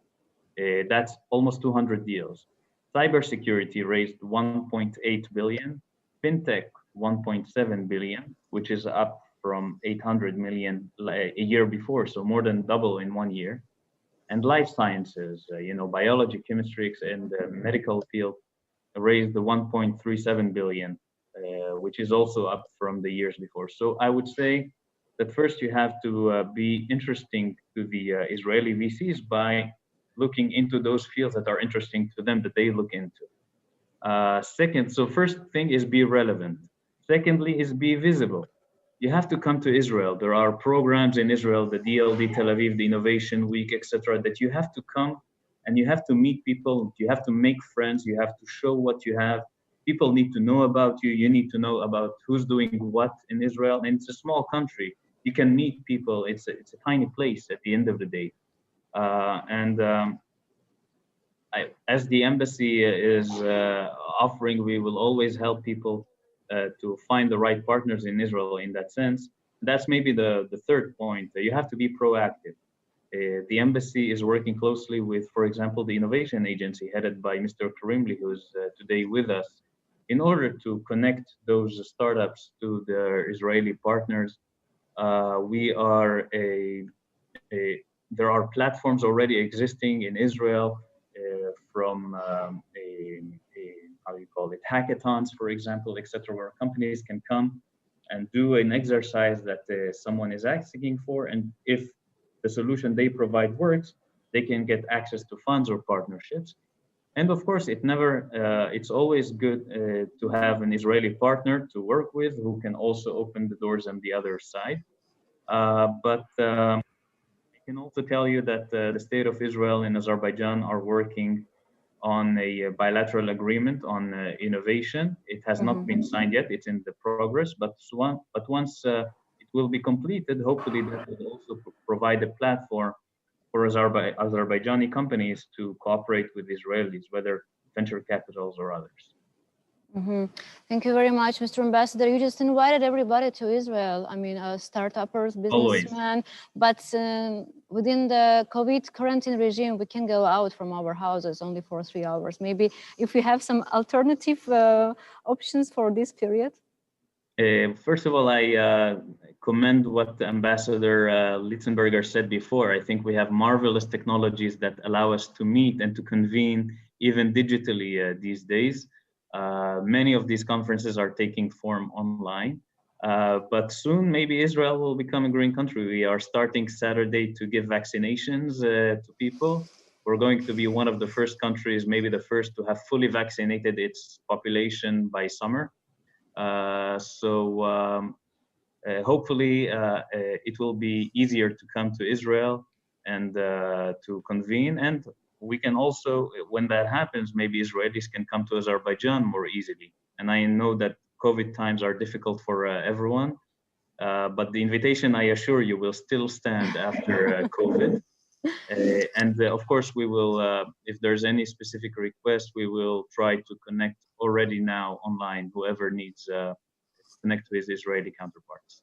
That's almost 200 deals. Cybersecurity raised 1.8 billion. FinTech, 1.7 billion, which is up from 800 million a year before, so more than double in 1 year. And life sciences, biology, chemistry, and the medical field raised the 1.37 billion. Which is also up from the years before. So I would say that first you have to be interesting to the Israeli VCs by looking into those fields that are interesting to them that they look into. Second, so first thing is be relevant. Secondly is be visible. you have to come to Israel. There are programs in Israel, the DLD Tel Aviv, the Innovation Week, etc., that you have to come and you have to meet people. You have to make friends. You have to show what you have. People need to know about you. You need to know about who's doing what in Israel. And it's a small country. You can meet people. It's a tiny place at the end of the day. As the embassy is offering, we will always help people to find the right partners in Israel in that sense. That's maybe the third point. You have to be proactive. The embassy is working closely with, for example, the Innovation Agency headed by Mr. Karimli, who's today with us, in order to connect those startups to their Israeli partners. There are platforms already existing in Israel from how you call it, hackathons, for example, etc., where companies can come and do an exercise that someone is asking for, and if the solution they provide works, they can get access to funds or partnerships. And of course, it's always good to have an Israeli partner to work with who can also open the doors on the other side. I can also tell you that the State of Israel and Azerbaijan are working on a bilateral agreement on innovation. It has not been signed yet, it's in the progress, but once it will be completed, hopefully that will also provide a platform for Azerbaijani companies to cooperate with Israelis, whether venture capitals or others. Thank you very much, Mr. Ambassador. You just invited everybody to Israel. I mean, startuppers, businessmen, but within the COVID quarantine regime, we can go out from our houses only for 3 hours. Maybe if we have some alternative options for this period. First of all, I commend what Ambassador Litzenberger said before. I think we have marvelous technologies that allow us to meet and to convene even digitally these days. Many of these conferences are taking form online, but soon maybe Israel will become a green country. We are starting Saturday to give vaccinations to people. We're going to be one of the first countries, maybe the first, to have fully vaccinated its population by summer. Hopefully it will be easier to come to Israel and to convene. And we can also, when that happens, maybe Israelis can come to Azerbaijan more easily. And I know that COVID times are difficult for everyone, but the invitation, I assure you, will still stand after COVID. Of course, we will, if there's any specific request, we will try to connect already now online, whoever needs to connect to his Israeli counterparts.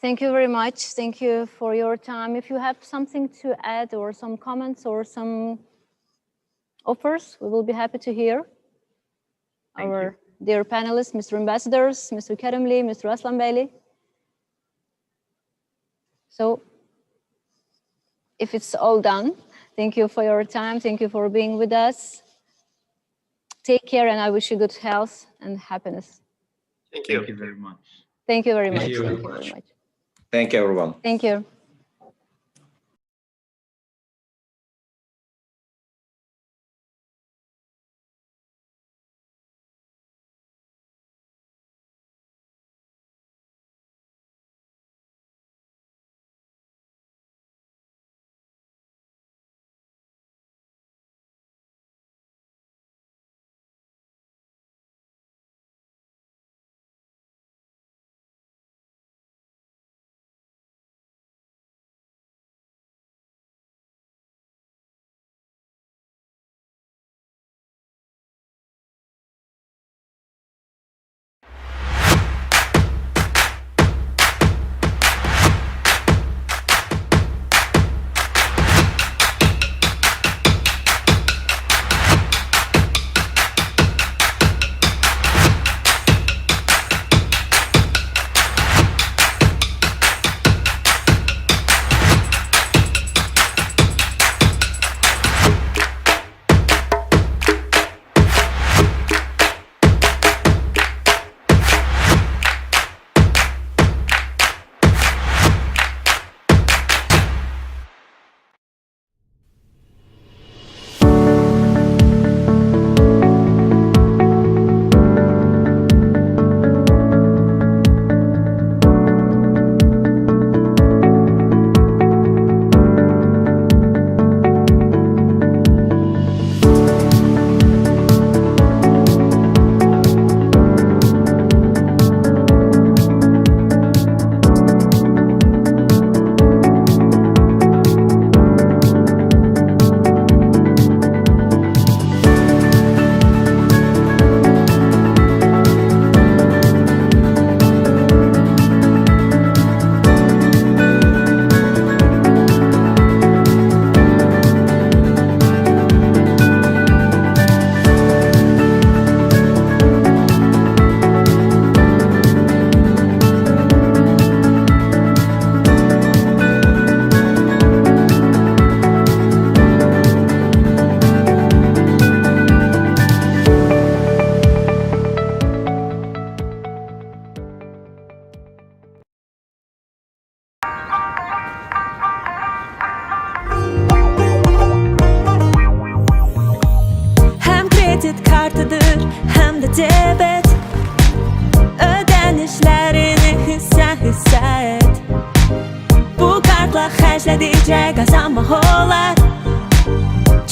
Thank you very much. Thank you for your time. If you have something to add or some comments or some offers, we will be happy to hear. Our dear panelists, Mr. Ambassadors, Mr. Karimli, Mr. Aslan Beyli. So if it's all done, thank you for your time. Thank you for being with us. Take care, and I wish you good health and happiness. Thank you. Thank you very much. Thank you very much. Thank you Thank you very much. Thank you, everyone. Thank you.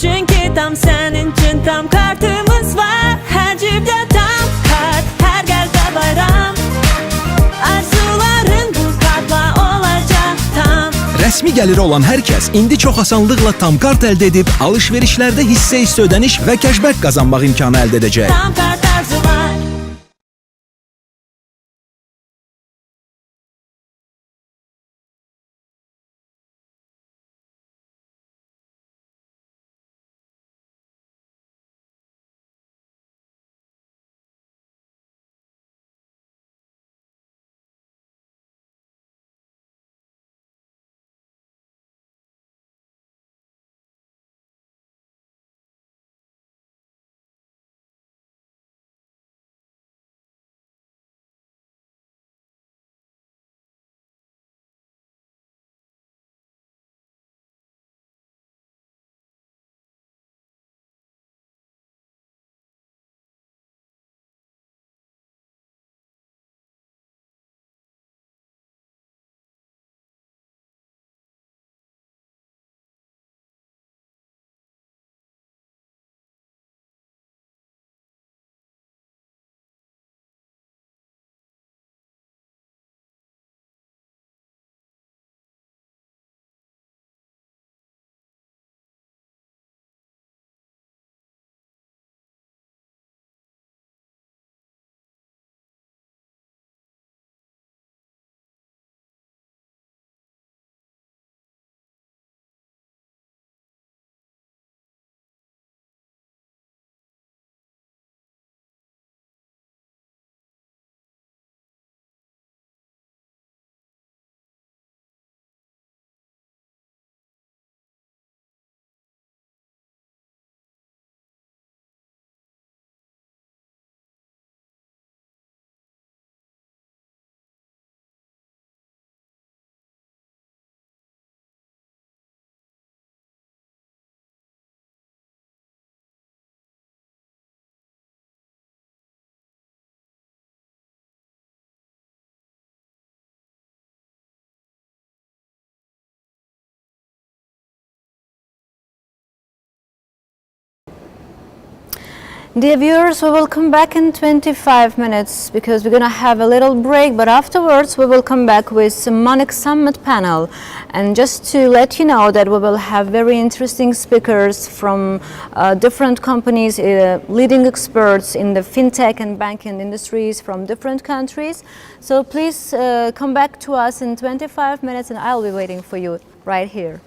Çünkü tam senin için tam kartımız var. Her cebde tam kart, her gelse bayram. Arzuların bu kartla olacak tam. Rəsmi gəliri olan hər kəs indi çox asanlıqla tam kart əldə edib alış-verişlərdə hissə ödəniş və cashback qazanmaq imkanı əldə edəcək. Tam kart arzular. Dear viewers, we will come back in 25 minutes because we're going to have a little break, but afterwards we will come back with the Monix Summit panel. And just to let you know that we will have very interesting speakers from different companies, leading experts in the fintech and banking industries from different countries. So please come back to us in 25 minutes and I'll be waiting for you right here.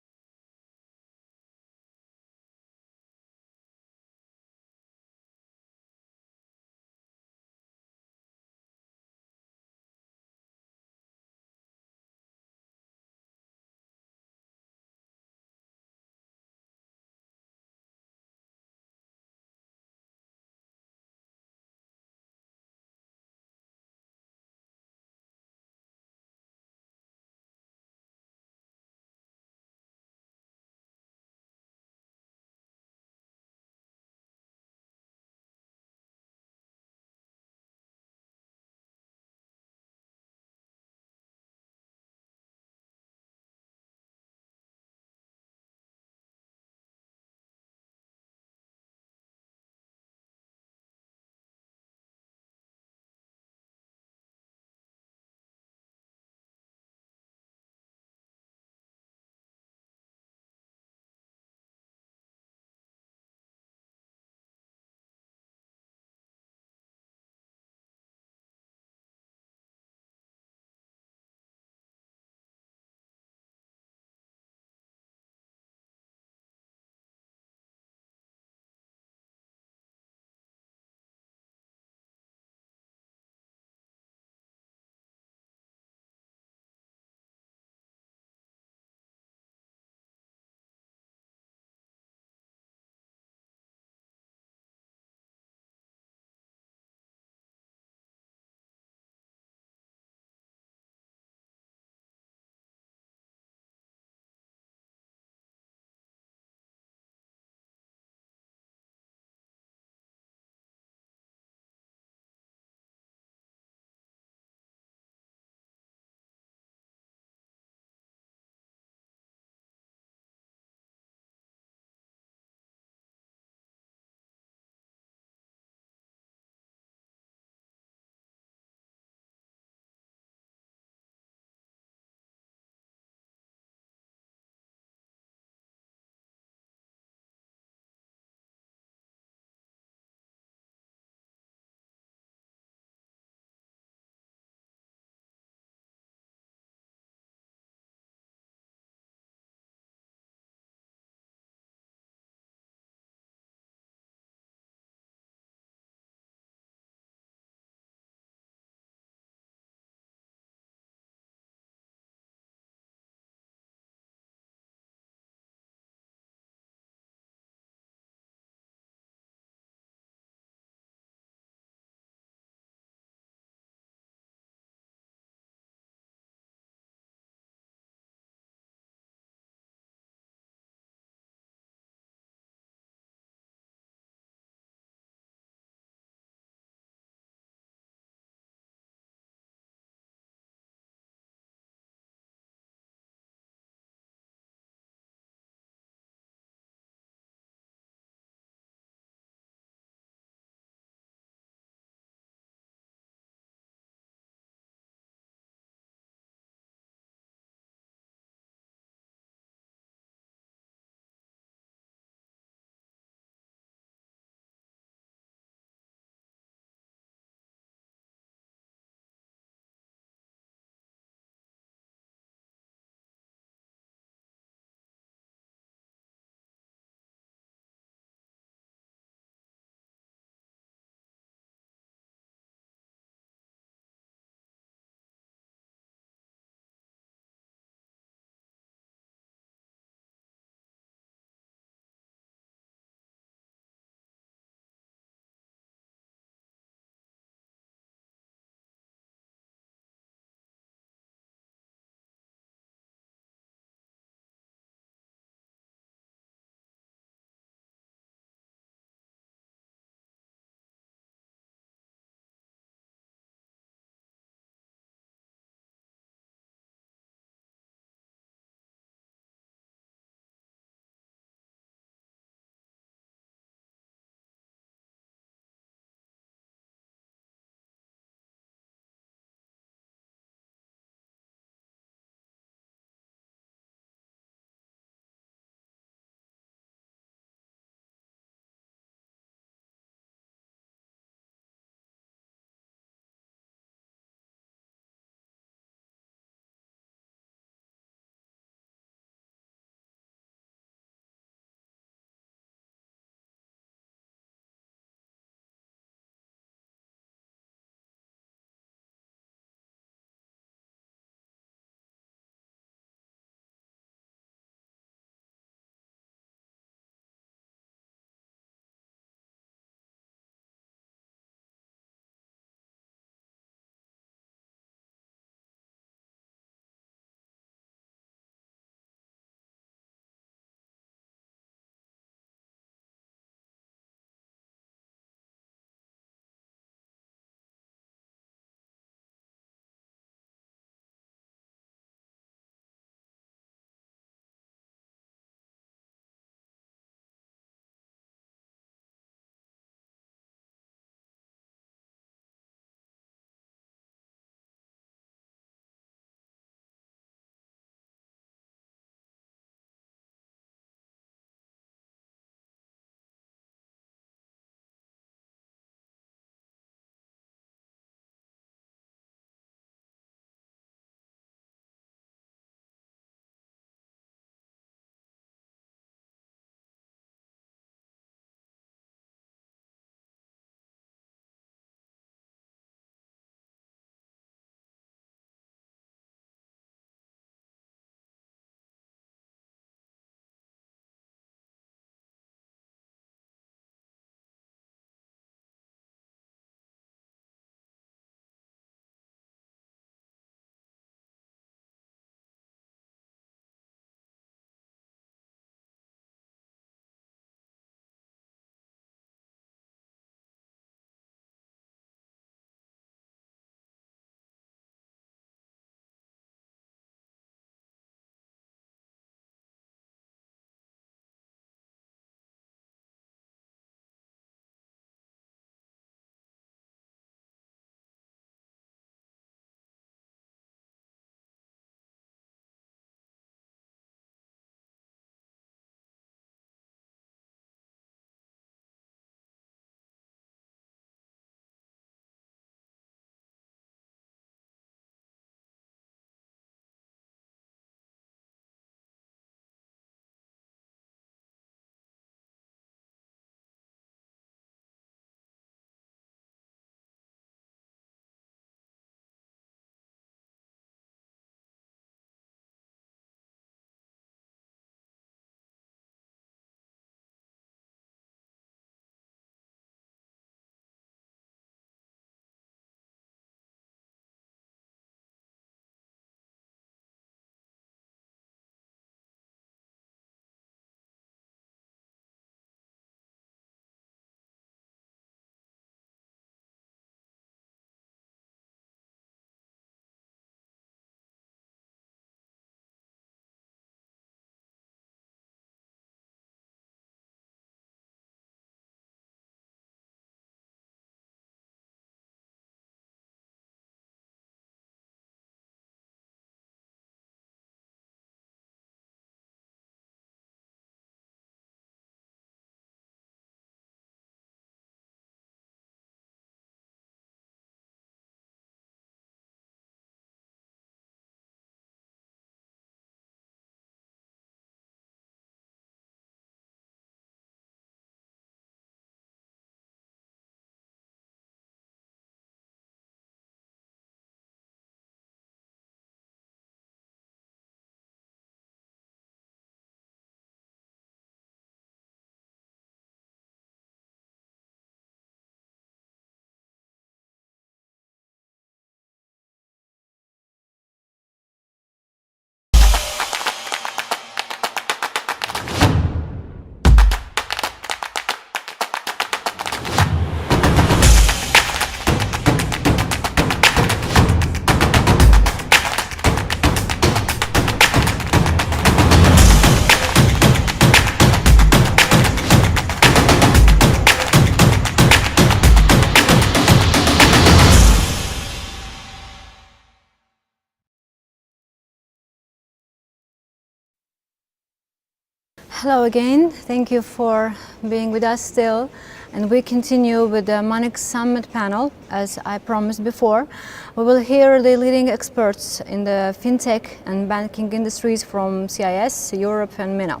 Hello again. Thank you for being with us still. And we continue with the Monex Summit panel. As I promised before, we will hear the leading experts in the fintech and banking industries from CIS, Europe and MENA.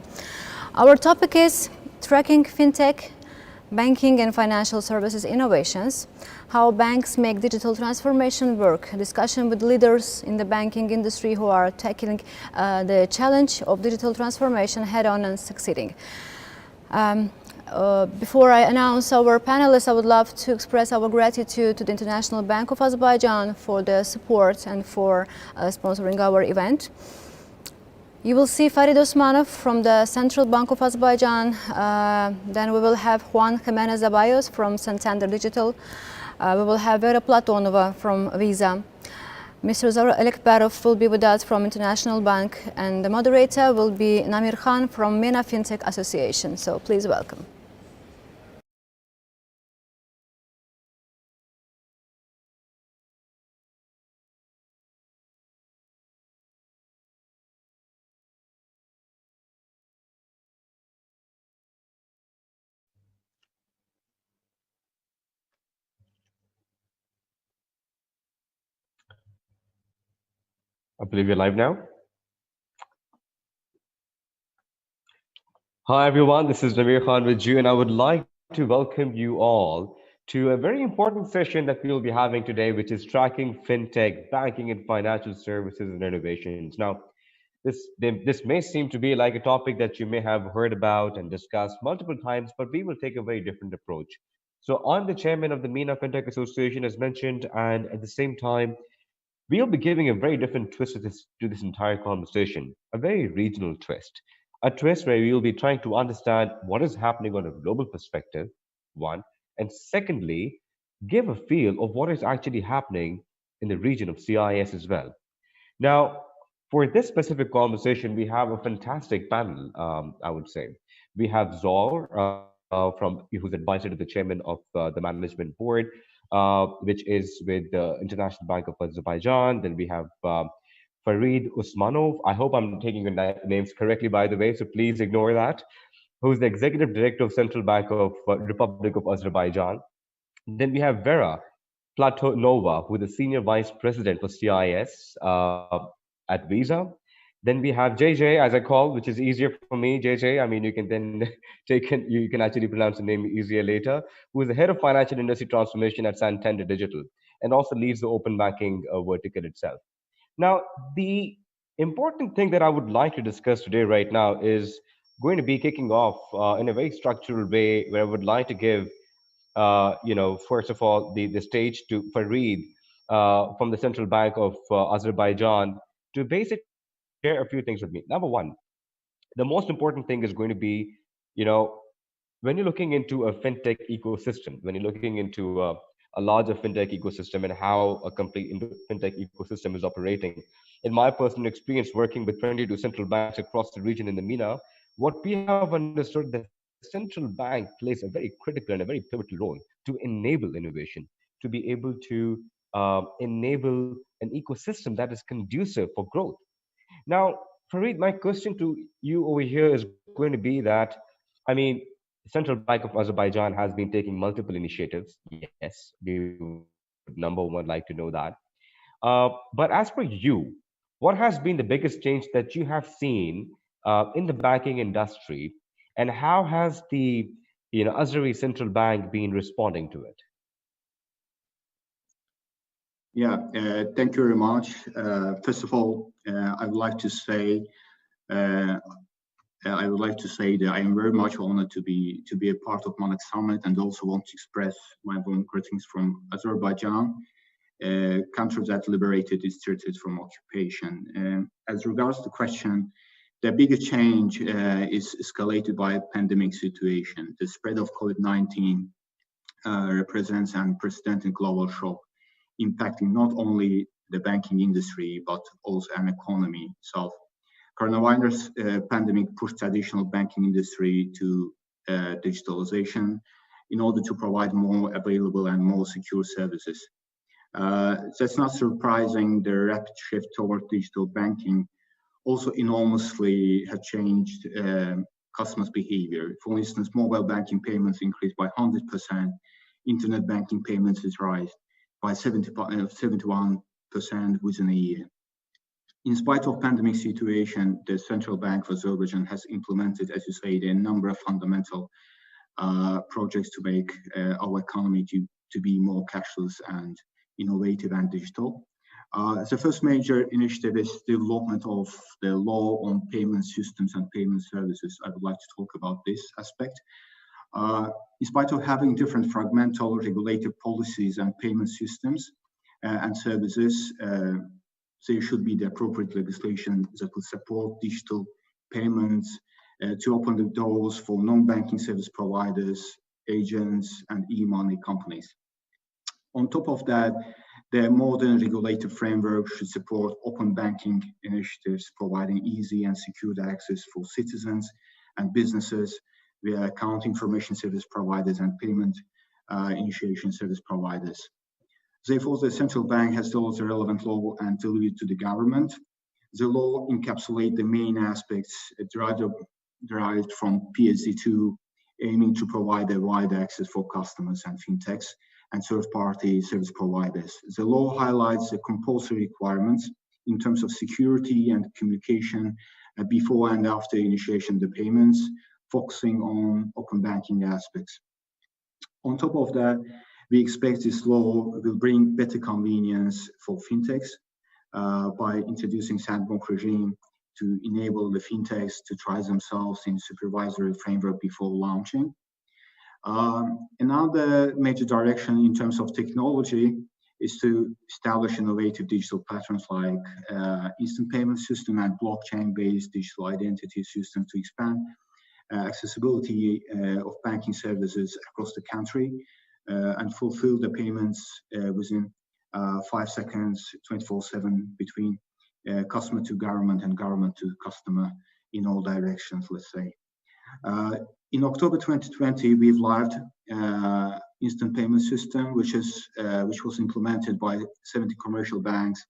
Our topic is tracking fintech, banking and financial services innovations, how banks make digital transformation work, a discussion with leaders in the banking industry who are tackling the challenge of digital transformation head-on and succeeding. Before I announce our panelists, I would love to express our gratitude to the International Bank of Azerbaijan for their support and for sponsoring our event. You will see Farid Osmanov from the Central Bank of Azerbaijan. Then we will have Juan Jimenez Zabayos from Santander Digital. We will have Vera Platonova from Visa. Mr. Zara Elekbarov will be with us from International Bank, and the moderator will be Namir Khan from MENA FinTech Association. So please welcome. I believe you're live now. Hi, everyone. This is Namir Khan with you, and I would like to welcome you all to a very important session that we will be having today, which is tracking fintech, banking, and financial services and innovations. Now, this may seem to be like a topic that you may have heard about and discussed multiple times, but we will take a very different approach. So I'm the chairman of the MENA FinTech Association, as mentioned, and at the same time, we'll be giving a very different twist to this entire conversation, a very regional twist, a twist where we will be trying to understand what is happening on a global perspective, one, and secondly, give a feel of what is actually happening in the region of CIS as well. Now, for this specific conversation, we have a fantastic panel, I would say. We have Zor, who's advisor to the chairman of the management board, which is with the International Bank of Azerbaijan. Then we have Farid Usmanov. I hope I'm taking your names correctly, by the way, so please ignore that. Who's the executive director of Central Bank of Republic of Azerbaijan. Then we have Vera Platonova, who is the senior vice president for CIS at Visa. Then we have JJ, as I call, which is easier for me, JJ. I mean, you can then you can actually pronounce the name easier later, who is the head of financial industry transformation at Santander Digital, and also leads the open banking vertical itself. Now, the important thing that I would like to discuss today right now is going to be kicking off in a very structural way, where I would like to give, first of all, the stage to Farid from the Central Bank of Azerbaijan to basically share a few things with me. Number one, the most important thing is going to be, when you're looking into a fintech ecosystem, when you're looking into a larger fintech ecosystem and how a complete fintech ecosystem is operating. In my personal experience working with 22 central banks across the region in the MENA, what we have understood that the central bank plays a very critical and a very pivotal role to enable innovation, to be able to enable an ecosystem that is conducive for growth. Now, Farid, my question to you over here is going to be that, I mean, the Central Bank of Azerbaijan has been taking multiple initiatives. Yes, we would, number one, like to know that. But as per you, what has been the biggest change that you have seen in the banking industry, and how has the Azeri Central Bank been responding to it? Yeah, thank you very much. First of all, I would like to say that I am very much honored to be a part of Monex Summit, and also want to express my warm greetings from Azerbaijan, a country that liberated its territories from occupation. As regards to the question, the biggest change is escalated by a pandemic situation. The spread of COVID-19 represents an unprecedented global shock, impacting not only the banking industry, but also an economy itself. Coronavirus pandemic pushed traditional banking industry to digitalization in order to provide more available and more secure services. That's not surprising. The rapid shift toward digital banking also enormously had changed customers' behavior. For instance, mobile banking payments increased by 100%, internet banking payments is rise by 71% within a year. In spite of pandemic situation, the Central Bank of Azerbaijan has implemented, as you say, a number of fundamental projects to make our economy to be more cashless and innovative and digital. The first major initiative is the development of the law on payment systems and payment services. I would like to talk about this aspect. In spite of having different fragmental regulated policies and payment systems and services, there should be the appropriate legislation that will support digital payments to open the doors for non-banking service providers, agents, and e-money companies. On top of that, the modern regulated framework should support open banking initiatives, providing easy and secure access for citizens and businesses via account information service providers and payment initiation service providers. Therefore, the central bank has developed the relevant law and delivered to the government. The law encapsulates the main aspects derived from PSD2, aiming to provide a wide access for customers and fintechs and third-party service providers. The law highlights the compulsory requirements in terms of security and communication before and after initiation of the payments, focusing on open banking aspects. On top of that, we expect this law will bring better convenience for fintechs by introducing sandbox regime to enable the fintechs to try themselves in supervisory framework before launching. Another major direction in terms of technology is to establish innovative digital platforms like instant payment system and blockchain-based digital identity systems to expand accessibility of banking services across the country and fulfill the payments within 5 seconds, 24/7 between customer to government and government to customer in all directions, let's say. In October 2020, we've launched instant payment system, which was implemented by 70 commercial banks,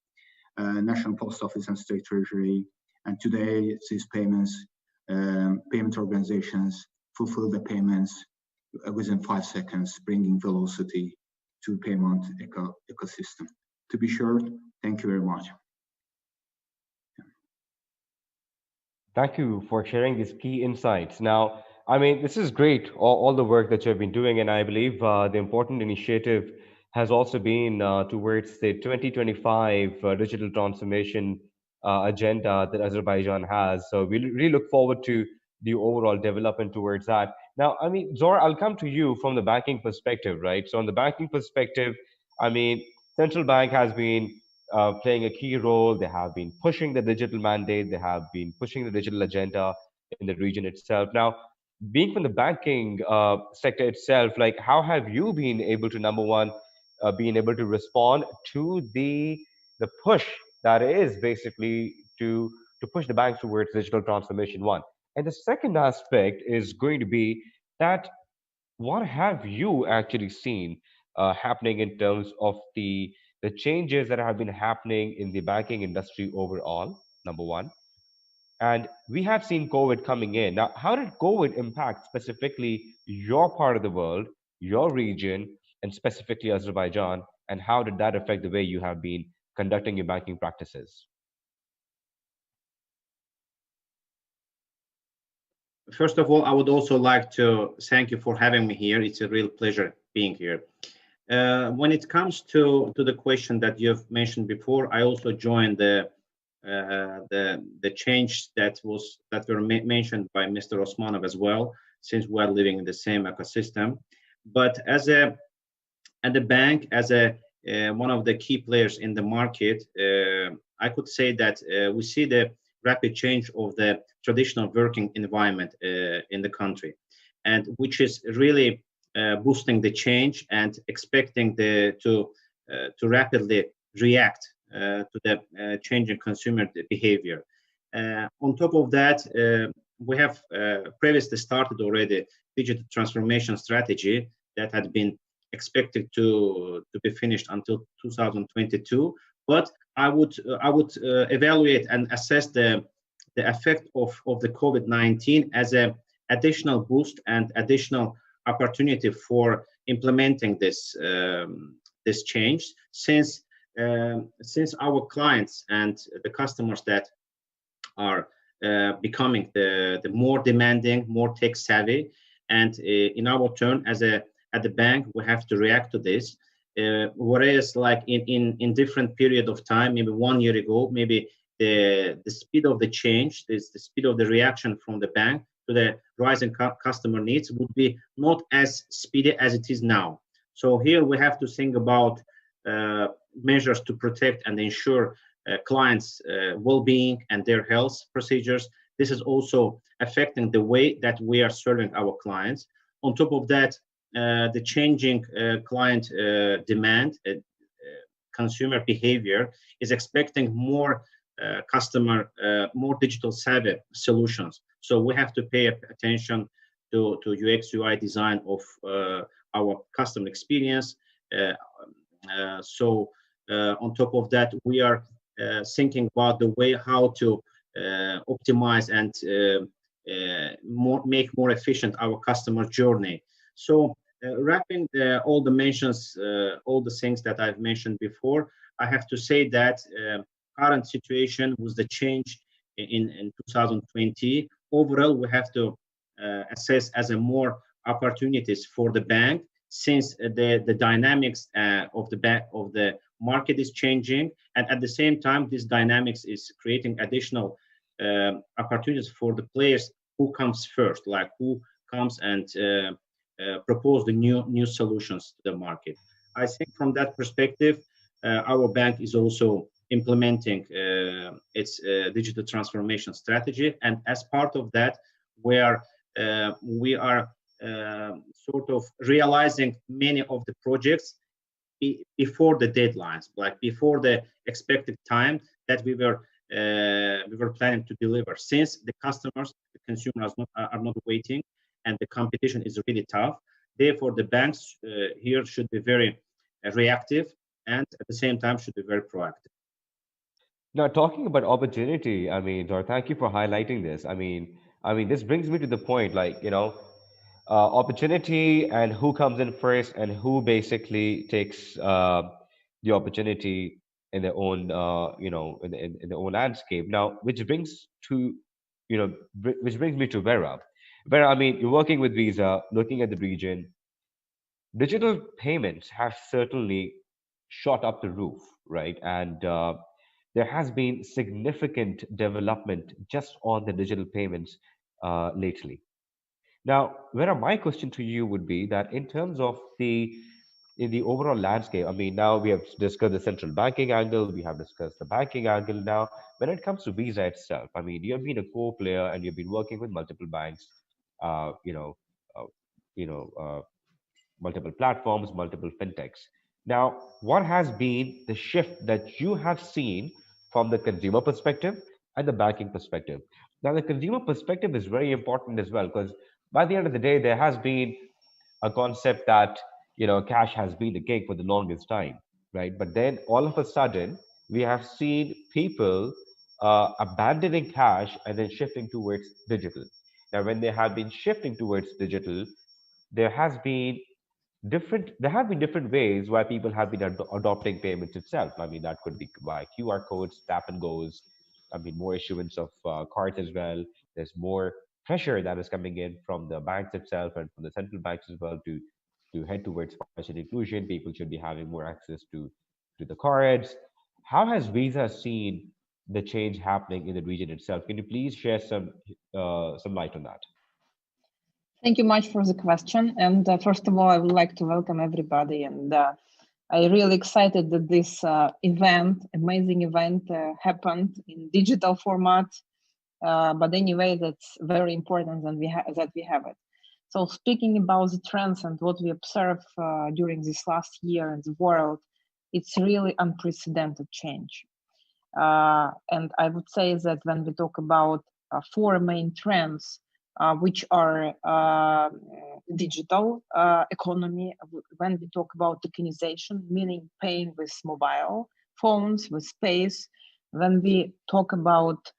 National Post Office and State Treasury. And today, these payment organizations fulfill the payments within 5 seconds, bringing velocity to payment ecosystem. To be short, thank you very much. Thank you for sharing these key insights. Now, I mean, this is great, all the work that you've been doing, and I believe the important initiative has also been towards the 2025 digital transformation agenda that Azerbaijan has. So we really look forward to the overall development towards that. Now, I mean, Zor, I'll come to you from the banking perspective, right? So on the banking perspective, I mean, central bank has been playing a key role. They have been pushing the digital mandate. They have been pushing the digital agenda in the region itself. Now, being from the banking sector itself, like how have you been able to, number one, being able to respond to the push that is basically to push the banks towards digital transformation, one. And the second aspect is going to be that what have you actually seen happening in terms of the changes that have been happening in the banking industry overall, number one. And we have seen COVID coming in. Now, how did COVID impact specifically your part of the world, your region, and specifically Azerbaijan? And how did that affect the way you have been conducting your banking practices? First of all, I would also like to thank you for having me here. It's a real pleasure being here. When it comes to the question that you've mentioned before, I also joined the change that were mentioned by Mr. Osmanov as well, since we are living in the same ecosystem. But at the bank, as one of the key players in the market, I could say that we see the rapid change of the traditional working environment in the country, and which is really boosting the change and expecting to rapidly react to the changing consumer behavior. On top of that, we have previously started already digital transformation strategy that had been expected to be finished until 2022. But I would evaluate and assess the effect of the COVID-19 as a additional boost and additional opportunity for implementing this this change, since our clients and the customers that are becoming the more demanding, more tech savvy, and in our turn at the bank we have to react to this. Whereas like in different period of time, maybe 1 year ago, maybe the speed of the change, the speed of the reaction from the bank to the rising customer needs would be not as speedy as it is now. So here we have to think about measures to protect and ensure clients' well-being and their health procedures. This is also affecting the way that we are serving our clients. On top of that, the changing client demand, consumer behavior is expecting more more digital savvy solutions. So we have to pay attention to UX UI design of our customer experience. On top of that, we are thinking about the way how to optimize and make more efficient our customer journey. So wrapping all the mentions, all the things that I've mentioned before, I have to say that current situation with the change in 2020, overall we have to assess as a more opportunities for the bank, since the dynamics of the market is changing, and at the same time this dynamics is creating additional opportunities for the players who comes first, like who comes and propose the new solutions to the market. I think from that perspective, our bank is also implementing its digital transformation strategy, and as part of that, we are sort of realizing many of the projects before the deadlines, like before the expected time that we were planning to deliver, since the customers, the consumers are not waiting, and the competition is really tough. Therefore, the banks here should be very reactive, and at the same time should be very proactive. Now, talking about opportunity, I mean, Dor, thank you for highlighting this. I mean, this brings me to the point, like, opportunity and who comes in first and who basically takes the opportunity in their own, in their own landscape. Now, which brings me to Vera. Vera, I mean, you're working with Visa, looking at the region. Digital payments have certainly shot up the roof, right? And there has been significant development just on the digital payments lately. Now, Vera, my question to you would be that in terms of in the overall landscape, I mean, now we have discussed the central banking angle, we have discussed the banking angle. Now, when it comes to Visa itself, I mean, you have been a core player and you've been working with multiple banks, multiple platforms, multiple fintechs. Now, what has been the shift that you have seen from the consumer perspective and the banking perspective? Now, the consumer perspective is very important as well, because by the end of the day, there has been a concept that, cash has been the king for the longest time, right? But then all of a sudden, we have seen people abandoning cash and then shifting towards digital. Now, when they have been shifting towards digital, there have been different ways why people have been adopting payments itself. I mean, that could be by QR codes, tap and goes. I mean, more issuance of cards as well. There's more pressure that is coming in from the banks itself and from the central banks as well to head towards financial inclusion. People should be having more access to the cards. How has Visa seen the change happening in the region itself? Can you please share some light on that? Thank you much for the question. And first of all, I would like to welcome everybody. And I'm really excited that this amazing event happened in digital format. But anyway, that's very important that we have it. So speaking about the trends and what we observed during this last year in the world, it's really unprecedented change. And I would say that when we talk about four main trends, which are digital economy, when we talk about tokenization, meaning paying with mobile phones, with space, when we talk about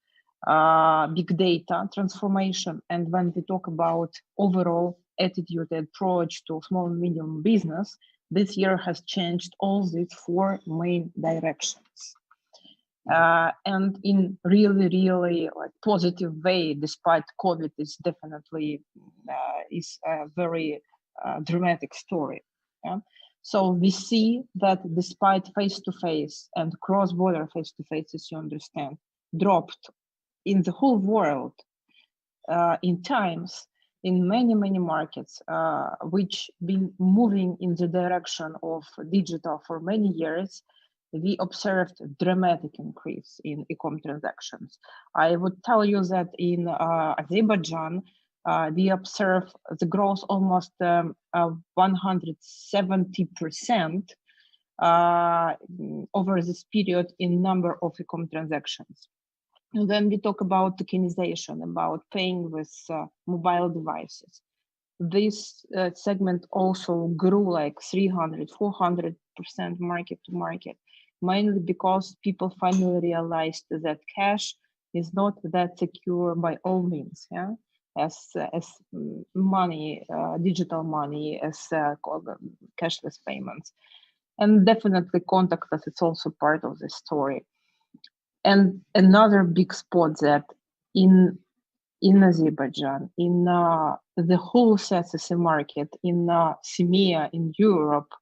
big data transformation, and when we talk about overall attitude and approach to small and medium business, this year has changed all these four main directions. And in really like positive way, despite COVID, is definitely is a very dramatic story. Yeah? So we see that despite face-to-face and cross-border face-to-face, as you understand, dropped in the whole world in times, in many markets, which been moving in the direction of digital for many years, we observed a dramatic increase in e-com transactions. I would tell you that in Azerbaijan, we observe the growth almost 170% over this period in number of e-com transactions. And then we talk about tokenization, about paying with mobile devices. This segment also grew like 300-400% market to market, mainly because people finally realized that cash is not that secure by all means, yeah? As money, digital money, as cashless payments. And definitely contactless, it's also part of the story. And another big spot that in Azerbaijan, in the whole CSSE market, in CEMEA, in Europe,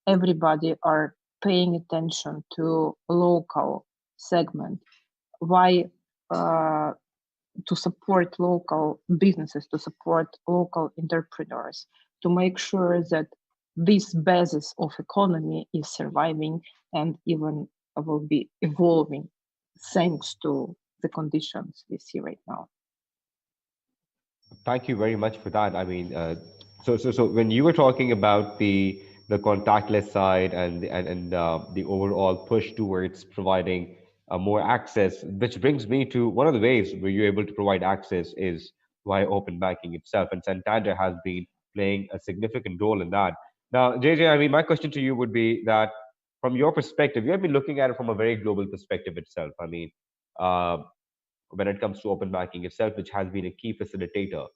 everybody are paying attention to local segment. Why? To support local businesses, to support local entrepreneurs, to make sure that this basis of economy is surviving and even will be evolving thanks to the conditions we see right now. Thank you very much for that. I mean, so when you were talking about the contactless side and the overall push towards providing more access, which brings me to one of the ways where you're able to provide access is via open banking itself, and Santander has been playing a significant role in that. Now, JJ, I mean, my question to you would be that from your perspective, you have been looking at it from a very global perspective itself. I mean, when it comes to open banking itself, which has been a key facilitator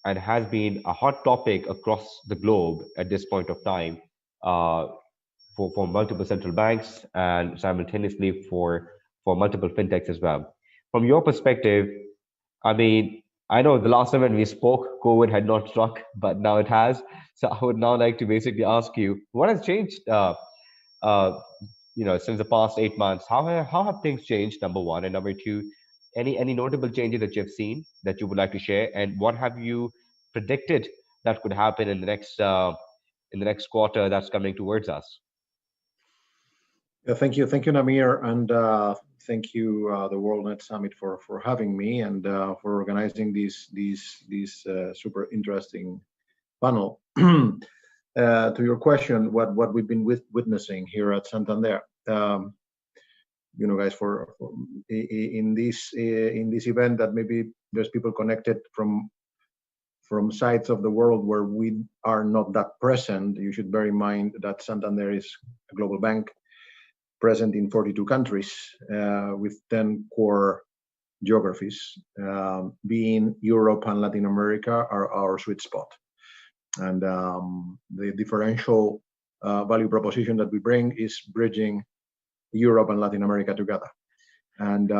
and has been a hot topic across the globe at this point of time for multiple central banks and simultaneously for multiple fintechs as well. From your perspective, I mean, I know the last time when we spoke, COVID had not struck, but now it has. So I would now like to basically ask you, what has changed since the past 8 months? How have things changed, number one? And number two, any notable changes that you've seen that you would like to share? And what have you predicted that could happen in the next quarter that's coming towards us? Yeah, thank you, Namir, and thank you, the WorldNet Summit, for having me and for organizing this super interesting panel. To your question, what we've been witnessing here at Santander, guys, in this event that maybe there's people connected from sides of the world where we are not that present. You should bear in mind that Santander is a global bank present in 42 countries with 10 core geographies, being Europe and Latin America are our sweet spot. And the differential value proposition that we bring is bridging Europe and Latin America together. And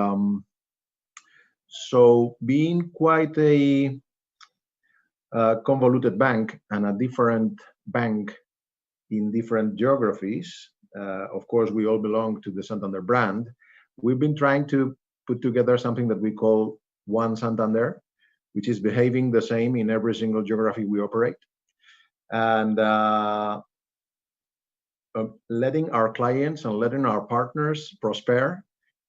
so being quite a convoluted bank and a different bank in different geographies, of course, we all belong to the Santander brand. We've been trying to put together something that we call One Santander, which is behaving the same in every single geography we operate, and letting our clients and letting our partners prosper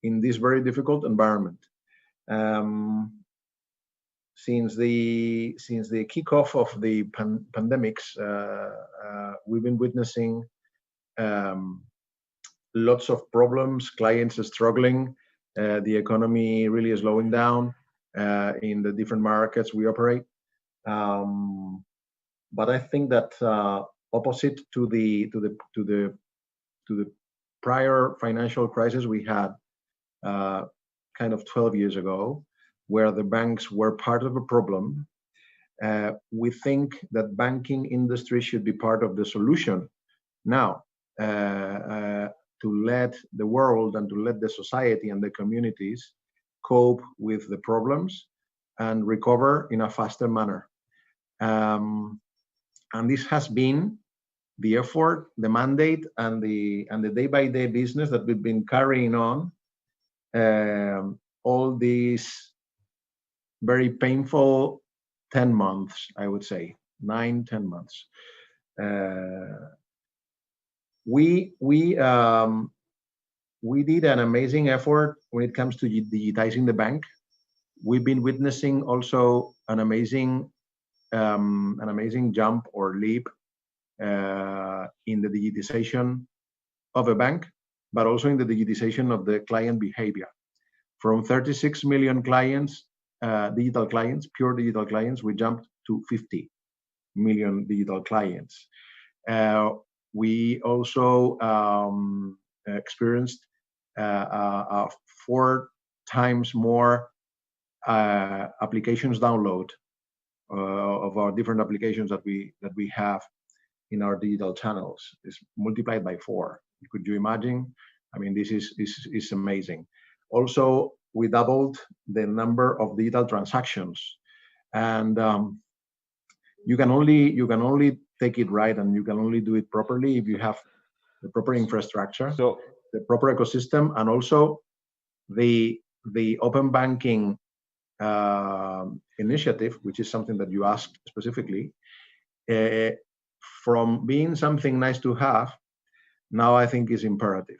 in this very difficult environment. Since the kickoff of the pandemics, we've been witnessing lots of problems, clients are struggling, the economy really is slowing down in the different markets we operate. But I think that opposite to the prior financial crisis we had kind of 12 years ago, where the banks were part of a problem. We think that banking industry should be part of the solution now, to let the world and to let the society and the communities cope with the problems and recover in a faster manner. And this has been the effort, the mandate, and the day-by-day business that we've been carrying on all these very painful 10 months, I would say, 9-10 months. We did an amazing effort when it comes to digitizing the bank. We've been witnessing also an amazing jump or leap in the digitization of a bank, but also in the digitization of the client behavior. From 36 million clients, digital clients, pure digital clients, we jumped to 50 million digital clients. We also experienced 4 times more applications download of our different applications that we have in our digital channels. It's multiplied by 4. Could you imagine? I mean, this is amazing. Also, we doubled the number of digital transactions, and you can only take it right, and you can only do it properly if you have the proper infrastructure, so the proper ecosystem, and also the open banking initiative, which is something that you asked specifically. From being something nice to have, now I think is imperative,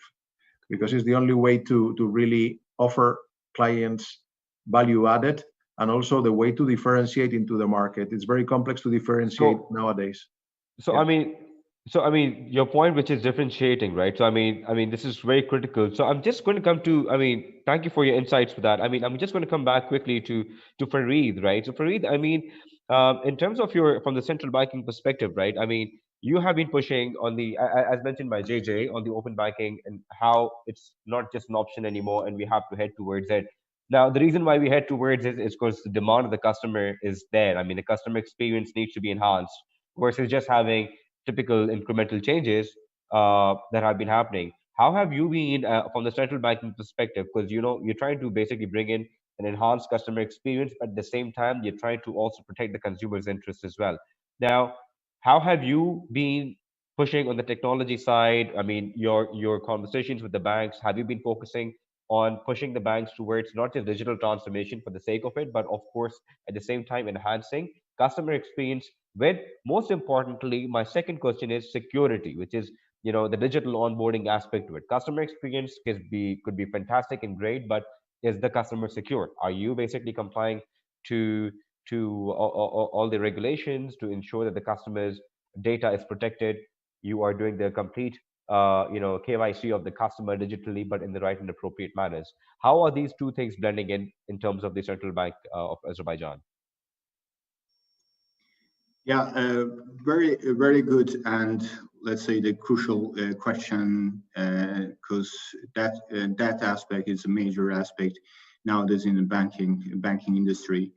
because it's the only way to really offer clients value added, and also the way to differentiate into the market. It's very complex to differentiate nowadays. So yeah. I mean, your point, which is differentiating, right? So I mean, this is very critical. So I'm just going to come to, thank you for your insights for that. I'm just going to come back quickly to Fareed, right? So Fareed, in terms of from the central banking perspective, right? You have been pushing on the, as mentioned by JJ, on the open banking and how it's not just an option anymore, and we have to head towards it. Now, the reason why we head towards it is because the demand of the customer is there. The customer experience needs to be enhanced versus just having typical incremental changes that have been happening. How have you been from the central banking perspective? Because you're trying to basically bring in an enhanced customer experience, but at the same time you're trying to also protect the consumer's interests as well. Now, how have you been pushing on the technology side? Your conversations with the banks, have you been focusing on pushing the banks towards not just digital transformation for the sake of it, but of course at the same time enhancing customer experience? With, most importantly, my second question is security, which is the digital onboarding aspect to it. Customer experience could be fantastic and great, but is the customer secure? Are you basically complying to all the regulations to ensure that the customer's data is protected? You are doing the complete KYC of the customer digitally, but in the right and appropriate manners. How are these two things blending in terms of the Central Bank of Azerbaijan? Yeah, very, very good, and let's say the crucial question, because that aspect is a major aspect nowadays in the banking industry.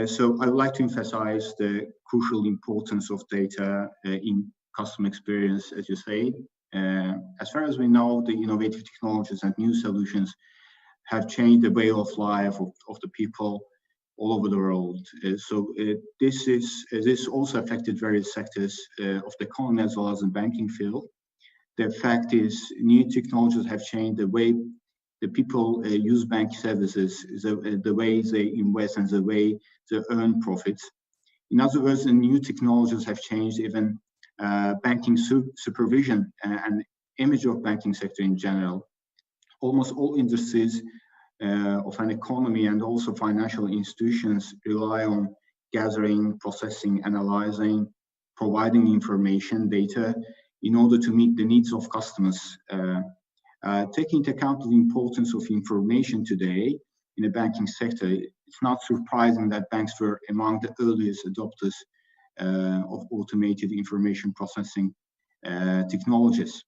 So I would like to emphasize the crucial importance of data in customer experience, as you say. As far as we know, the innovative technologies and new solutions have changed the way of life of the people all over the world. So this also affected various sectors of the economy as well as the banking field. The fact is, new technologies have changed the way the people use bank services, the way they invest and the way they earn profits. In other words, the new technologies have changed even banking supervision and image of banking sector in general. Almost all industries of an economy and also financial institutions rely on gathering, processing, analyzing, providing information, data, in order to meet the needs of customers. Taking into account the importance of information today in the banking sector, it's not surprising that banks were among the earliest adopters of automated information processing technologies.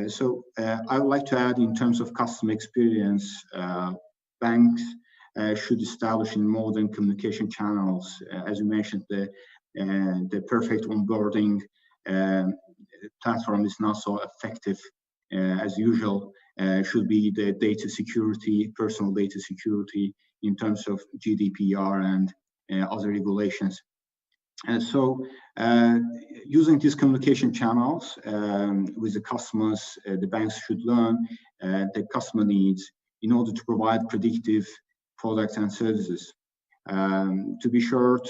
So I would like to add, in terms of customer experience, banks should establish in modern communication channels. As you mentioned, the perfect onboarding platform is not so effective as usual. Should be the data security, personal data security in terms of GDPR and other regulations. And so using these communication channels with the customers, the banks should learn the customer needs in order to provide predictive products and services. To be short,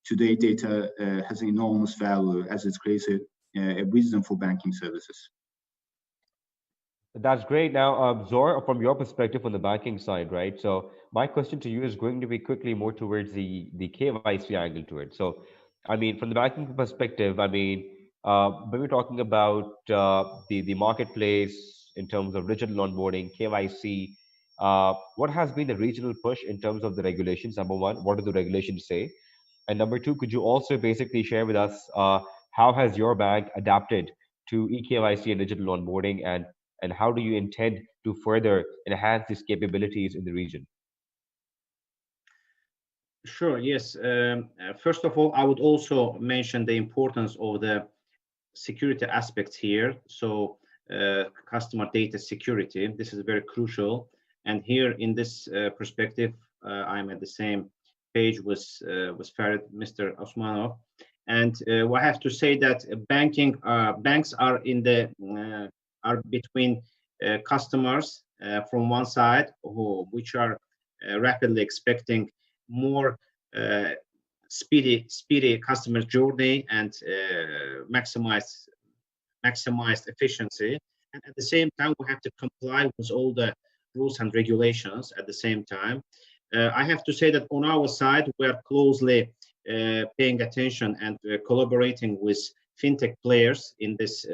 today data has enormous value as it creates a wisdom for banking services. That's great. Now, Zor, from your perspective on the banking side, right? So my question to you is going to be quickly more towards the KYC angle to it. So, I mean, from the banking perspective, I mean, when we're talking about the marketplace in terms of digital onboarding, KYC, what has been the regional push in terms of the regulations? Number one, what do the regulations say? And number two, could you also basically share with us how has your bank adapted to eKYC and digital onboarding, and how do you intend to further enhance these capabilities in the region? Sure, yes. First of all, I would also mention the importance of the security aspects here. So customer data security, this is very crucial. And here in this perspective, I'm at the same page with Farid, Mr. Osmanov. And I have to say that banks are in the are between customers from one side, which are rapidly expecting more speedy customer journey and maximized efficiency. And at the same time, we have to comply with all the rules and regulations at the same time. I have to say that on our side, we are closely paying attention and collaborating with fintech players in this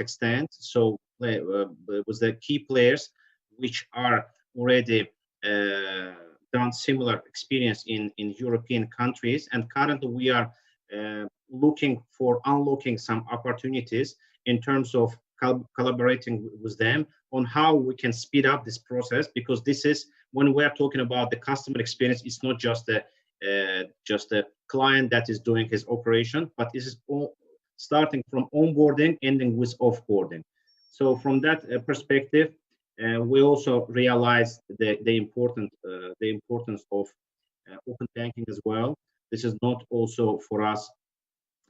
extent. So with the key players which are already done similar experience in European countries, and currently we are looking for unlocking some opportunities in terms of collaborating with them on how we can speed up this process, because this is when we are talking about the customer experience, it's not just a client that is doing his operation, but this is all starting from onboarding, ending with offboarding. So from that perspective, we also realize the importance of open banking as well. This is not also for us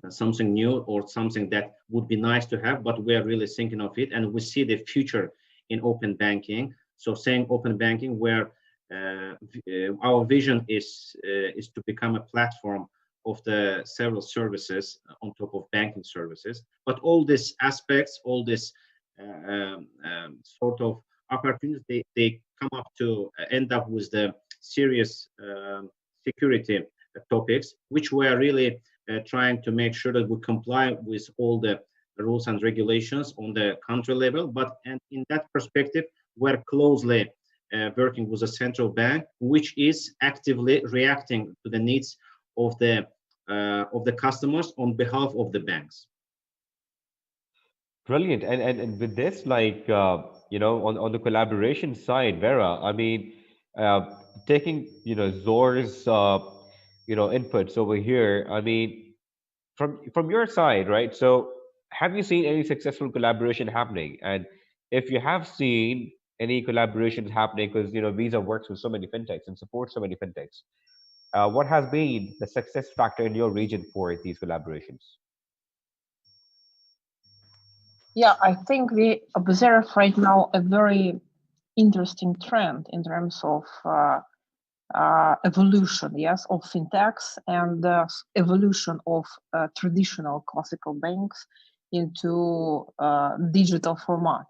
something new or something that would be nice to have, but we are really thinking of it, and we see the future in open banking. So saying open banking, where our vision is to become a platform of the several services on top of banking services. But all these aspects, all this sort of opportunities, they come up to end up with the serious security topics, which we are really trying to make sure that we comply with all the rules and regulations on the country level. But and in that perspective, we're closely working with the central bank, which is actively reacting to the needs of the customers on behalf of the banks. Brilliant. And with this, like you know, on the collaboration side, Vera, I mean, taking Zor's inputs over here. I mean, from your side, right? So, have you seen any successful collaboration happening? And if you have seen any collaborations happening, because Visa works with so many fintechs and supports so many fintechs, what has been the success factor in your region for these collaborations? Yeah, I think we observe right now a very interesting trend in terms of evolution, yes, of fintechs and evolution of traditional classical banks into digital format.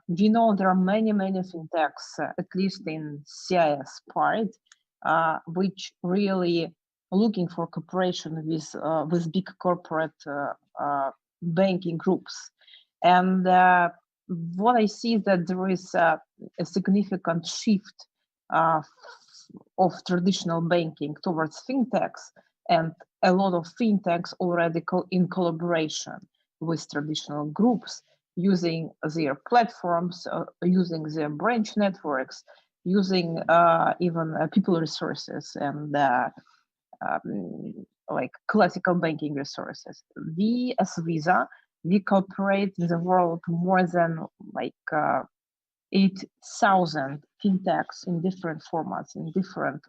We know there are many fintechs, at least in CIS part, which really looking for cooperation with big corporate banking groups. And what I see is that there is a significant shift of traditional banking towards fintechs, and a lot of fintechs already in collaboration with traditional groups using their platforms, using their branch networks, using even people resources and like classical banking resources. We as Visa, we cooperate in the world more than like 8,000 fintechs in different formats, in different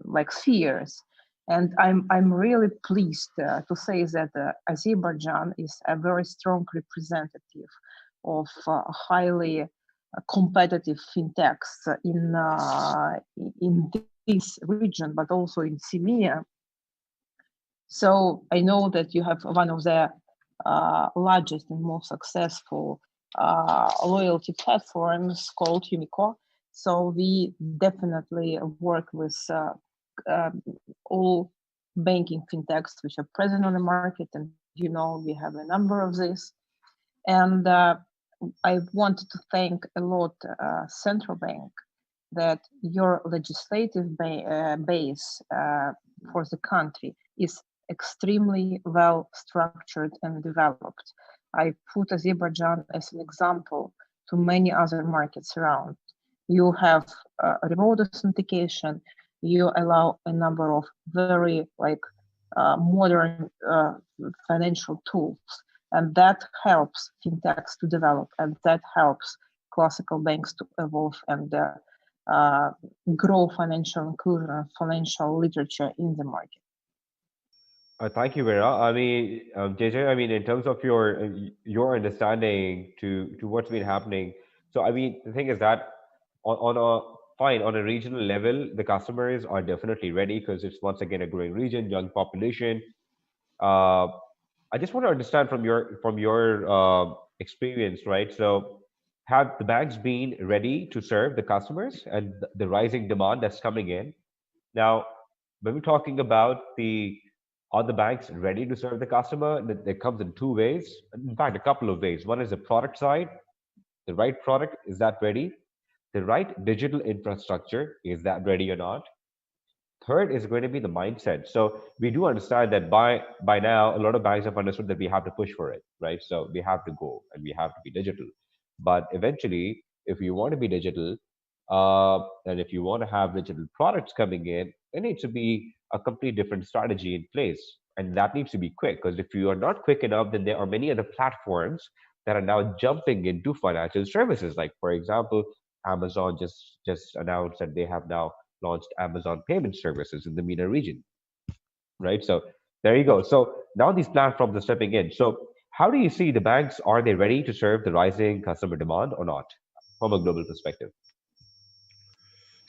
like spheres. And I'm really pleased to say that Azerbaijan is a very strong representative of highly competitive fintechs in this region, but also in CEMEA. So I know that you have one of the largest and most successful loyalty platforms called Umico. So we definitely work with all banking fintechs which are present on the market, and you know we have a number of these. And I wanted to thank a lot Central Bank that your legislative base for the country is extremely well structured and developed. I put Azerbaijan as an example to many other markets around. You have remote authentication. You allow a number of very modern financial tools, and that helps fintechs to develop, and that helps classical banks to evolve and grow financial inclusion and financial literature in the market. Thank you, Vera. I mean, JJ, I mean, in terms of your understanding to what's been happening. So, I mean, the thing is that on a regional level, the customers are definitely ready because it's once again a growing region, young population. I just want to understand from your experience, right? So, have the banks been ready to serve the customers and the rising demand that's coming in? Now, when we're talking about are the banks ready to serve the customer? That comes in two ways. In fact, a couple of ways. One is the product side. The right product, is that ready? The right digital infrastructure, is that ready or not? Third is going to be the mindset. So we do understand that by now, a lot of banks have understood that we have to push for it, right? So we have to go and we have to be digital. But eventually, if you want to be digital, and if you want to have digital products coming in, there needs to be a completely different strategy in place. And that needs to be quick, because if you are not quick enough, then there are many other platforms that are now jumping into financial services. Like, for example, Amazon just announced that they have now launched Amazon Payment Services in the MENA region, right? So there you go. So now these platforms are stepping in. So how do you see the banks? Are they ready to serve the rising customer demand or not from a global perspective?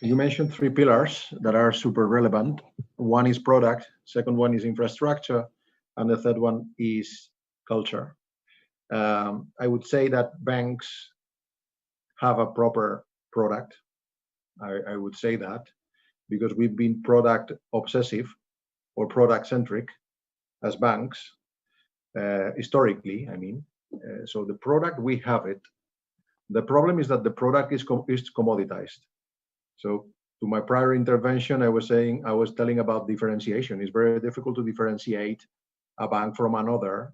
You mentioned three pillars that are super relevant. One is product, second one is infrastructure, and the third one is culture. I would say that banks have a proper product. I would say that because we've been product obsessive or product centric as banks historically. I mean, so the product, we have it. The problem is that the product is commoditized. So to my prior intervention, I was telling about differentiation. It's very difficult to differentiate a bank from another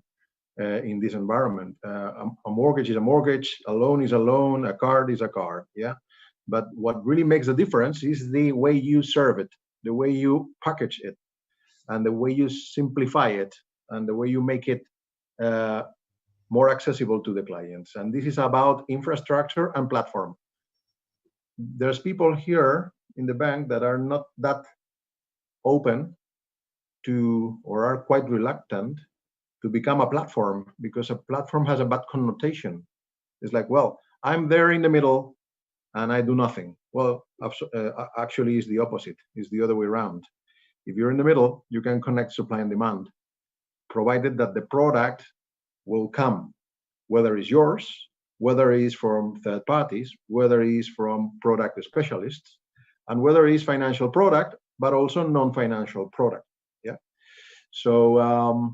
in this environment. A mortgage is a mortgage, a loan is a loan, a card is a card. Yeah. But what really makes a difference is the way you serve it, the way you package it, and the way you simplify it, and the way you make it more accessible to the clients. And this is about infrastructure and platform. There's people here in the bank that are not that open to, or are quite reluctant to become a platform, because a platform has a bad connotation. It's like, well, I'm there in the middle and I do nothing. Well, actually it's the opposite. It's the other way around. If you're in the middle, you can connect supply and demand, provided that the product will come, whether it's yours, whether it is from third parties, whether it is from product specialists, and whether it is financial product, but also non-financial product. Yeah. So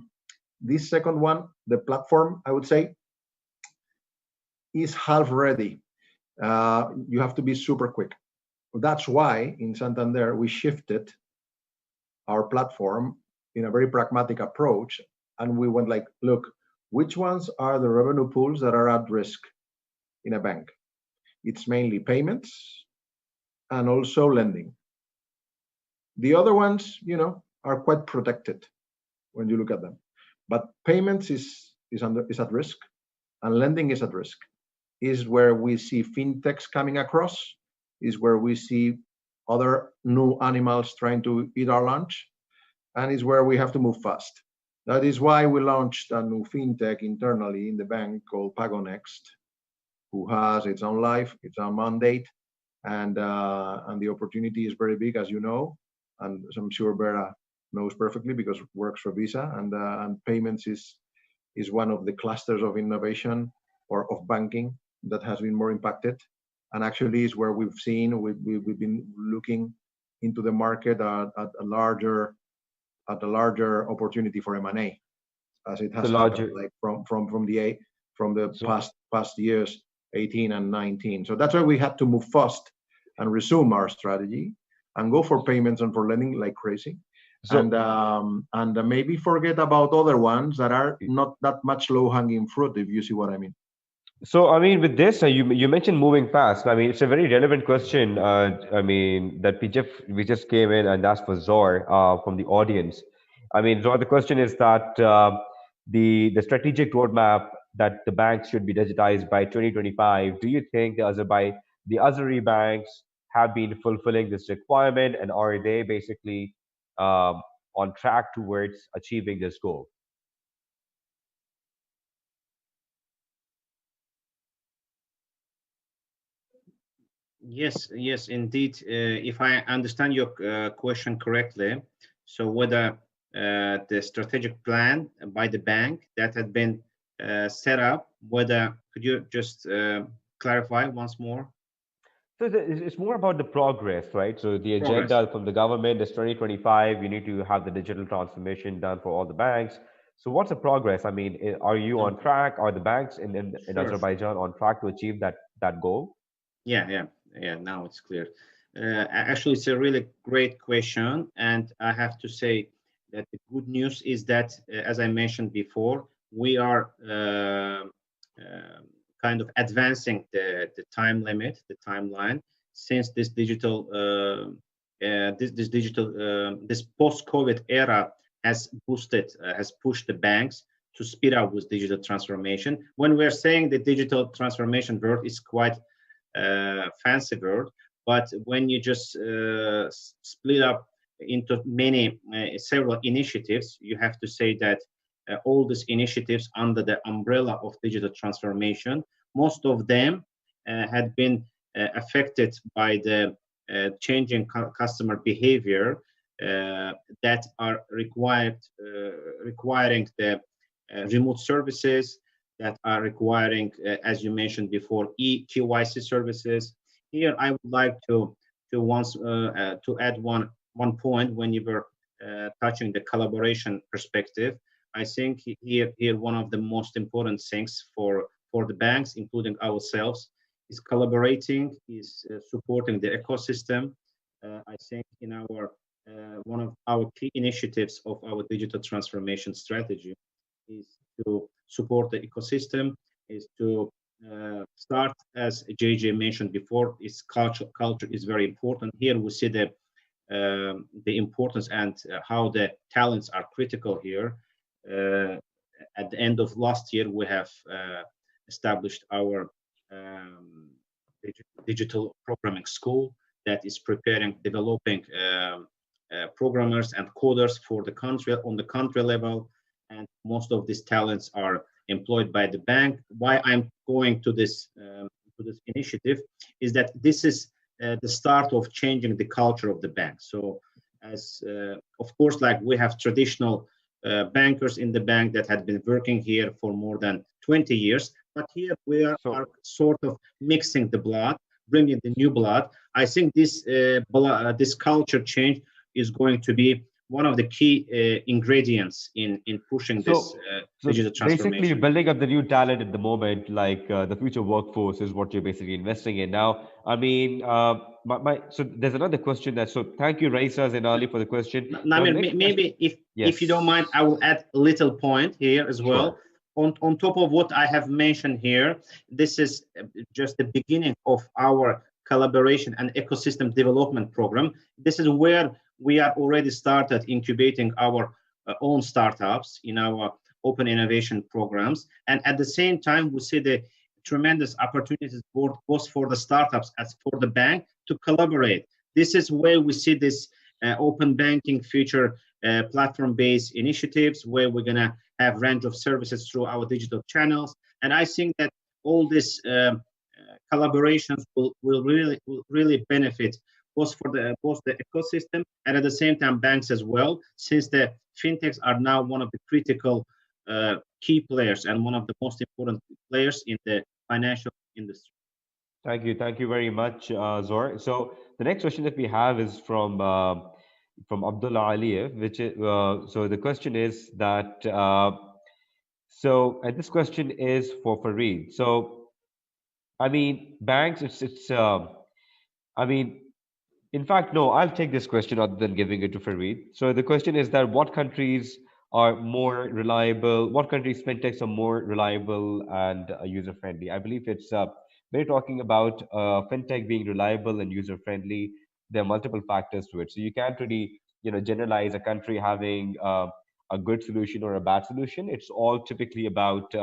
this second one, the platform, I would say, is half ready. You have to be super quick. That's why in Santander we shifted our platform in a very pragmatic approach, and we went like, look, Which ones are the revenue pools that are at risk in a bank? It's mainly payments and also lending. The other ones, are quite protected when you look at them. But payments is at risk, and lending is at risk. Is where we see fintechs coming across, is where we see other new animals trying to eat our lunch, and is where we have to move fast. That is why we launched a new fintech internally in the bank called PagoNext, who has its own life, its own mandate, and the opportunity is very big, as you know, and I'm sure Vera knows perfectly because it works for Visa, and payments is one of the clusters of innovation or of banking that has been more impacted, and actually is where we've been looking into the market at a larger opportunity for M&A, as it has happened like from the past years 18 and 19. So that's why we had to move fast and resume our strategy and go for payments and for lending like crazy. So, and maybe forget about other ones that are not that much low-hanging fruit, if you see what I mean. So, I mean, with this, you mentioned moving fast. I mean, it's a very relevant question. I mean, that we just came in and asked for Zor from the audience. I mean, Zor, the question is that the strategic roadmap that the banks should be digitized by 2025. Do you think the Azeri banks have been fulfilling this requirement, and are they basically on track towards achieving this goal? Yes, indeed. If I understand your question correctly, so whether the strategic plan by the bank that had been set up, could you just clarify once more? So it's more about the progress, right? So the agenda from the government is 2025. You need to have the digital transformation done for all the banks. So what's the progress? I mean, are you on track? Are the banks in Azerbaijan on track to achieve that goal? Yeah. Now it's clear. Actually, it's a really great question, and I have to say that the good news is that, as I mentioned before, we are kind of advancing the time limit, the timeline, since this this post-COVID era has pushed the banks to speed up with digital transformation. When we're saying the digital transformation word is quite fancy word, but when you just split up into several initiatives, you have to say that all these initiatives under the umbrella of digital transformation, most of them had been affected by the changing customer behavior that are requiring the remote services, that are requiring, as you mentioned before, eKYC services. Here, I would like to add one point when you were touching the collaboration perspective. I think here one of the most important things for the banks, including ourselves, is collaborating, is supporting the ecosystem. I think in our one of our key initiatives of our digital transformation strategy is to support the ecosystem, is to start, as JJ mentioned before, is culture is very important. Here we see the importance and how the talents are critical here. At the end of last year, we have established our digital programming school that is developing programmers and coders for the country on the country level, and most of these talents are employed by the bank. Why I'm going to this initiative is that this is the start of changing the culture of the bank. So, as of course, like we have traditional bankers in the bank that had been working here for more than 20 years, but here we are sort of mixing the blood, bringing the new blood. I think this culture change is going to be one of the key ingredients in pushing this digital transformation. Basically, you're building up the new talent at the moment, like the future workforce is what you're basically investing in. Now, I mean, so there's another question so thank you, Raisa Zenali, for the question. Namir, maybe if you don't mind, I will add a little point here as well. on top of what I have mentioned here, this is just the beginning of our collaboration and ecosystem development program. This is where we are already started incubating our own startups in our open innovation programs. And at the same time, we see the tremendous opportunities both for the startups as for the bank to collaborate. This is where we see this open banking future platform-based initiatives, where we're going to have range of services through our digital channels. And I think that all these collaborations will really benefit both the ecosystem and at the same time banks as well, since the fintechs are now one of the critical key players and one of the most important players in the financial industry. Thank you very much, Zor. So the next question that we have is from Abdullah Aliyev, which is so the question is that and this question is for Fareed. So I mean, banks, in fact, no, I'll take this question rather than giving it to Fareed. So the question is that what countries are more reliable? What countries' fintechs are more reliable and user-friendly? I believe it's we're talking about fintech being reliable and user-friendly. There are multiple factors to it. So you can't really, generalize a country having a good solution or a bad solution. It's all typically about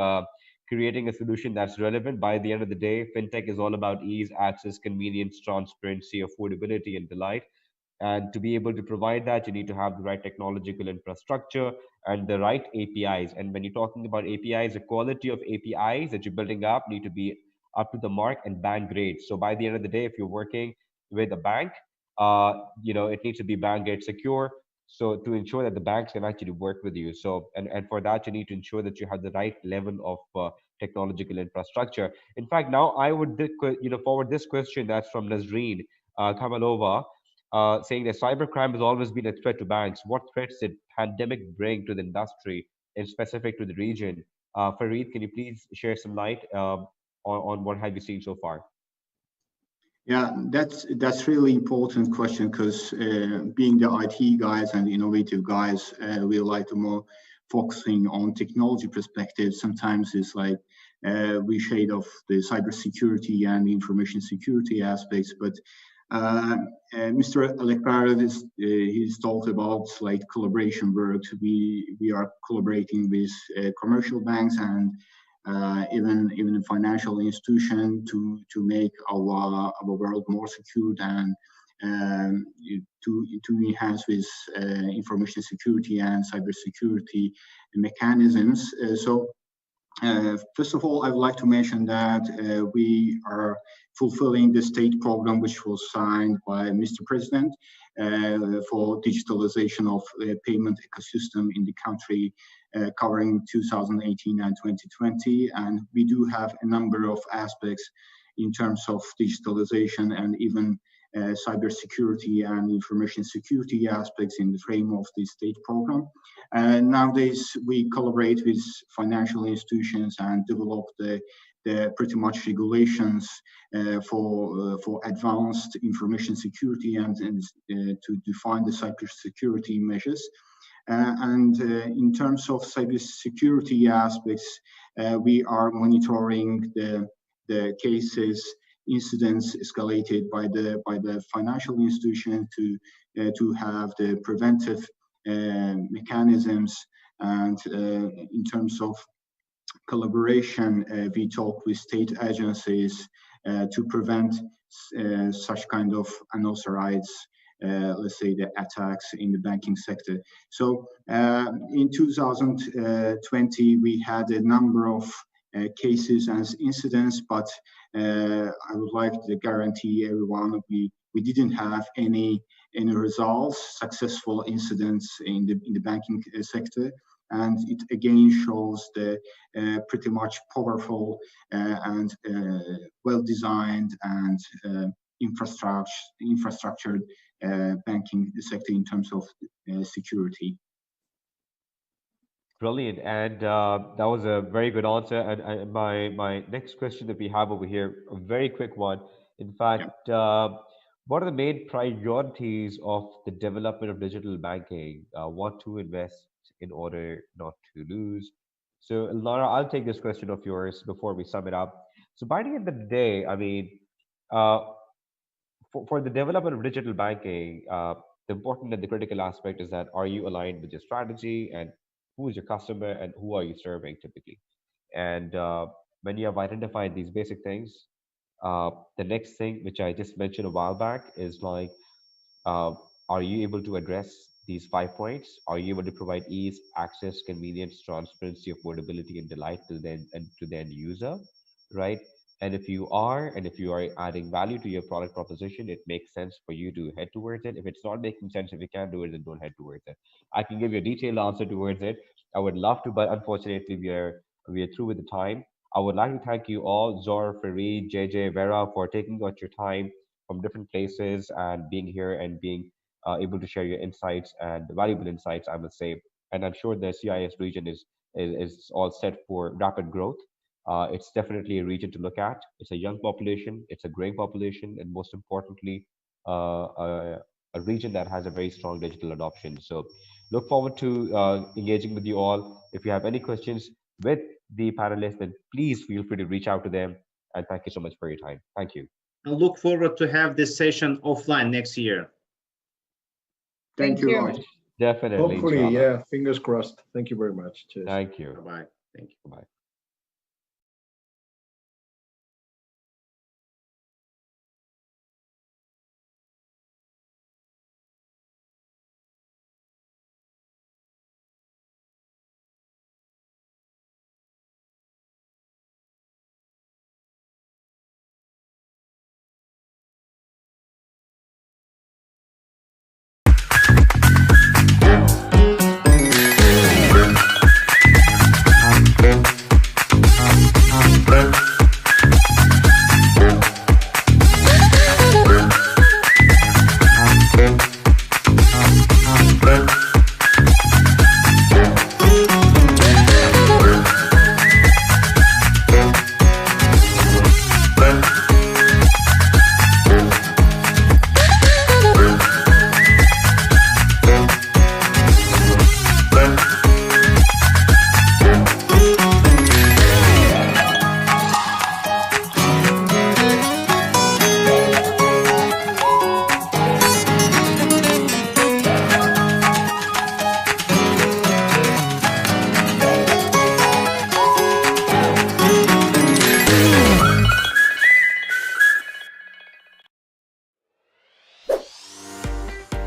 creating a solution that's relevant. By the end of the day, fintech is all about ease, access, convenience, transparency, affordability, and delight. And to be able to provide that, you need to have the right technological infrastructure and the right APIs. And when you're talking about APIs, the quality of APIs that you're building up need to be up to the mark and bank grade. So by the end of the day, if you're working with a bank, it needs to be bank grade secure. So to ensure that the banks can actually work with you. So, and for that, you need to ensure that you have the right level of technological infrastructure. In fact, now I would, forward this question that's from Nazreen Kamalova, saying that cybercrime has always been a threat to banks. What threats did pandemic bring to the industry and specific to the region? Fareed, can you please share some light on what have you seen so far? Yeah, that's really important question, because being the IT guys and innovative guys, we like to more focusing on technology perspective. Sometimes it's like we shade off the cybersecurity and information security aspects, but Mr. Alekbar, he's talked about like collaboration work. We are collaborating with commercial banks and even a financial institution to make our world more secure and to enhance with information security and cybersecurity mechanisms. First of all, I would like to mention that we are fulfilling the state program which was signed by Mr. President for digitalization of the payment ecosystem in the country, covering 2018 and 2020. And we do have a number of aspects in terms of digitalization and even cybersecurity and information security aspects in the frame of the state program. Nowadays, we collaborate with financial institutions and develop the pretty much regulations for advanced information security and to define the cybersecurity measures. In terms of cybersecurity aspects, we are monitoring the cases, incidents escalated by the financial institution to have the preventive mechanisms. And in terms of collaboration, we talk with state agencies to prevent such kind of unauthorized, let's say, the attacks in the banking sector. So in 2020, we had a number of cases and incidents, but I would like to guarantee everyone we didn't have any results, successful incidents in the banking sector. And it again shows the pretty much powerful and well-designed and infrastructured banking sector in terms of security. Brilliant, and that was a very good answer. And my next question that we have over here, a very quick one. In fact, what are the main priorities of the development of digital banking? What to invest in order not to lose? So Laura, I'll take this question of yours before we sum it up. So by the end of the day, I mean, for the development of digital banking, the important and the critical aspect is that are you aligned with your strategy and who is your customer and who are you serving typically? And when you have identified these basic things, the next thing, which I just mentioned a while back, is like, are you able to address these 5 points? Are you able to provide ease, access, convenience, transparency, affordability, and delight to the end user, right? And if you are, and if you are adding value to your product proposition, it makes sense for you to head towards it. If it's not making sense, if you can't do it, then don't head towards it. I can give you a detailed answer towards it. I would love to, but unfortunately, we are through with the time. I would like to thank you all, Zor, Fareed, JJ, Vera, for taking out your time from different places and being here and being able to share your insights and valuable insights, I must say. And I'm sure the CIS region is all set for rapid growth. It's definitely a region to look at. It's a young population, it's a growing population, and most importantly, a region that has a very strong digital adoption. So look forward to engaging with you all. If you have any questions with the panelists, then please feel free to reach out to them. And thank you so much for your time. Thank you. I look forward to have this session offline next year. Thank you, Raj. Definitely. Hopefully, inshallah. yeah. Fingers crossed. Thank you very much. Cheers. Thank you. Bye-bye. Thank you. Bye.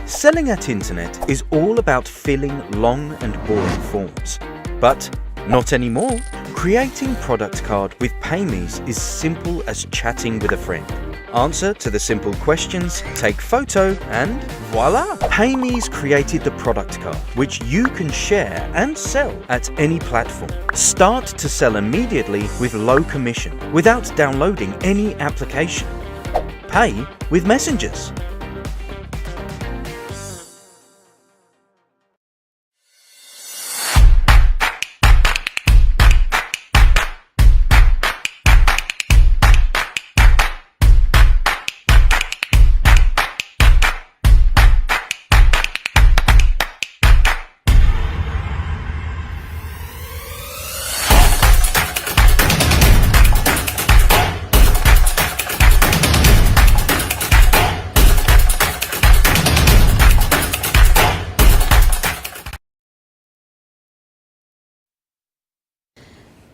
Selling at Internet is all about filling long and boring forms. But not anymore. Creating product card with PayMe's is simple as chatting with a friend. Answer to the simple questions, take photo, and voila! PayMe's created the product card, which you can share and sell at any platform. Start to sell immediately with low commission, without downloading any application. Pay with messengers.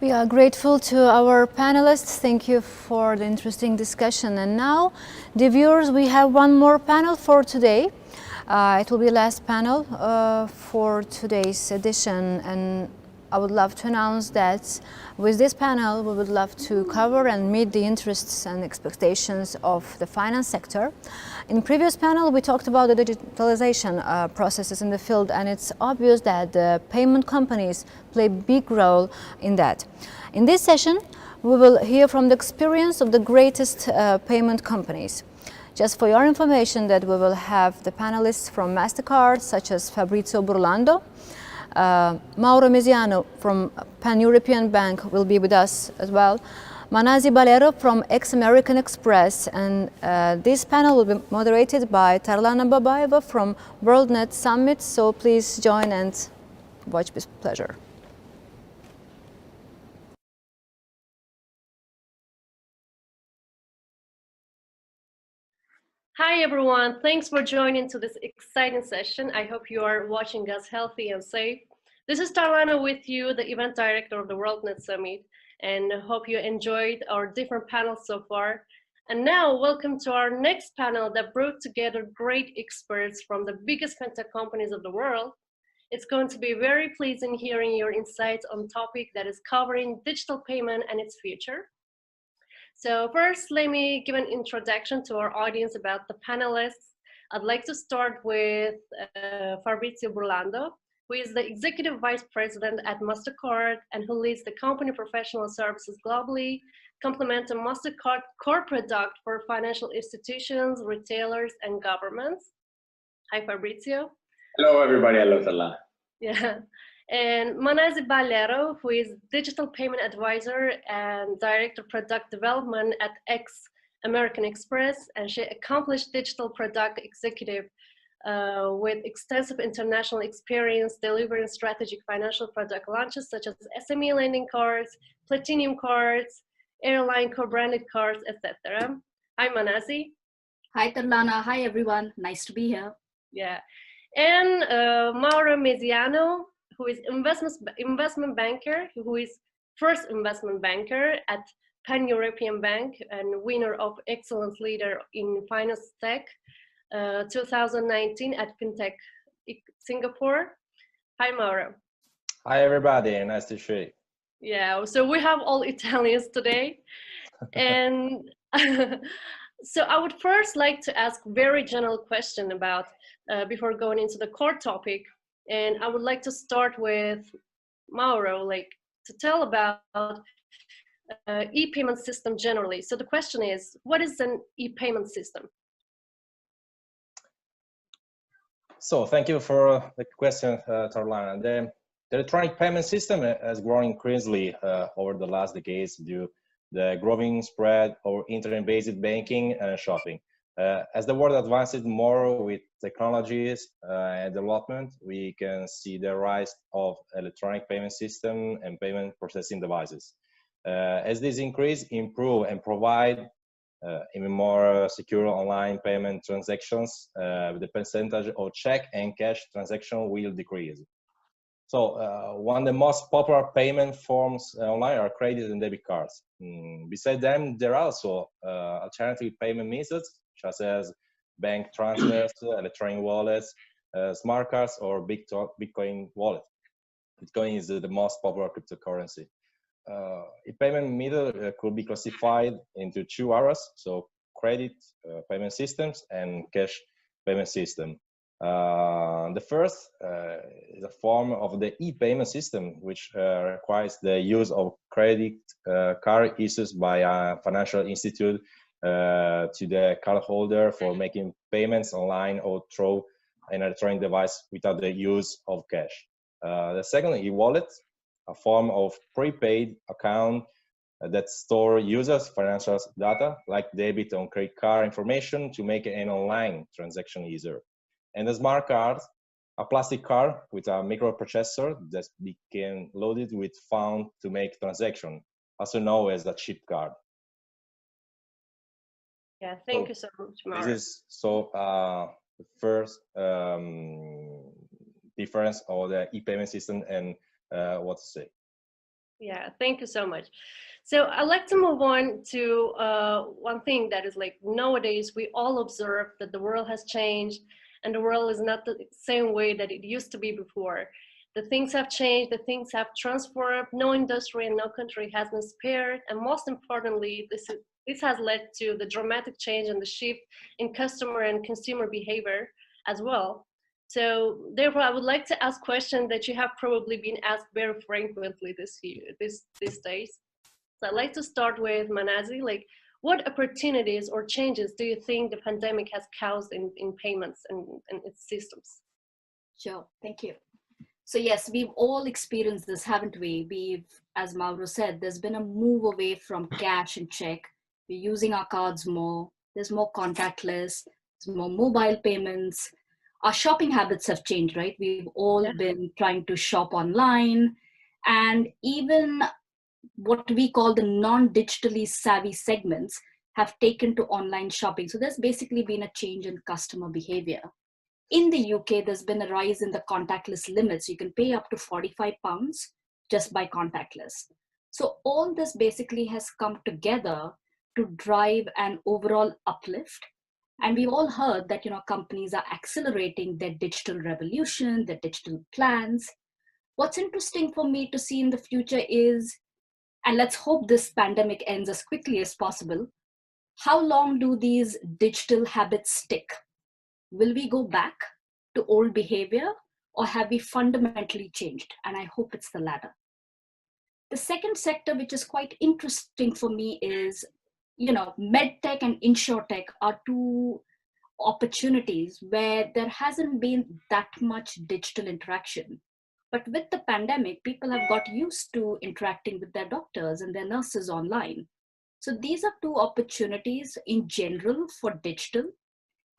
We are grateful to our panelists. Thank you for the interesting discussion. And now, the viewers, we have one more panel for today. It will be the last panel for today's edition. And I would love to announce that with this panel, we would love to cover and meet the interests and expectations of the finance sector. In previous panel, we talked about the digitalization processes in the field, and it's obvious that the payment companies play a big role in that. In this session, we will hear from the experience of the greatest payment companies. Just for your information, that we will have the panelists from MasterCard, such as Fabrizio Burlando, Mauro Mesiano from Pan-European Bank will be with us as well, Manazi Balero from ex-American Express, and this panel will be moderated by Tarlana Babayeva from WorldNet Summit, so please join and watch with pleasure. Hi everyone, thanks for joining to this exciting session. I hope you are watching us healthy and safe. This is Tarlana with you, the event director of the WorldNet Summit, and hope you enjoyed our different panels so far. And now, welcome to our next panel that brought together great experts from the biggest fintech companies of the world. It's going to be very pleasing hearing your insights on a topic that is covering digital payment and its future. So first, let me give an introduction to our audience about the panelists. I'd like to start with Fabrizio Burlando, who is the Executive Vice President at MasterCard and who leads the company professional services globally, complementing MasterCard core product for financial institutions, retailers, and governments. Hi, Fabrizio. Hello, everybody. Hello, Tarlana. Yeah. And Manazi Balero, who is Digital Payment Advisor and Director Product Development at American Express, and she accomplished digital product executive with extensive international experience delivering strategic financial product launches such as SME lending cards, platinum cards, airline co-branded cards, etc. Hi, Manazi. Hi, Tarlana. Hi, everyone. Nice to be here. Yeah. And Mauro Mesiano, who is investment banker, who is first investment banker at Pan-European Bank and winner of Excellence Leader in Finance Tech 2019 at FinTech Singapore. Hi, Mauro. Hi, everybody. Nice to see you. Yeah, so we have all Italians today. And so I would first like to ask very general question about, before going into the core topic. And I would like to start with Mauro, like to tell about e-payment system generally. So the question is, what is an e-payment system? So thank you for the question, Tarlana. The electronic payment system has grown increasingly over the last decades due to the growing spread of internet-based banking and shopping. As the world advances more with technologies and development, we can see the rise of electronic payment system and payment processing devices. As these increase, improve, and provide even more secure online payment transactions, the percentage of check and cash transaction will decrease. So one of the most popular payment forms online are credit and debit cards. Besides them, there are also alternative payment methods, such as bank transfers, electronic wallets, smart cards, or Bitcoin wallet. Bitcoin is the most popular cryptocurrency. A payment method could be classified into two areas, so credit payment systems and cash payment system. The first is a form of the e-payment system, which requires the use of credit card issued by a financial institute to the cardholder for making payments online or through an electronic device without the use of cash. The second, e-wallet, a form of prepaid account that store users' financial data like debit and credit card information to make an online transaction easier. And the smart card, a plastic card with a microprocessor that became loaded with funds to make transaction, also known as a chip card. Yeah, thank you so much, Mauro. This is the first difference of the e-payment system and what to say. Yeah, thank you so much. So I'd like to move on to one thing that is like nowadays we all observe that the world has changed and the world is not the same way that it used to be before. The things have changed, the things have transformed, no industry and no country has been spared, and most importantly, this has led to the dramatic change and the shift in customer and consumer behavior as well. So therefore, I would like to ask questions that you have probably been asked very frequently these days. So I'd like to start with Manazi, like what opportunities or changes do you think the pandemic has caused in payments and its systems? Sure, thank you. So yes, we've all experienced this, haven't we? We've, as Mauro said, there's been a move away from cash and check. We're using our cards more. There's more contactless, there's more mobile payments. Our shopping habits have changed, right? We've all been trying to shop online, and even what we call the non-digitally savvy segments, have taken to online shopping. So there's basically been a change in customer behavior. In the UK, there's been a rise in the contactless limits. You can pay up to £45 just by contactless. So all this basically has come together to drive an overall uplift. And we've all heard that, companies are accelerating their digital revolution, their digital plans. What's interesting for me to see in the future is, and let's hope this pandemic ends as quickly as possible, how long do these digital habits stick? Will we go back to old behavior, or have we fundamentally changed? And I hope it's the latter. The second sector, which is quite interesting for me, is, medtech and insurtech are two opportunities where there hasn't been that much digital interaction. But with the pandemic, people have got used to interacting with their doctors and their nurses online. So these are two opportunities in general for digital.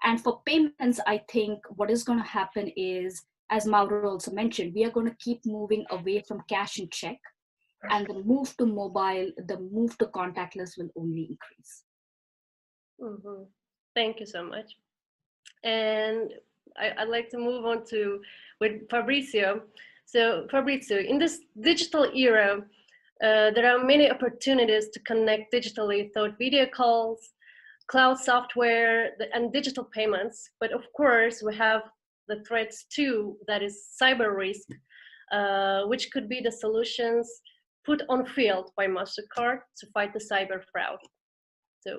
And for payments, I think what is going to happen is, as Mauro also mentioned, we are going to keep moving away from cash and check. And the move to mobile, the move to contactless will only increase. Mm-hmm. Thank you so much. And I'd like to move on with Fabrizio. So Fabrizio, in this digital era, there are many opportunities to connect digitally through video calls, cloud software, and digital payments. But of course, we have the threats too, that is cyber risk, which could be the solutions put on field by MasterCard to fight the cyber fraud. So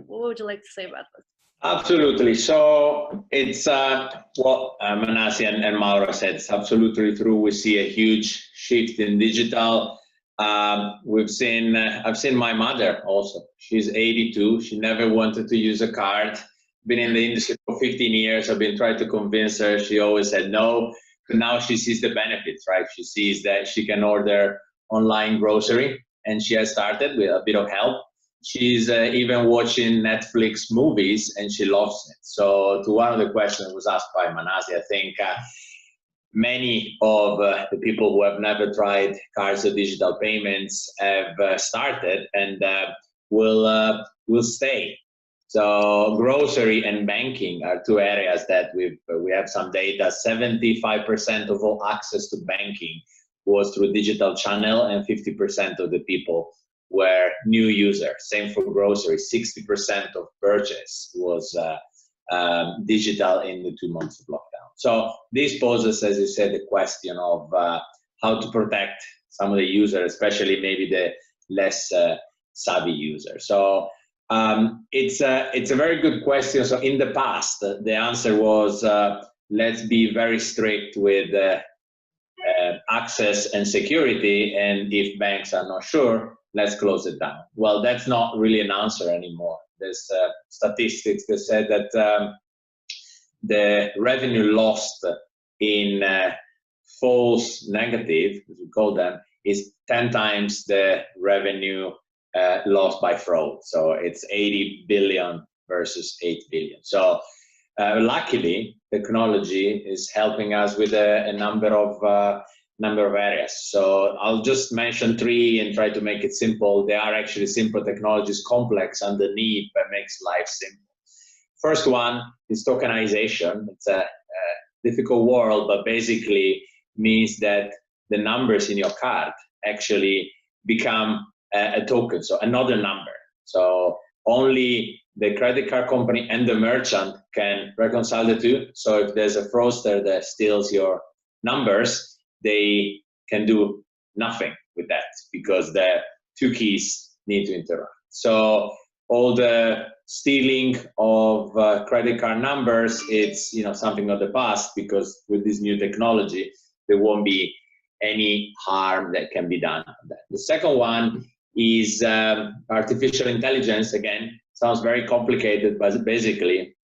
what would you like to say about this? Absolutely. So it's what Manasi and Mauro said. It's absolutely true. We see a huge shift in digital. I've seen my mother also. She's 82. She never wanted to use a card. Been in the industry for 15 years. I've been trying to convince her. She always said no. But now she sees the benefits, right? She sees that she can order online grocery, and she has started with a bit of help. She's even watching Netflix movies, and she loves it. So to one of the questions that was asked by Manasi, I think many of the people who have never tried cards or digital payments have started and will stay. So grocery and banking are two areas that we have some data. 75% of all access to banking was through digital channel, and 50% of the people were new users. Same for grocery. 60% of purchase was digital in the 2 months of lockdown. So this poses, as you said, the question of how to protect some of the users, especially maybe the less savvy users. So it's a very good question. So in the past, the answer was let's be very strict with access and security, and if banks are not sure, let's close it down. Well, that's not really an answer anymore. There's statistics that said that the revenue lost in false negative, as we call them, is 10 times the revenue lost by fraud. So it's 80 billion versus 8 billion. So luckily, technology is helping us with a number of areas. So I'll just mention three and try to make it simple. They are actually simple technologies, complex underneath, but makes life simple. First one is tokenization. It's a difficult word, but basically means that the numbers in your card actually become a token, so another number. So only the credit card company and the merchant can reconcile the two. So if there's a fraudster that steals your numbers, they can do nothing with that because the two keys need to interact. So all the stealing of credit card numbers, it's something of the past, because with this new technology, there won't be any harm that can be done on that. The second one is artificial intelligence. Again, sounds very complicated, but basically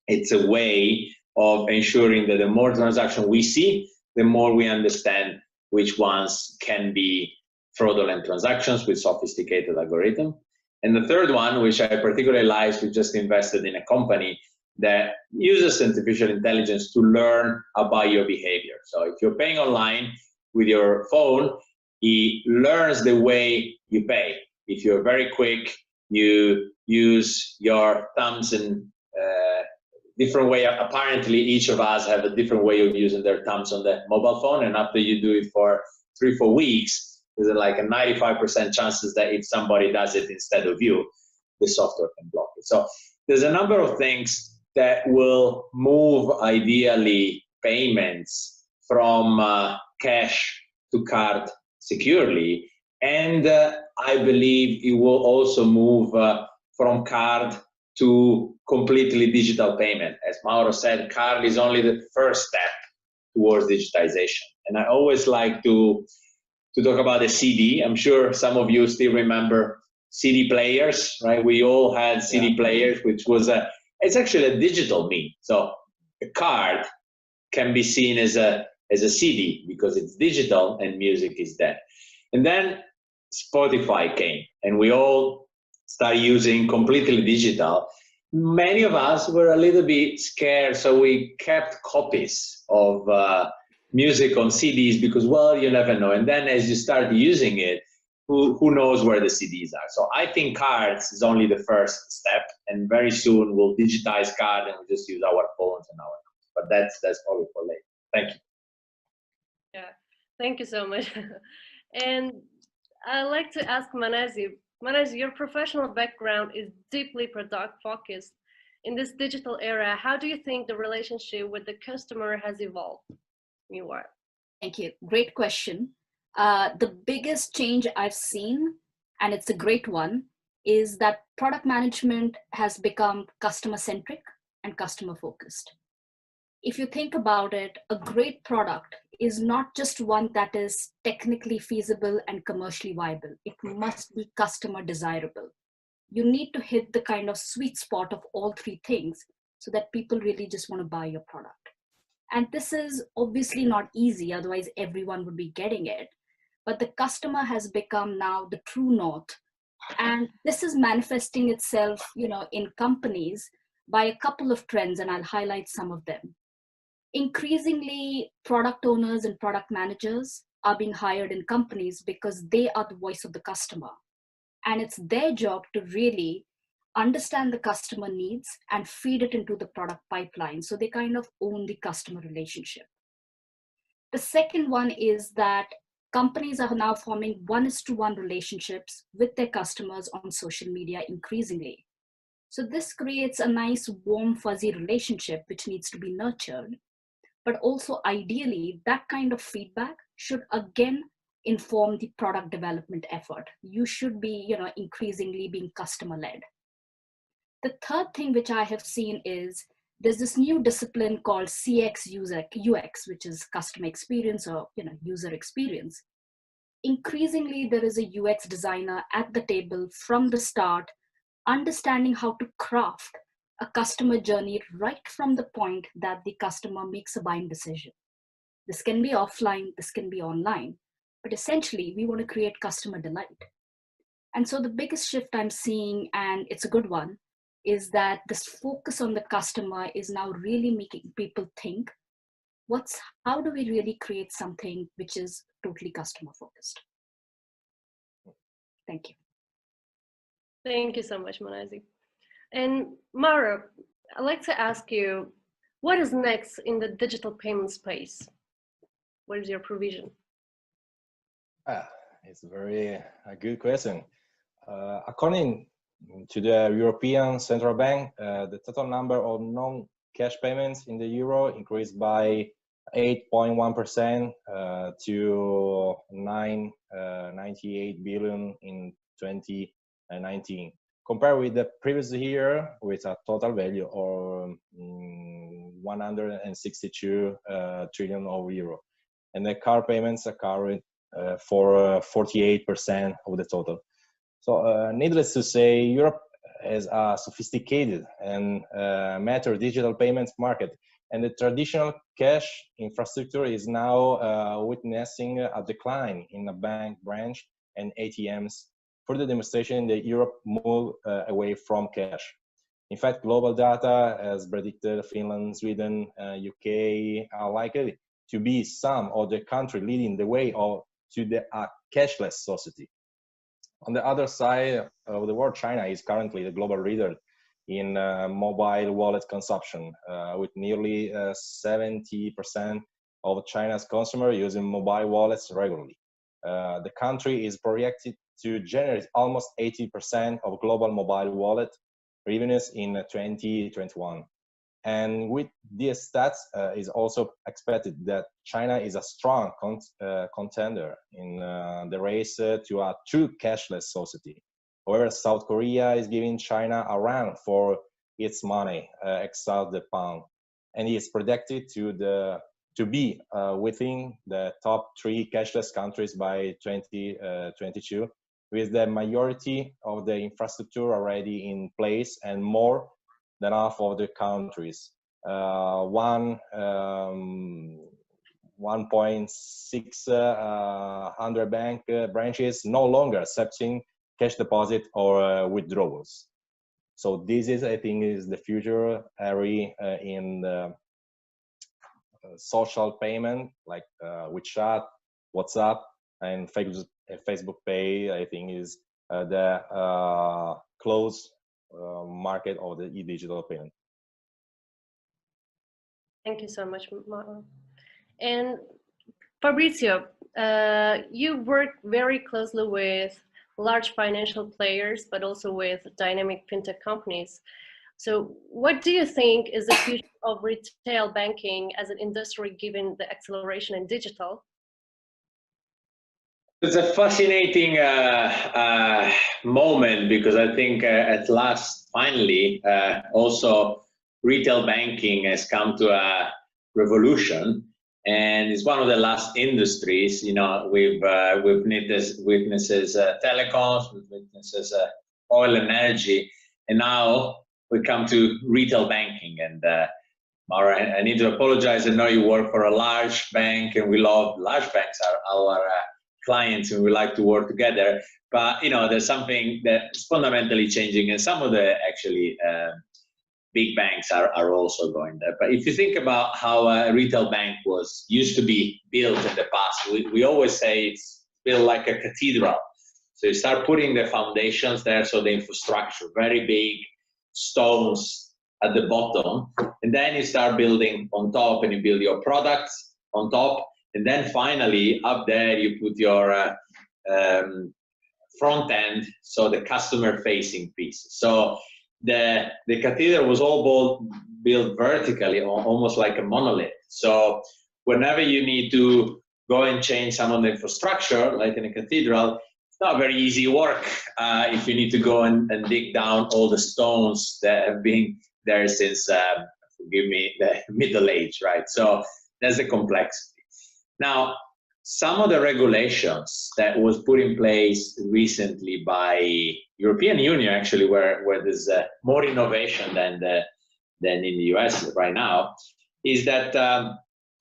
it's a way of ensuring that the more transactions we see, the more we understand which ones can be fraudulent transactions with sophisticated algorithm. And the third one, which I particularly like, we just invested in a company that uses artificial intelligence to learn about your behavior. So if you're paying online with your phone, it learns the way you pay. If you're very quick, you use your thumbs in different way. Apparently, each of us have a different way of using their thumbs on the mobile phone, and after you do it for 3-4 weeks, there's like a 95% chances that if somebody does it instead of you, the software can block it. So there's a number of things that will move ideally payments from cash to card securely, and I believe it will also move from card to completely digital payment. As Mauro said, card is only the first step towards digitization. And I always like to talk about the CD. I'm sure some of you still remember CD players, right? We all had CD players, which was it's actually a digital mean. So a card can be seen as a CD because it's digital and music is dead. And then Spotify came, and we all started using completely digital. Many of us were a little bit scared, so we kept copies of music on CDs because, well, you never know. And then as you start using it, who knows where the CDs are? So I think cards is only the first step, and very soon we'll digitize card and we'll just use our phones and our. But that's probably for later. Thank you. Yeah, thank you so much. And I'd like to ask Manazi. Manazi, your professional background is deeply product focused. In this digital era, how do you think the relationship with the customer has evolved? Meanwhile. Thank you. Great question. The biggest change I've seen, and it's a great one, is that product management has become customer-centric and customer-focused. If you think about it, a great product is not just one that is technically feasible and commercially viable. It must be customer desirable. You need to hit the kind of sweet spot of all three things so that people really just want to buy your product. And this is obviously not easy, otherwise everyone would be getting it. But the customer has become now the true north. And this is manifesting itself, in companies by a couple of trends, and I'll highlight some of them. Increasingly, product owners and product managers are being hired in companies because they are the voice of the customer. And it's their job to really understand the customer needs and feed it into the product pipeline. So they kind of own the customer relationship. The second one is that companies are now forming 1:1 relationships with their customers on social media increasingly. So this creates a nice, warm, fuzzy relationship which needs to be nurtured. But also ideally, that kind of feedback should again inform the product development effort. You should be, increasingly being customer-led. The third thing which I have seen is there's this new discipline called CX UX, which is customer experience or user experience. Increasingly, there is a UX designer at the table from the start, understanding how to craft a customer journey right from the point that the customer makes a buying decision. This can be offline, this can be online, but essentially we want to create customer delight. And so the biggest shift I'm seeing, and it's a good one, is that this focus on the customer is now really making people think, how do we really create something which is totally customer focused? Thank you. Thank you so much, Manazi. And Mauro, I'd like to ask you, what is next in the digital payment space? What is your provision? It's a good question. According to the European Central Bank, the total number of non-cash payments in the euro increased by 8.1% to 98 billion in 2019. Compared with the previous year, with a total value of 162 trillion of euro, and the card payments account for 48% of the total. So, needless to say, Europe has a sophisticated and mature digital payments market, and the traditional cash infrastructure is now witnessing a decline in the bank branch and ATMs. For the demonstration that Europe moved away from cash. In fact, global data has predicted Finland, Sweden, UK are likely to be some of the countries leading the way to a cashless society. On the other side of the world, China is currently the global leader in mobile wallet consumption, with nearly 70% of China's consumers using mobile wallets regularly. The country is projected to generate almost 80% of global mobile wallet revenues in 2021. And with these stats, is also expected that China is a strong contender in the race to a true cashless society. However, South Korea is giving China a run for its money, except the pound, and is predicted to be within the top 3 cashless countries by 2022, with the majority of the infrastructure already in place and more than half of the countries. 1.6 bank branches no longer accepting cash deposit or withdrawals. So this is, I think, is the future area in the social payment, like WeChat, WhatsApp, and Facebook Pay. I think is the close market of the e-digital payment. Thank you so much, Mauro. And Fabrizio, you work very closely with large financial players, but also with dynamic fintech companies. So what do you think is the future of retail banking as an industry given the acceleration in digital? It's a fascinating moment, because I think at last, finally, also retail banking has come to a revolution, and it's one of the last industries. You know, we've witnesses telecoms, we've witnesses oil and energy, and now we come to retail banking. And Mauro, I need to apologize. I know you work for a large bank, and we love large banks. Our clients, and we like to work together. But you know, there's something that's fundamentally changing, and some of the actually big banks are also going there. But if you think about how a retail bank used to be built in the past, we always say it's built like a cathedral. So you start putting the foundations there, so the infrastructure, very big stones at the bottom, and then you start building on top, and you build your products on top, and then finally up there you put your front end, so the customer facing piece. So the cathedral was all built vertically, almost like a monolith. So whenever you need to go and change some of the infrastructure, like in a cathedral, it's not very easy work if you need to go and dig down all the stones that have been there since, forgive me, the Middle Age, right? So there's the complexity. Now, some of the regulations that was put in place recently by European Union, actually, where there's more innovation than in the US right now, is that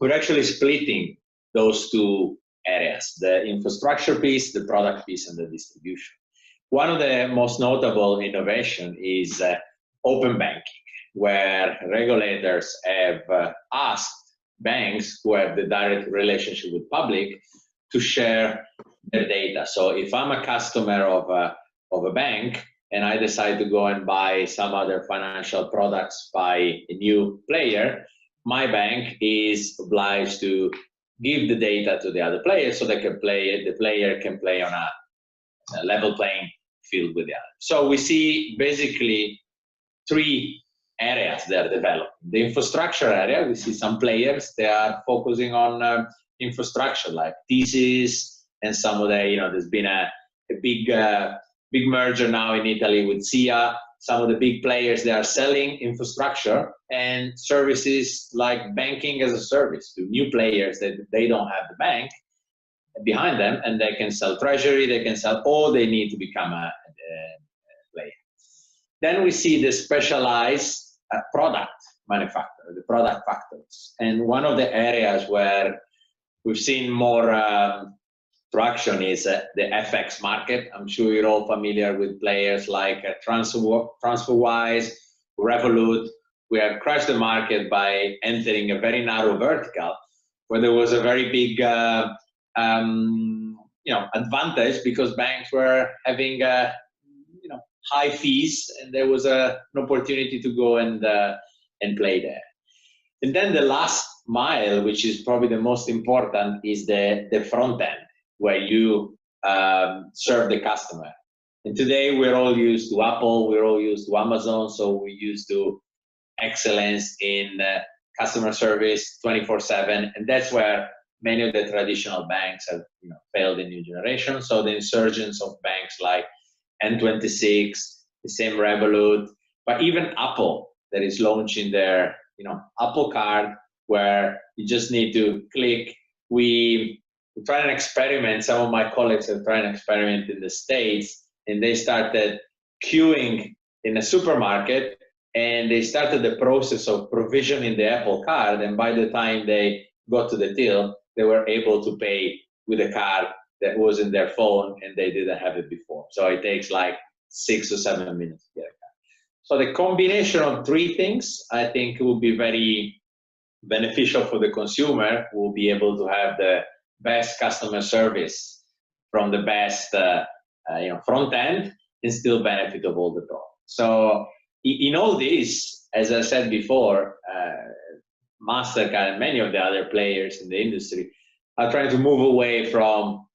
we're actually splitting those two areas, the infrastructure piece, the product piece, and the distribution. One of the most notable innovation is open banking, where regulators have asked banks who have the direct relationship with public to share their data. So if I'm a customer of a bank and I decide to go and buy some other financial products by a new player, my bank is obliged to give the data to the other player so they can play, the player can play on a level playing field with the other. So we see basically three areas that are developing. The infrastructure area, we see some players, they are focusing on infrastructure like Thesis and some of the, there's been a big merger now in Italy with SIA. Some of the big players, they are selling infrastructure and services like banking as a service to new players that they don't have the bank behind them, and they can sell treasury, they can sell all they need to become a player. Then we see the specialized product manufacturer, the product factories. And one of the areas where we've seen more traction is the FX market. I'm sure you're all familiar with players like TransferWise, Revolut. We have crashed the market by entering a very narrow vertical where there was a very big advantage because banks were having high fees, and there was an opportunity to go and play there. And then the last mile, which is probably the most important, is the front end, where you serve the customer. And today we're all used to Apple, we're all used to Amazon, so we're used to excellence in customer service 24/7, and that's where many of the traditional banks have failed in new generation. So the insurgence of banks like N26, the same Revolut, but even Apple that is launching their Apple Card, where you just need to click. We try and experiment. Some of my colleagues have tried an experiment in the States, and they started queuing in a supermarket, and they started the process of provisioning the Apple Card, and by the time they got to the till, they were able to pay with a card that was in their phone, and they didn't have it before. So it takes like 6 or 7 minutes to get a card. So the combination of three things, I think, will be very beneficial for the consumer, who will be able to have the best customer service from the best front end and still benefit of all the products. So in all this, as I said before, MasterCard and many of the other players in the industry are trying to move away from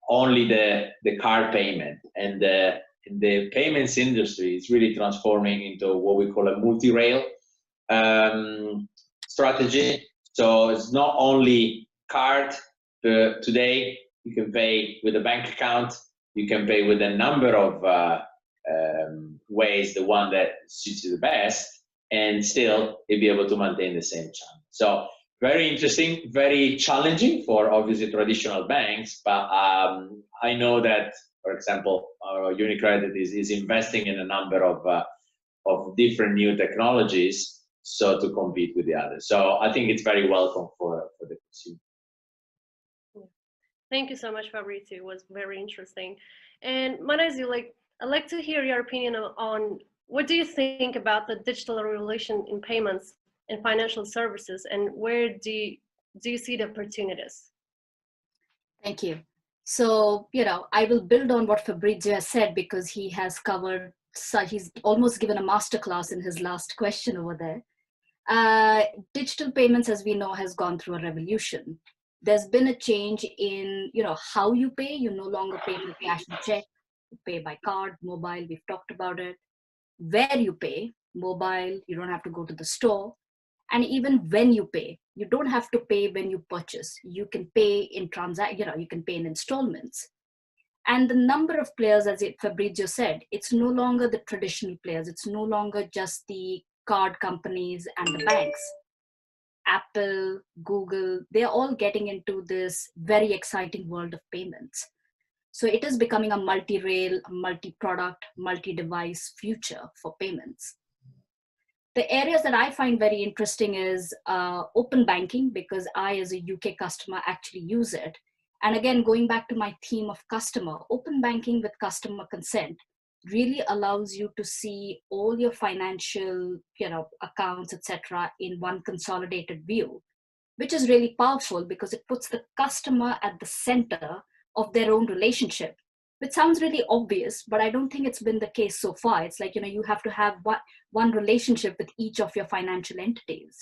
only the card payment, and the payments industry is really transforming into what we call a multi-rail strategy. So it's not only card. Today you can pay with a bank account, you can pay with a number of ways, the one that suits you the best, and still you'll be able to maintain the same channel. So very interesting, very challenging for obviously traditional banks, but I know that, for example, UniCredit is investing in a number of different new technologies, so to compete with the others. So I think it's very welcome for the consumer. Thank you so much, Fabrizio. It was very interesting. And Manazu, I'd like to hear your opinion on what do you think about the digital revolution in payments and financial services, and where do you see the opportunities? Thank you. So, I will build on what Fabrizio has said, because he has covered, so he's almost given a masterclass in his last question over there. Digital payments, as we know, has gone through a revolution. There's been a change in, how you pay. You no longer pay with cash and check. You pay by card, mobile, we've talked about it. Where you pay, mobile, you don't have to go to the store. And even when you pay, you don't have to pay when you purchase. You can pay in you can pay in installments. And the number of players, as Fabrizio said, it's no longer the traditional players. It's no longer just the card companies and the banks. Apple, Google, they're all getting into this very exciting world of payments. So it is becoming a multi-rail, multi-product, multi-device future for payments. The areas that I find very interesting is open banking, because I, as a UK customer, actually use it. And again, going back to my theme of customer, open banking with customer consent really allows you to see all your financial, accounts, etc., in one consolidated view, which is really powerful because it puts the customer at the center of their own relationship, which sounds really obvious, but I don't think it's been the case so far. It's like, you have to have one relationship with each of your financial entities.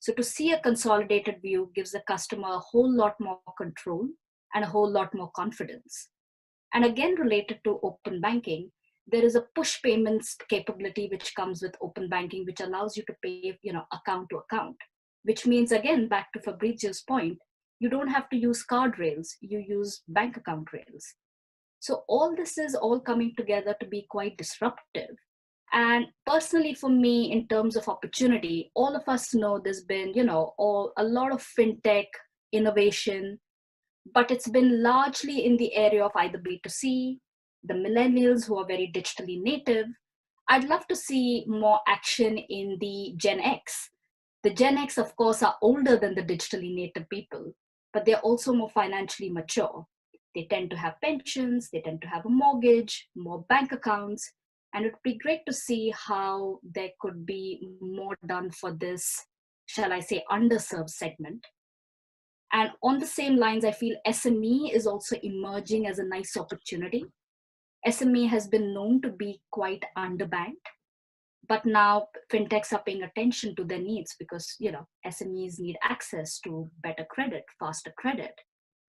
So to see a consolidated view gives the customer a whole lot more control and a whole lot more confidence. And again, related to open banking, there is a push payments capability which comes with open banking, which allows you to pay, account to account, which means, again, back to Fabrizio's point, you don't have to use card rails, you use bank account rails. So all this is all coming together to be quite disruptive. And personally for me, in terms of opportunity, all of us know there's been, a lot of fintech innovation, but it's been largely in the area of either B2C, the millennials who are very digitally native. I'd love to see more action in the Gen X. The Gen X, of course, are older than the digitally native people, but they're also more financially mature. They tend to have pensions, they tend to have a mortgage, more bank accounts, and it would be great to see how there could be more done for this, shall I say, underserved segment. And on the same lines, I feel SME is also emerging as a nice opportunity. SME has been known to be quite underbanked, but now fintechs are paying attention to their needs because, you know, SMEs need access to better credit, faster credit.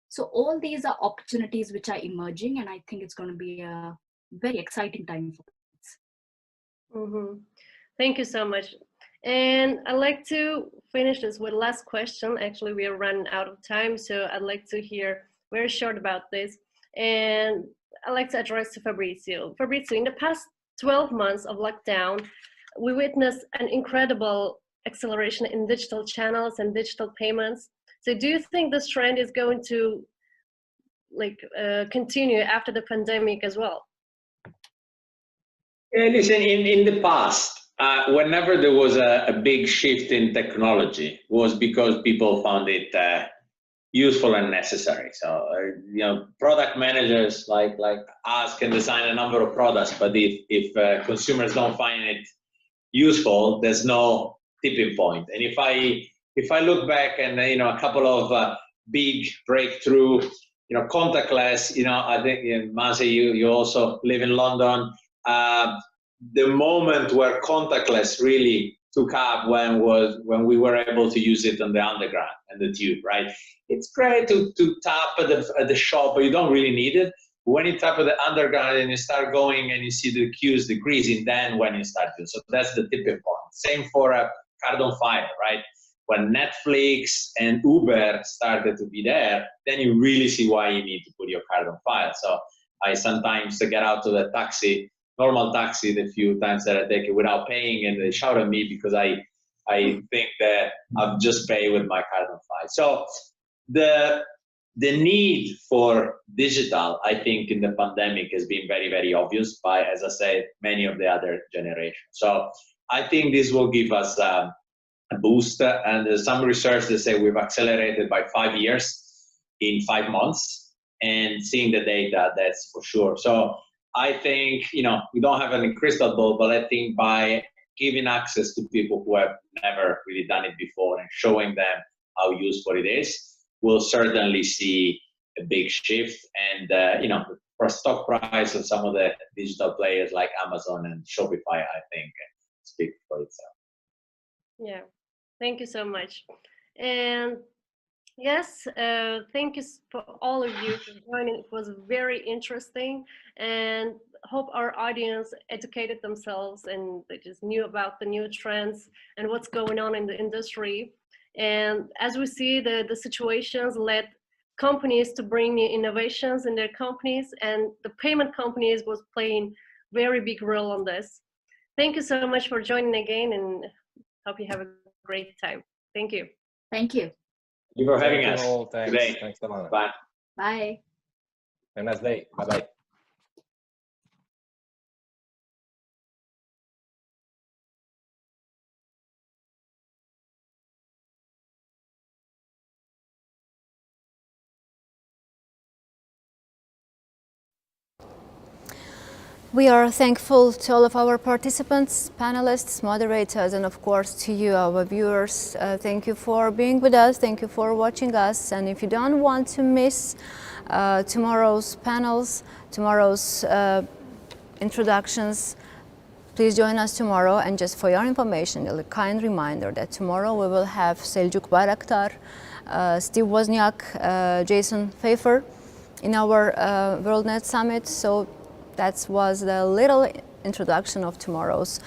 So all these are opportunities which are emerging, and I think it's going to be a very exciting time for us. Thank you so much. And I'd like to finish this with last question. Actually, we are running out of time, so I'd like to hear very short about this. And I'd like to address to Fabrizio. Fabrizio, in the past 12 months of lockdown, we witnessed an incredible acceleration in digital channels and digital payments. So do you think this trend is going to continue after the pandemic as well? Listen, in the past, whenever there was a big shift in technology, was because people found it useful and necessary. So, you know, product managers like us can design a number of products, but if consumers don't find it useful, there's no tipping point. And if I look back and, you know, a couple of big breakthrough, you know, contactless, you know, I think, Mazi, you also live in London. The moment where contactless really took up when we were able to use it on the underground and the tube, right? It's great to tap at the shop, but you don't really need it. When you tap at the underground and you start going and you see the queues decreasing, then when you start to, so that's the tipping point. Same for a card on file, right? When Netflix and Uber started to be there, then you really see why you need to put your card on file. So I sometimes get out to the taxi, normal taxi, the few times that I take it without paying, and they shout at me because I think that I've just paid with my card on file. So the need for digital, I think, in the pandemic has been very, very obvious by, as I said, many of the other generations. So I think this will give us a boost, and there's some research that say we've accelerated by 5 years in 5 months, and seeing the data, that's for sure. So I think, you know, we don't have any crystal ball, but I think by giving access to people who have never really done it before and showing them how useful it is, we'll certainly see a big shift. And, you know, for stock price of some of the digital players like Amazon and Shopify, I think speak for itself. Yeah, thank you so much. And yes, thank you for all of you for joining. It was very interesting, and hope our audience educated themselves and they just knew about the new trends and what's going on in the industry. And as we see, the situations led companies to bring new innovations in their companies, and the payment companies was playing very big role on this. Thank you so much for joining again, and hope you have a great time. Thank you. Thank you. Thank you for having Thank us. you all. Thanks. Today. Thanks a lot. Bye. Bye. Have a nice day. Bye-bye. We are thankful to all of our participants, panelists, moderators, and of course to you, our viewers. Thank you for being with us. Thank you for watching us. And if you don't want to miss tomorrow's panels, tomorrow's introductions, please join us tomorrow. And just for your information, a kind reminder that tomorrow we will have Seljuk Bayraktar, Steve Wozniak, Jason Pfeiffer in our WorldNet Summit. So that was the little introduction of tomorrow's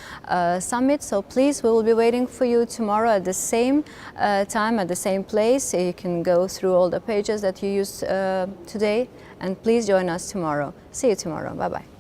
summit. So please, we will be waiting for you tomorrow at the same time, at the same place. You can go through all the pages that you used today, and please join us tomorrow. See you tomorrow. Bye-bye.